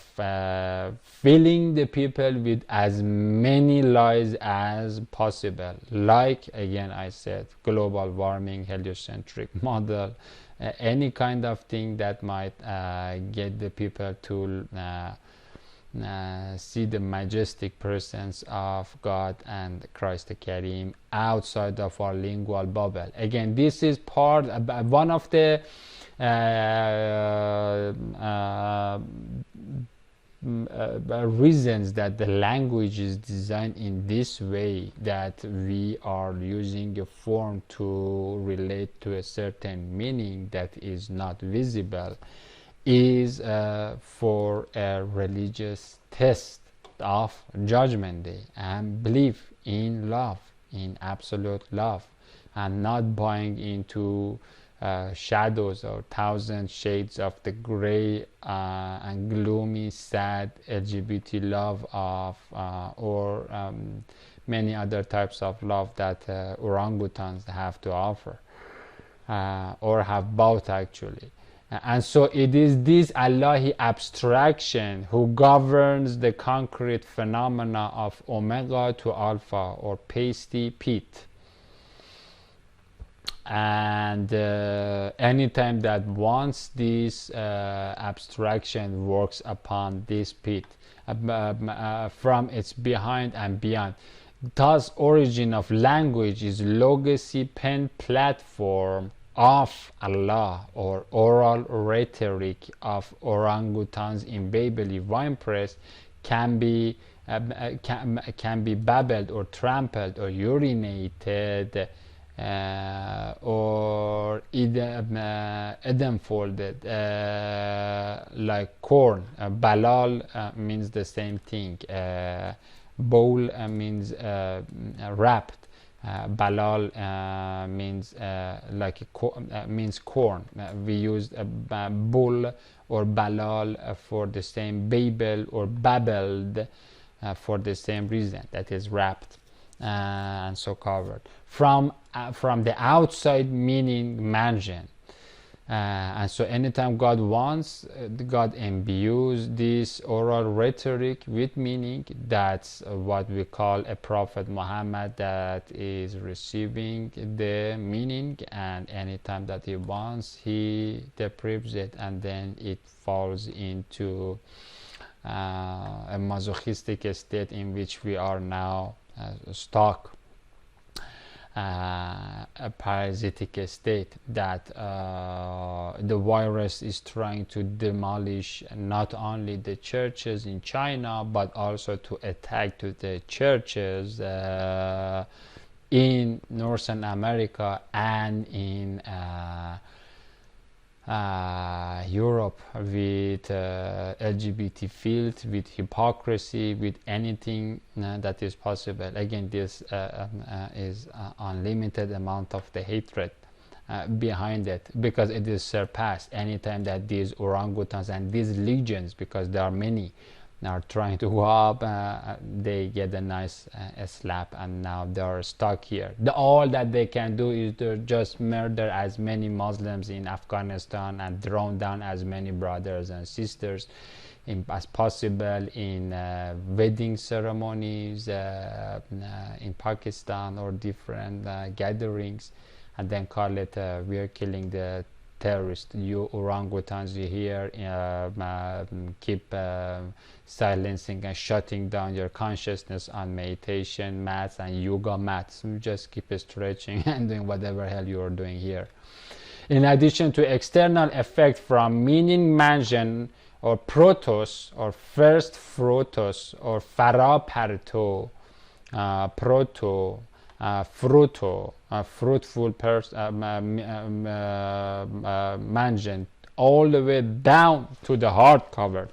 filling the people with as many lies as possible, like again I said, global warming, heliocentric model, any kind of thing that might get the people to see the majestic presence of God and Christ the Kareem outside of our lingual bubble. Again, this is part one of the reasons that the language is designed in this way, that we are using a form to relate to a certain meaning that is not visible, is for a religious test of Judgment Day and belief in love, in absolute love, and not buying into shadows or thousand shades of the gray and gloomy, sad LGBT love of or many other types of love that orangutans have to offer, or have both actually. And so it is this Allahi abstraction who governs the concrete phenomena of omega to alpha or pasty pit. And anytime that once this abstraction works upon this pit from its behind and beyond, thus origin of language is legacy pen platform of Allah, or oral rhetoric of orangutans in Babeli wine press can be babbled or trampled or urinated or Eden folded like corn. Balal means the same thing. Bowl means wrapped. Balal means like means corn. We used bull or balal for the same, babel or babbled for the same reason, that is wrapped and so covered. From the outside meaning mansion. And so anytime God wants, God imbues this oral rhetoric with meaning. That's what we call a Prophet Muhammad that is receiving the meaning, and anytime that he wants, he deprives it, and then it falls into a masochistic state in which we are now stuck. A parasitic state that the virus is trying to demolish not only the churches in China, but also to attack to the churches in Northern America and in Europe with LGBT field, with hypocrisy, with anything that is possible. Again, this is unlimited amount of the hatred behind it, because it is surpassed anytime that these orangutans and these legions, because there are many, are trying to go up, they get a nice slap, and now they are stuck here. All that they can do is to just murder as many Muslims in Afghanistan and drown down as many brothers and sisters as possible in wedding ceremonies in Pakistan or different gatherings, and then call it we are killing the terrorists. You orangutans, you here keep silencing and shutting down your consciousness on meditation mats and yoga mats. You just keep stretching and doing whatever hell you are doing here. In addition to external effect from meaning mansion or protos or first frutos or faraparto, proto, fruto, fruitful mansion, all the way down to the hardcover,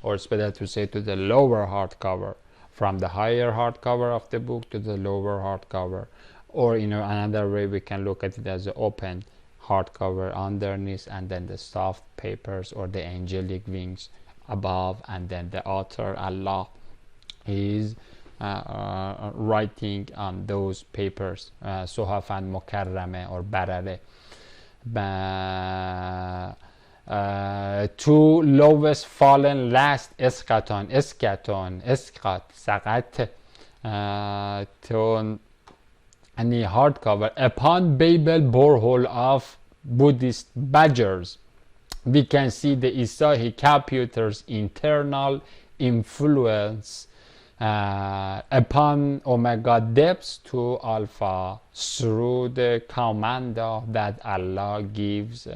or it's better to say to the lower hardcover, from the higher hardcover of the book to the lower hardcover, or another way we can look at it as an open hardcover underneath, and then the soft papers or the angelic wings above, and then the author Allah is writing on those papers, Sohafan Mukarrame or Barare. Two lowest fallen last eschaton, eschat, sagat, ton, any hardcover upon Babel borehole of Buddhist badgers. We can see the Isahi computer's internal influence upon Omega depths to Alpha through the command that Allah gives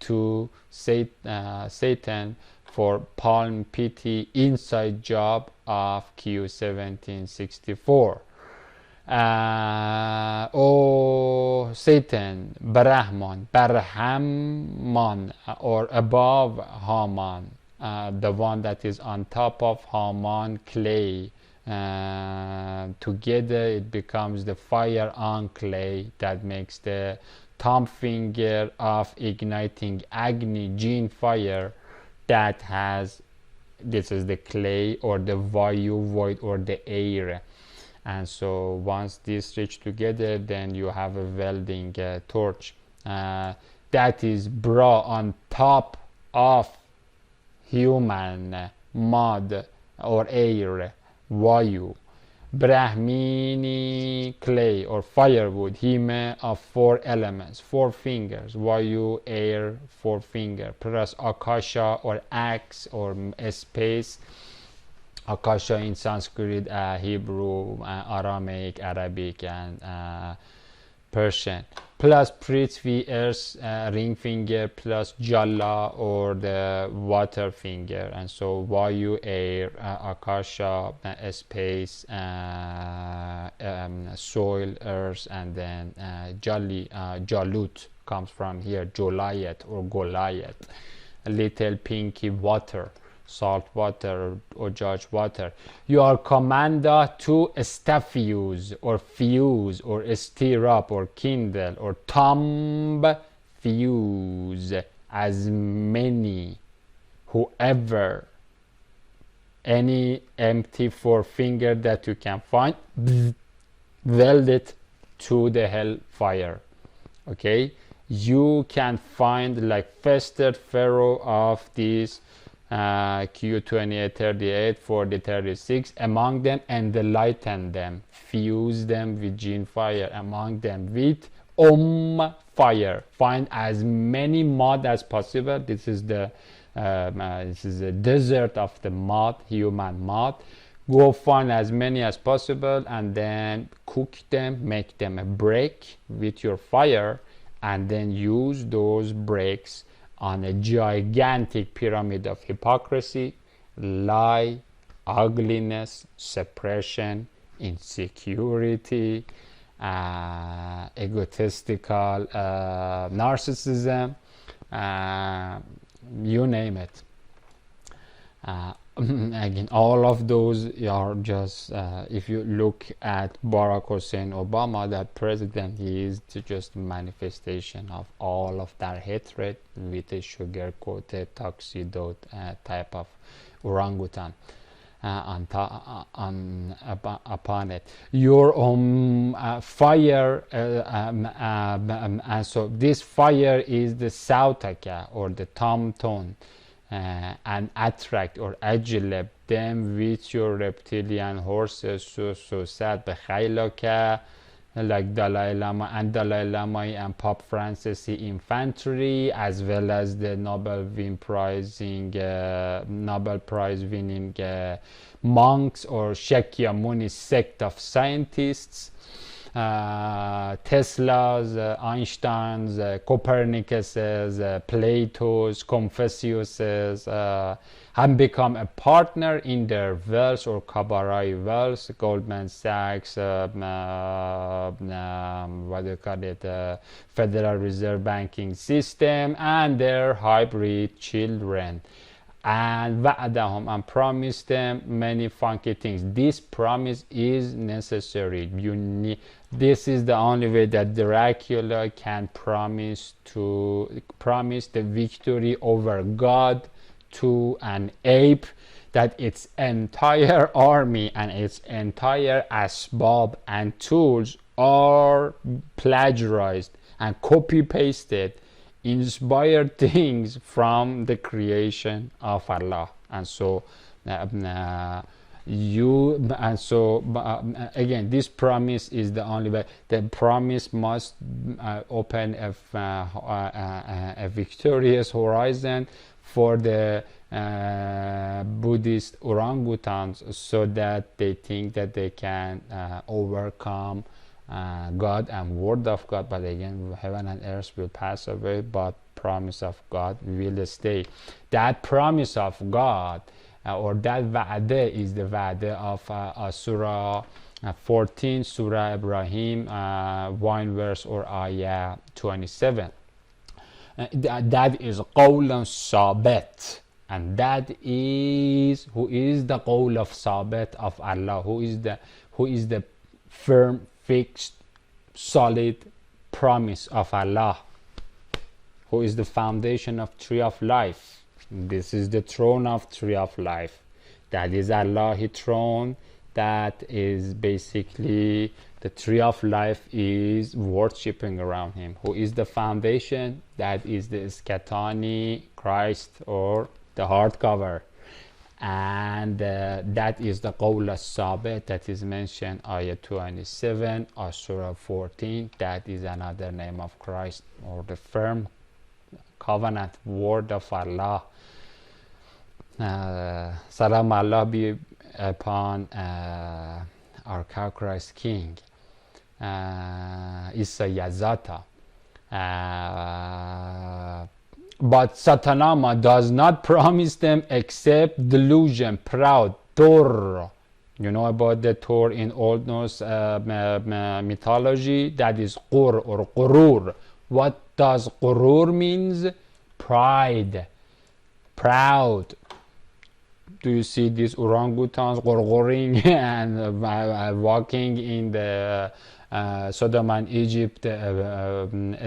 to Satan for Palm PT inside job of Q1764. O Satan, Brahman, or above Haman, the one that is on top of Haman clay, together it becomes the fire on clay that makes the thumb finger of igniting Agni gene fire that has, this is the clay or the Vayu void or the air. And so once these reach together, then you have a welding torch that is brought on top of human mud or air, Vayu. Brahmini clay or firewood, hime of 4 elements, 4 fingers, Vayu, air, 4 finger, plus Akasha or axe or space. Akasha in Sanskrit, Hebrew, Aramaic, Arabic, and Persian, plus Prithvi, earth, ring finger, plus Jalla or the water finger. And so Vayu, air, Akasha, space, soil, earth, and then Jalut comes from here, Jolayat or Goliath, a little pinky water, salt water or judge water. You are commanded to fuse or stir up or kindle or fuse as many, whoever, any empty 4 finger that you can find, weld it to the hellfire. Okay, you can find like Fester Pharaoh of these Q28, 38, 40, 36 among them, and lighten them, fuse them with gene fire, among them with fire. Find as many mud as possible. This is the desert of the mud, human mud. Go find as many as possible and then cook them, make them a break with your fire, and then use those breaks on a gigantic pyramid of hypocrisy, lie, ugliness, suppression, insecurity, egotistical narcissism, you name it. Again, all of those are just, if you look at Barack Hussein Obama, that president, he is just manifestation of all of that hatred with a sugar-coated tuxedo type of orangutan upon it. Your fire, and so this fire is the sautaka or the tom tone, and attract or adulate them with your reptilian horses. So sad b'chaylaka, like Dalai Lama and Pope Francis infantry, as well as the Nobel Prize winning monks or Shakyamuni sect of scientists, Tesla's, Einstein's, Copernicus's, Plato's, Confucius's, have become a partner in their wealth or cabaret wealth, Goldman Sachs, what do you call it, Federal Reserve banking system, and their hybrid children. And wa'adahum, and promised them many funky things. This promise is necessary. You need, this is the only way that Dracula can promise the victory over God to an ape, that its entire army and its entire asbab and tools are plagiarized and copy pasted, inspired things from the creation of Allah. And so again, this promise is the only way. The promise must open a victorious horizon for the Buddhist orangutans, so that they think that they can overcome God and word of God. But again, heaven and earth will pass away, but promise of God will stay. That promise of God, or that wa'adah, is the wa'adah of Surah 14, Surah Ibrahim, 1 verse or ayah 27. That is qawlan sabit, and that is who is the qawl of sabit of Allah, who is the firm, fixed, solid promise of Allah, who is the foundation of tree of life. This is the throne of tree of life. That is Allah's throne. That is basically the tree of life is worshipping around him. Who is the foundation? That is the Skatani Christ, or the hardcover. And that is the qawl as-sabit that is mentioned ayah 27 or surah 14. That is another name of Christ, or the firm covenant word of Allah. Salam Allah be upon our cow Christ King, Isa Yazata. But Satanama does not promise them except delusion, proud, Tor. You know about the Tor in Old Norse mythology? That is Qur or Qurur. What does Qurur means? Pride, proud. Do you see these orangutans gorgoring and walking in the Sodom and Egypt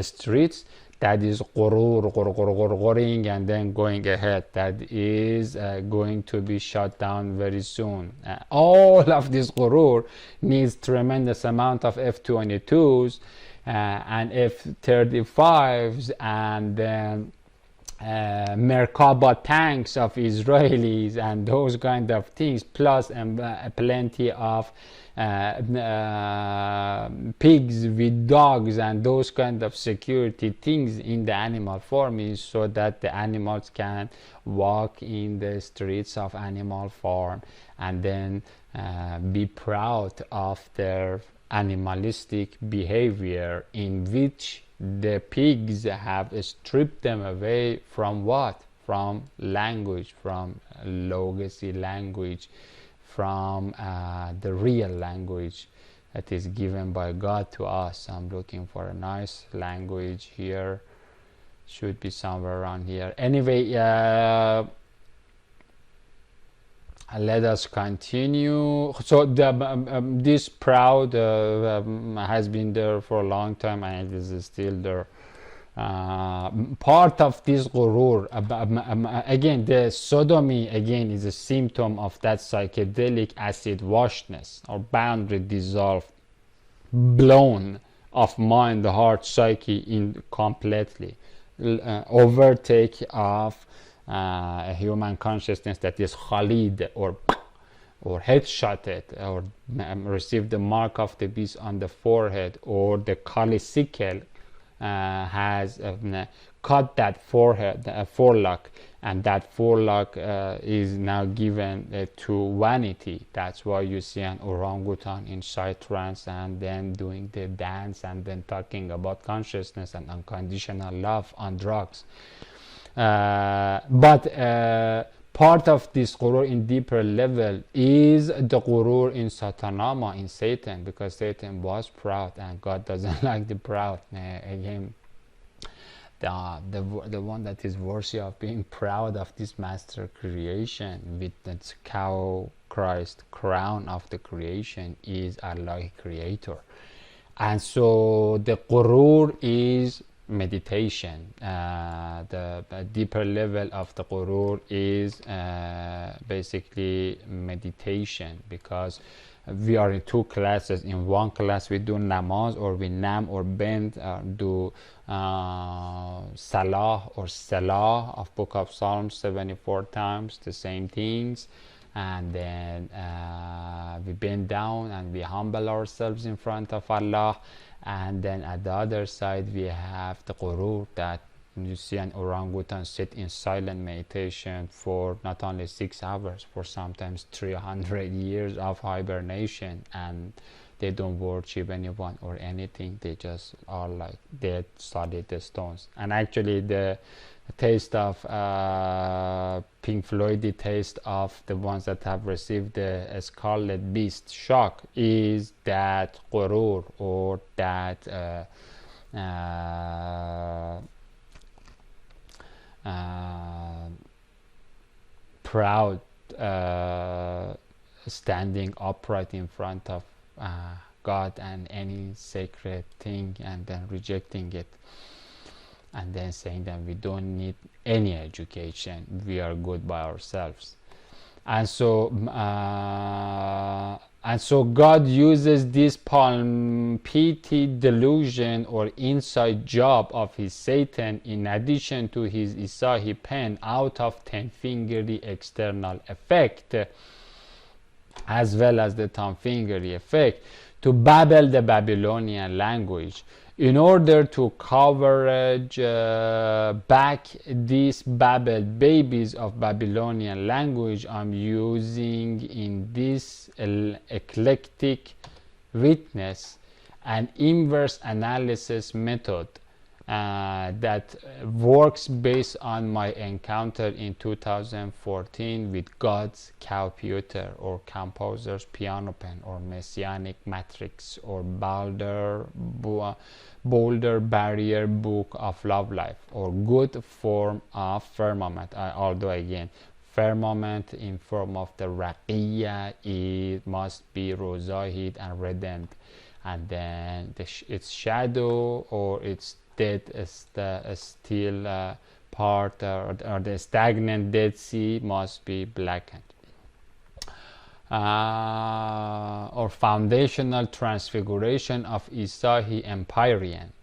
streets? That is gorgoring and then going ahead. That is going to be shut down very soon. All of this gurur needs tremendous amount of F-22s and F-35s, and then Merkaba tanks of Israelis and those kind of things, plus plenty of pigs with dogs and those kind of security things in the animal farm, so that the animals can walk in the streets of animal farm and then be proud of their animalistic behavior, in which the pigs have stripped them away from what? From language, from legacy language, from the real language that is given by God to us. I'm looking for a nice language here. should be somewhere around here. Anyway, let us continue. So this proud has been there for a long time, and it is still there. Part of this gurur, again, the sodomy again is a symptom of that psychedelic acid washedness or boundary dissolved, blown of mind, heart, psyche in completely, overtake of a human consciousness that is khalid or headshotted, or received the mark of the beast on the forehead, or the kali sickle has cut that forehead, forelock, and that forelock is now given to vanity. That's why you see an orangutan in trance and then doing the dance and then talking about consciousness and unconditional love on drugs. But part of this gurur in deeper level is the gurur in Satanama, in Satan, because Satan was proud and God doesn't like the proud. Again, the one that is worthy of being proud of this master creation with that cow Christ crown of the creation is Allah creator. And so the gurur is meditation. The deeper level of the gurur is basically meditation, because we are in two classes. In one class we do namaz, or we nam or bend, do salah or salah of Book of Psalms 74 times, the same things, and then we bend down and we humble ourselves in front of Allah. And then at the other side we have the gurur, that you see an orangutan sit in silent meditation for not only 6 hours, for sometimes 300 years of hibernation, and they don't worship anyone or anything. They just are like dead, solid stones. And actually the taste of Pink Floyd, the taste of the ones that have received the Scarlet Beast shock, is that gurur, or that proud standing upright in front of God and any sacred thing, and then rejecting it, and then saying that we don't need any education, we are good by ourselves. And so God uses this palpity delusion or inside job of his Satan, in addition to his Isahi pen out of 10-fingery external effect, as well as the 10-fingery effect, to babble the Babylonian language. In order to coverage back these babbled babies of Babylonian language, I'm using in this eclectic witness an inverse analysis method that works based on my encounter in 2014 with God's computer, or composer's piano pen, or messianic matrix, or boulder barrier book of love life, or good form of firmament. Although again, firmament in form of the raqiya, it must be rozahid and redent, and then its shadow or its dead still part, or the stagnant Dead Sea must be blackened. Or foundational transfiguration of Isahi Empyrean,